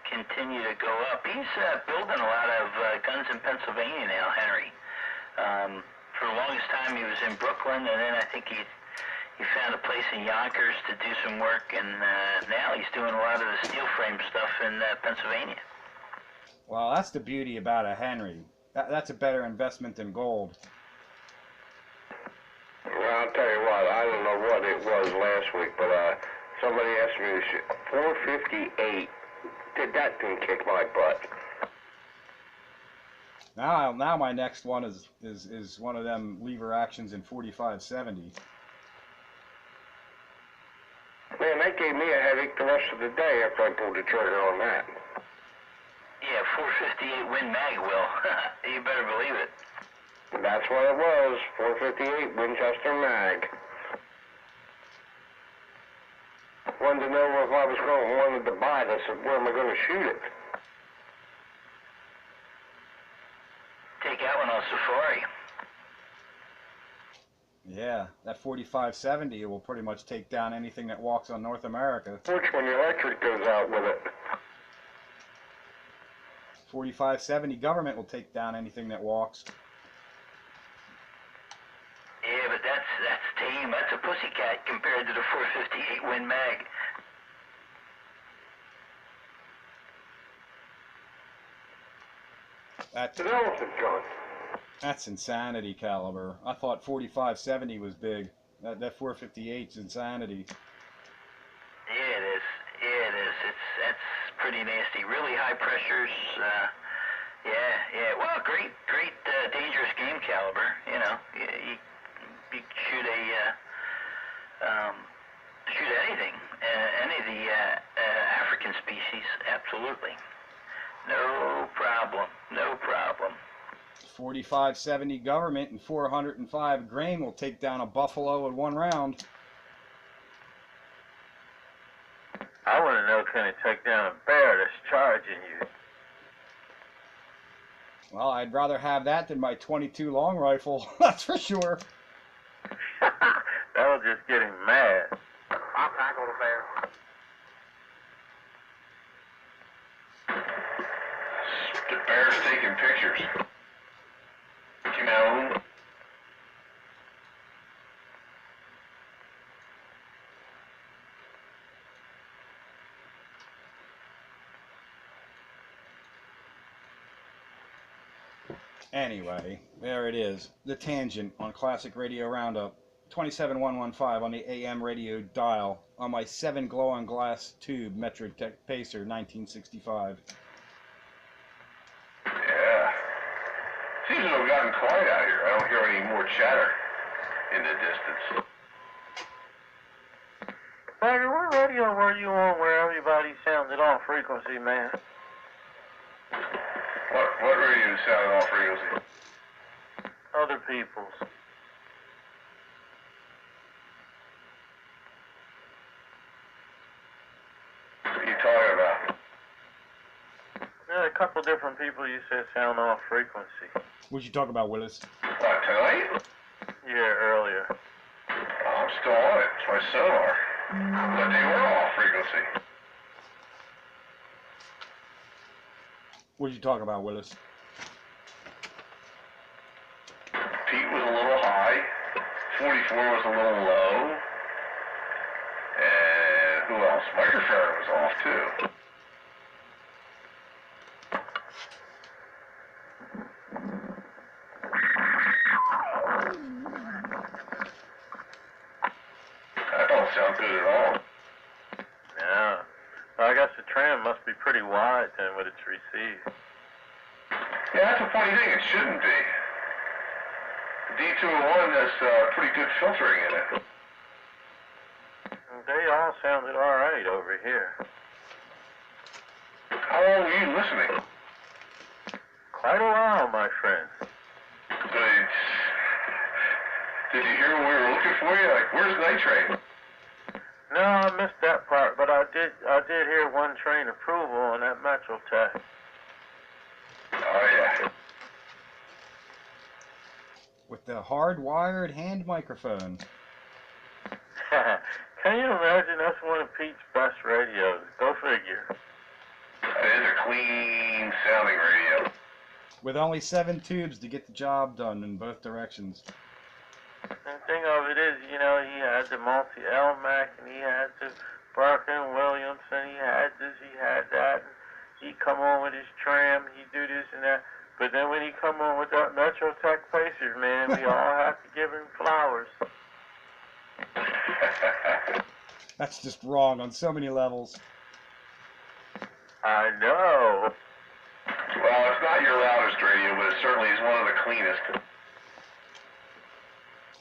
continue to go up. He's building a lot of guns in Pennsylvania now, Henry. For the longest time he was in Brooklyn, and then I think he found a place in Yonkers to do some work, and now he's doing a lot of the steel frame stuff in Pennsylvania.
Well, that's the beauty about a Henry. That's a better investment than gold.
Well, I'll tell you what, I don't know what it was last week, but somebody asked me, 458, did that thing kick my butt?
Now my next one is one of them lever actions in 4570.
Man, that gave me a headache the rest of the day after I pulled the trigger on that.
Yeah, 458 Win Mag will. You better believe it.
That's what it was, 458 Winchester Mag. Wanted to know if I was wanted to buy it. I said, where am I going to shoot it?
Take that one on safari.
Yeah, that 4570 will pretty much take down anything that walks on North America.
Which one, the electric goes out with it?
4570 government will take down anything that walks.
Yeah, but that's tame. That's a pussycat compared to the 458 Win Mag.
It's an elephant gun.
That's insanity caliber. I thought 4570 was big. That 458's insanity.
Yeah, it is. Yeah, it is. That's pretty nasty. Really high pressures. Yeah. Well, great, dangerous game caliber. You know, you shoot shoot anything, any of the African species. Absolutely, no problem.
4570 government and 405 grain will take down a buffalo in one round.
I want to know, can it take down a bear that's charging you?
Well, I'd rather have that than my 22 long rifle, that's for sure.
That'll just get him mad.
I'll tackle the bear.
The bear's Pacers. Came out.
Anyway, there it is. The tangent on Classic Radio Roundup. 27115 on the AM radio dial on my 7 glow-on-glass tube Metrotek Pacer 1965.
Yeah. Seems to have gotten quiet out here. I don't hear any more chatter in the distance.
Bagger, what radio were you on where everybody sounded off frequency, man?
What radio sounded off frequency?
Other people's.
What are you talking about?
Yeah, a couple different people you said sound off frequency.
What'd you talk about, Willis?
What, tonight?
Yeah, earlier.
I'm still on it. It's my sonar. But they were off frequency.
What'd you talk about, Willis?
Pete was a little high. 44 was a little low. And who else? Microphone was off too. That don't sound good at all.
Yeah. Well, I guess the tram must be pretty wide then with its receive.
Yeah, that's a funny thing. It shouldn't be. The D201 has pretty good filtering in it.
They all sounded alright over here.
How long were you listening?
Quite a while, my friend.
Did you hear when we were looking for you? Like, where's Night Train?
No, I missed that part, but I did hear one train approval on that Metrotek.
Oh, yeah.
With the hard-wired hand microphone.
Can you imagine that's one of Pete's best radios? Go figure.
That is a clean sounding radio.
With only 7 tubes to get the job done in both directions.
And the thing of it is, you know, he had the multi Elmac and he had the Barker Williams and he had this, he had that. And he'd come on with his tram, he'd do this and that. But then when he come on with that Metrotek Pacer, man, we all have to give him flowers.
That's just wrong on so many levels.
I know.
Well, it's not your loudest radio, but it certainly is one of the cleanest.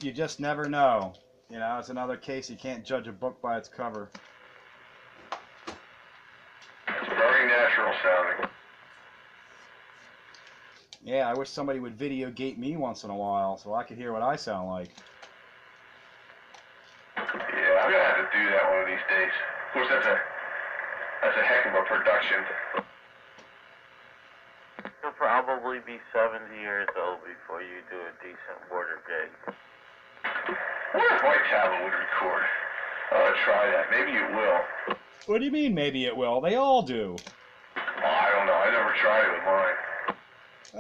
You just never know. You know, it's another case you can't judge a book by its cover.
It's very natural sounding.
Yeah, I wish somebody would video gate me once in a while so I could hear what I sound like.
Yeah, I'm gonna have to do that one of these days. Of course, that's a heck of a production.
You'll probably be 70 years old before you do a decent border gate.
What if my tablet would record? I ought to try that. Maybe it will.
What do you mean, maybe it will? They all do.
Oh, I don't know. I never tried it with mine.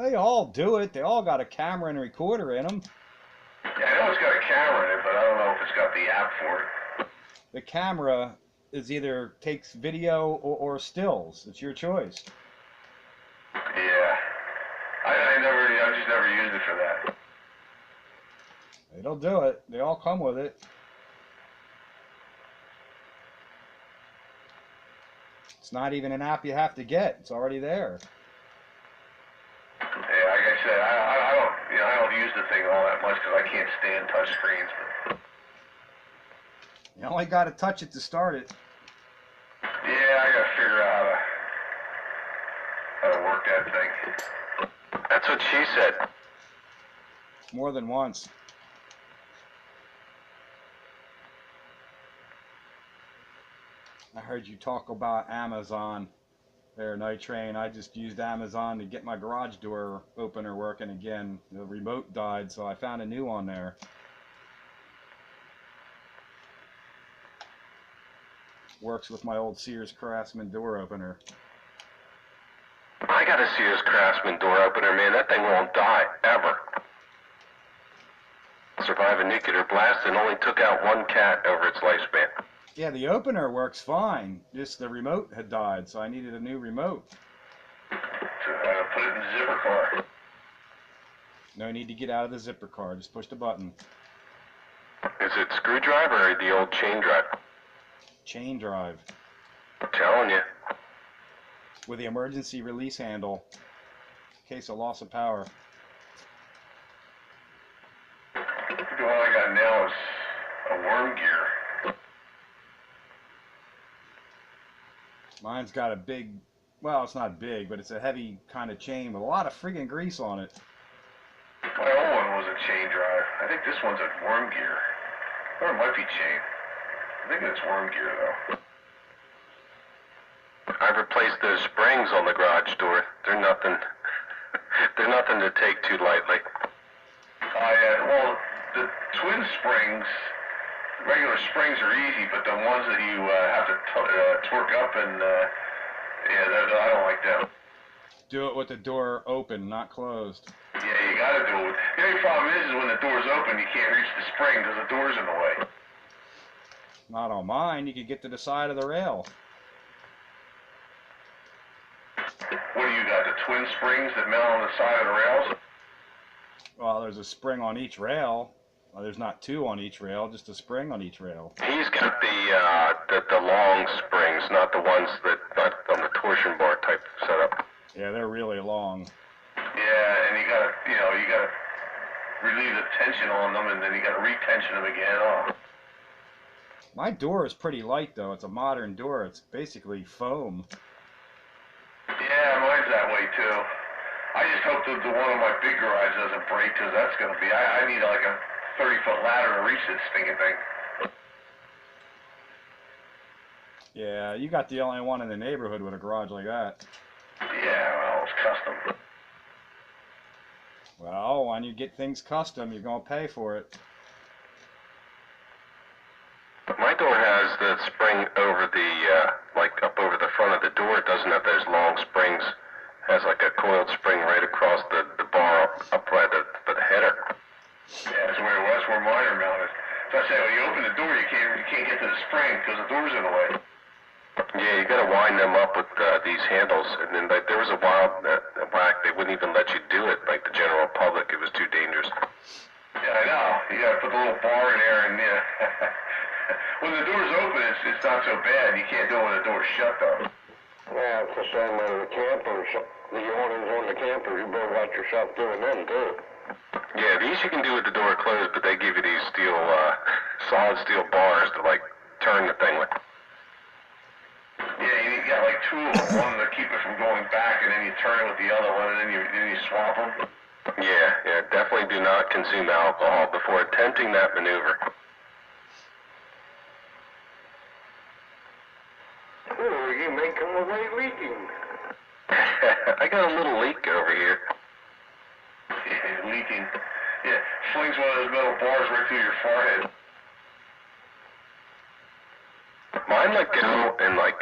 They all do it. They all got a camera and a recorder in them.
Yeah, I know it's got a camera in it, but I don't know if it's got the app for it.
The camera is either takes video or stills. It's your choice.
Yeah. I just never used it for that.
It'll do it. They all come with it. It's not even an app you have to get. It's already there.
Yeah, like I said, I don't use the thing all that much because I can't stand touch screens. But
You only got to touch it to start it.
yeah, I gotta figure out how to work that thing.
That's what she said.
More than once. I heard you talk about Amazon there, Night Train. I just used Amazon to get my garage door opener working again. The remote died, so I found a new one there. Works with my old Sears Craftsman door opener.
I gotta see this Craftsman door opener, man. That thing won't die, ever. Survive a nuclear blast and only took out one cat over its lifespan.
Yeah, the opener works fine. Just the remote had died, so I needed a new remote.
Put it in the zipper car.
No need to get out of the zipper car. Just push the button.
Is it screwdriver or the old chain drive?
Chain drive.
I'm telling you.
With the emergency release handle. In case of loss of power.
The one I got now is a worm gear.
Mine's got a big, well, it's not big, but it's a heavy kind of chain with a lot of friggin' grease on it.
My old one was a chain drive. I think this one's a worm gear. Or it might be chain. I think it's worm gear, though.
I've replaced those springs on the garage door. They're nothing. They're nothing to take too lightly.
Well, the twin springs, regular springs are easy, but the ones that you have to torque up and, yeah, I don't like them.
Do it with the door open, not closed.
Yeah, you gotta do it. The only problem is when the door's open, you can't reach the spring because the door's in the way.
Not on mine. You could get to the side of the rail.
What do you got, the twin springs that mount on the side of the rails?
Well, there's a spring on each rail. Well, there's not two on each rail, just a spring on each rail.
He's got the long springs, not the ones that not on the torsion bar type setup.
Yeah, they're really long.
Yeah, and you gotta relieve the tension on them, and then you gotta retension them again. Oh.
My door is pretty light, though. It's a modern door. It's basically foam.
Yeah, mine's that way too. I just hope that the one in my big garage doesn't break, because that's gonna be. I need like a 30-foot ladder to reach this stinking thing.
Yeah, you got the only one in the neighborhood with a garage like that.
Yeah, well, it's custom.
Well, when you get things custom, you're gonna pay for it.
My door has the spring over the, like up over the front of the door. It doesn't have those long springs. It has like a coiled spring right across the bar up right at the header.
Yeah, that's where mine are mounted. So I say, when you open the door, you can't get to the spring because the door's in the way.
Yeah, you gotta wind them up with these handles. And then like, there was a while back they wouldn't even let you do it. Like the general public, it was too dangerous.
Yeah, I know. You gotta put the little bar in there, and yeah. When the door's open, it's not so bad. You can't do it when the door's shut, though.
Yeah, it's the same with the campers. The awnings on the campers, you better watch yourself doing them, too.
Yeah, these you can do with the door closed, but they give you these steel, solid steel bars to like turn the thing with.
Yeah, you got like two of them. One to keep it from going back, and then you turn it with the other one, and then you swap them.
Yeah, definitely do not consume alcohol before attempting that maneuver.
Oh, you may come away leaking.
I got a little leak over here.
Yeah, leaking. Yeah, flings one of those metal bars right through your forehead.
Mine let go in like,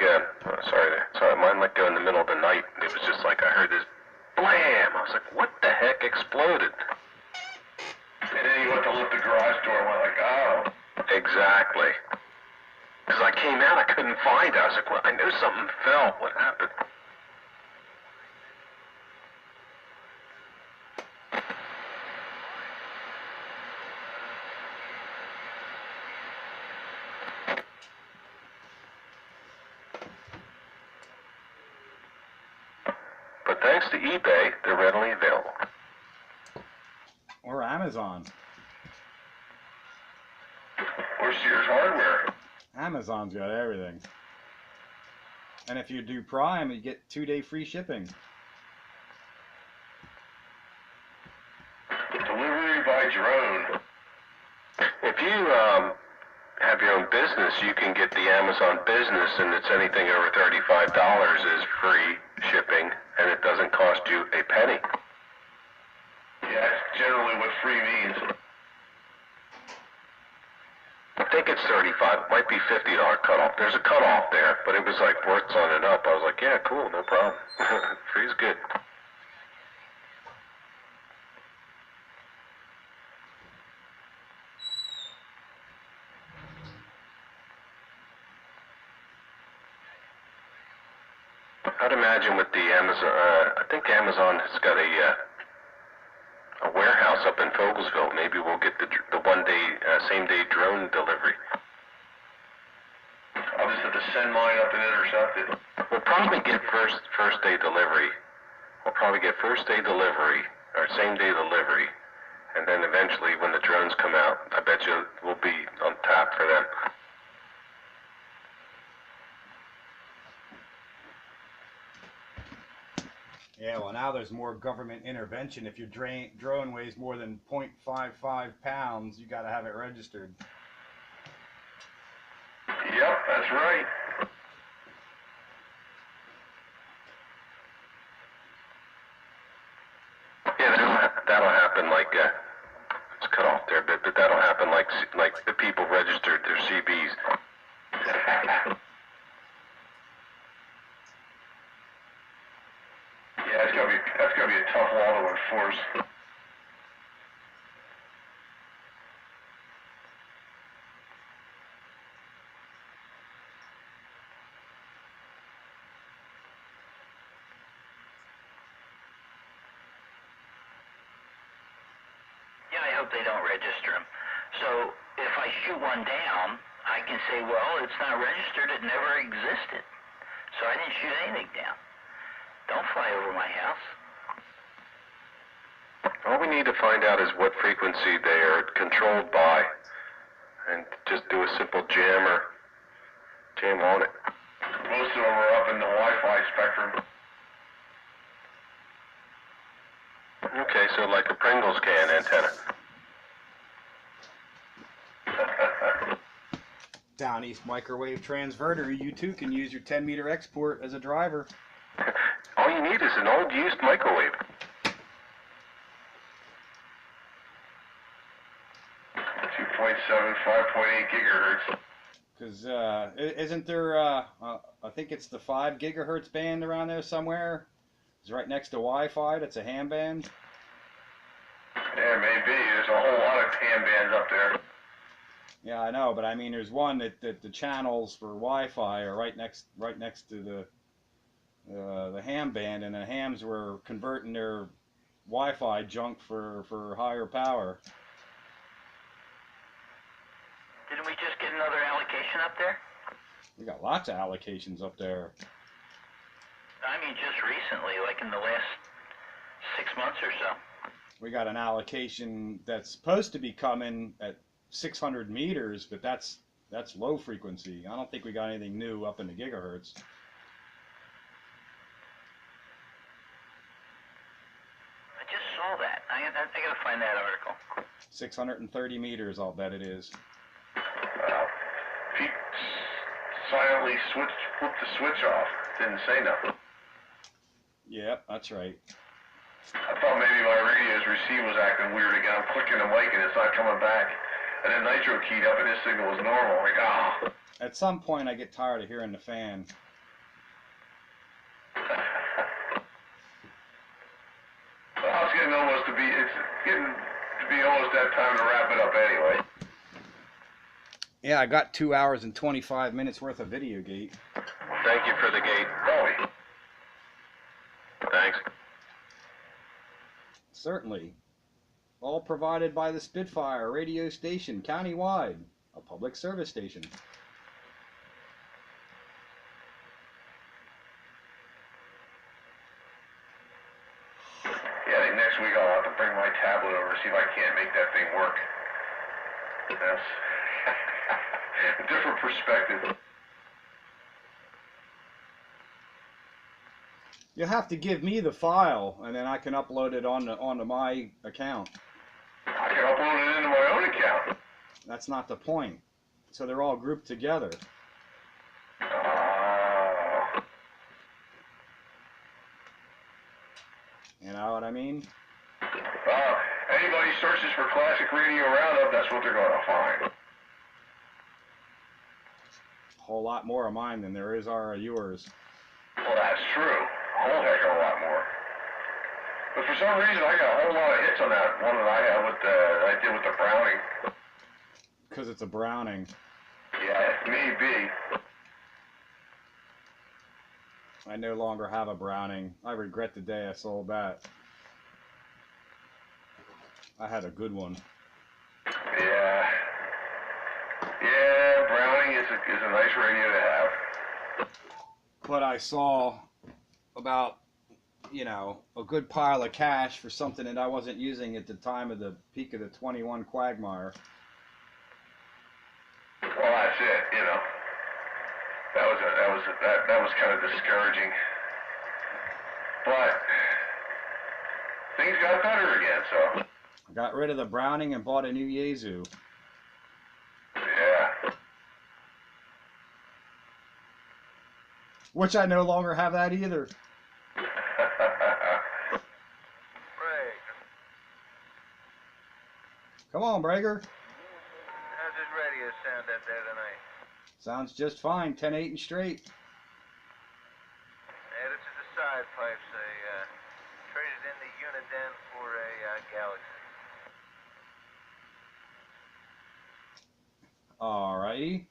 mine let go in the middle of the night. It was just like I heard this blam. I was like, what the heck exploded?
And then you went to lift the garage door and went like, oh.
Exactly. Because I came out, I couldn't find it. I was like, well, I knew something fell. What happened? But thanks to eBay, they're readily available.
Or Amazon.
Or Sears Hardware.
Amazon's got everything. And if you do Prime, you get 2-day free shipping.
Delivery by drone.
If you have your own business, you can get the Amazon Business, and it's anything over $35 is free shipping, and it doesn't cost you a penny.
Yeah, that's generally what free means.
I think it's 35. It might be $50 cutoff. There's a cutoff there, but it was like worth signing up. I was like, yeah, cool, no problem. Free's good. I'd imagine with the Amazon, I think Amazon has got a warehouse up in Fogelsville. Maybe we'll get the same day drone delivery.
I'll just have to send mine up and intercept it.
We'll probably get first day delivery. We'll probably get first day delivery or same day delivery, and then eventually when the drones come out, I bet you we'll be on tap for them.
Yeah, well, now there's more government intervention. If your drone weighs more than 0.55 pounds, you got to have it registered.
Yep, that's right.
Yeah, that'll happen like, it's cut off there, but that'll happen like the people registered their CBs.
Yeah, that's gotta be a tough law to enforce.
Yeah, I hope they don't register them. So if I shoot one down, I can say, well, it's not registered, it never existed. So I didn't shoot anything down. Don't fly over my house.
All we need to find out is what frequency they are controlled by, and just do a simple jam on it.
Most of them are up in the Wi-Fi spectrum.
Okay, so like a Pringles can antenna.
Down East Microwave Transverter, you too can use your 10-meter export as a driver.
All you need is an old used microwave.
2.7, 5.8 gigahertz.
Because isn't there, I think it's the 5 gigahertz band around there somewhere? It's right next to Wi-Fi. That's a ham band.
Yeah, maybe. There's a whole lot of ham bands up there.
Yeah, I know, but I mean, there's one that the channels for Wi-Fi are right next to the ham band, and the hams were converting their Wi-Fi junk for higher power.
Didn't we just get another allocation up there?
We got lots of allocations up there.
I mean, just recently, like in the last 6 months or so.
We got an allocation that's supposed to be coming at 600 meters, but that's low frequency. I don't think we got anything new up in the gigahertz.
I just saw that. I gotta find that article.
630 meters, I'll bet it is.
Pete silently flipped the switch off. Didn't say nothing.
Yep, that's right.
I thought maybe my radio's receiver was acting weird again. I'm clicking the mic and it's not coming back. And then Nitro keyed up and his signal was normal. Like, ah.
At some point, I get tired of hearing the fan.
Well, it's getting almost to be almost that time to wrap it up anyway.
Yeah, I got 2 hours and 25 minutes worth of video gate.
Thank you for the gate.
Oh,
Thanks.
Certainly. All provided by the Spitfire radio station, countywide, a public service station.
yeah, I think next week I'll have to bring my tablet over and see if I can't make that thing work. That's a different perspective.
You'll have to give me the file, and then I can upload it onto my account.
I can upload it into my own account.
That's not the point. So they're all grouped together. You know what I mean?
Anybody searches for classic radio roundup, that's what they're going to find.
whole lot more of mine than there are of yours.
Well, that's true. A whole heck of a lot more. But for some reason, I got a whole lot of hits on that one that I have with I did with the Browning.
Because it's a Browning.
Yeah, maybe.
I no longer have a Browning. I regret the day I sold that. I had a good one.
Yeah. Yeah, Browning is a nice radio to have.
But I saw about, you know, a good pile of cash for something that I wasn't using at the time of the peak of the 21 Quagmire.
Well, that's it, you know. That was kind of discouraging. But things got better again, so.
I got rid of the Browning and bought a new Yaesu.
Yeah.
Which I no longer have that either.
Right.
Come on, Brager.
How's this radio sound up there tonight?
Sounds just fine, 10-8 and straight.
Yeah, this is the side pipes. I traded in the Uniden for a Galaxy.
Alrighty.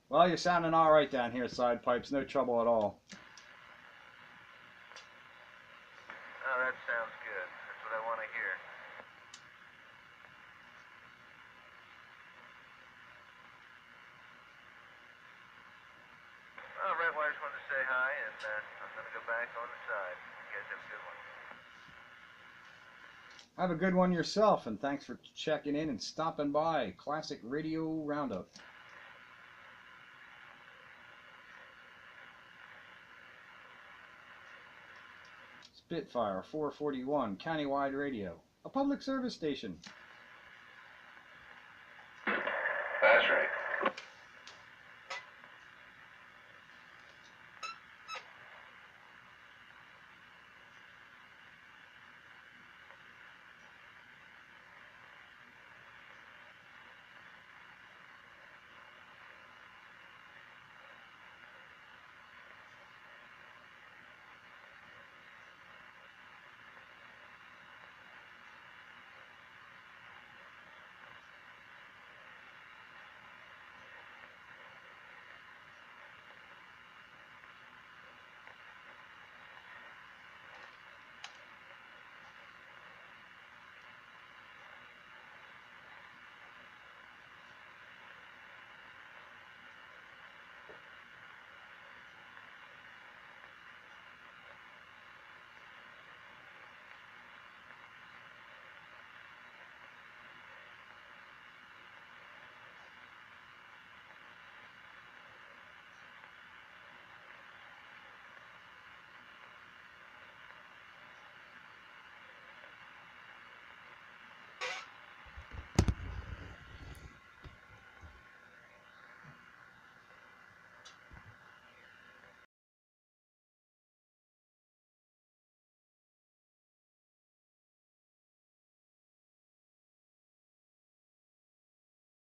Well, you're sounding alright down here, side pipes. No trouble at all.
Oh, that sounds good. That's what I want to hear. All right, well, I just wanted to say hi, and I'm going to go back on the side. You guys have a good one.
Have a good one yourself, and thanks for checking in and stopping by. Classic Radio Roundup. Spitfire 441, Countywide Radio, a public service station.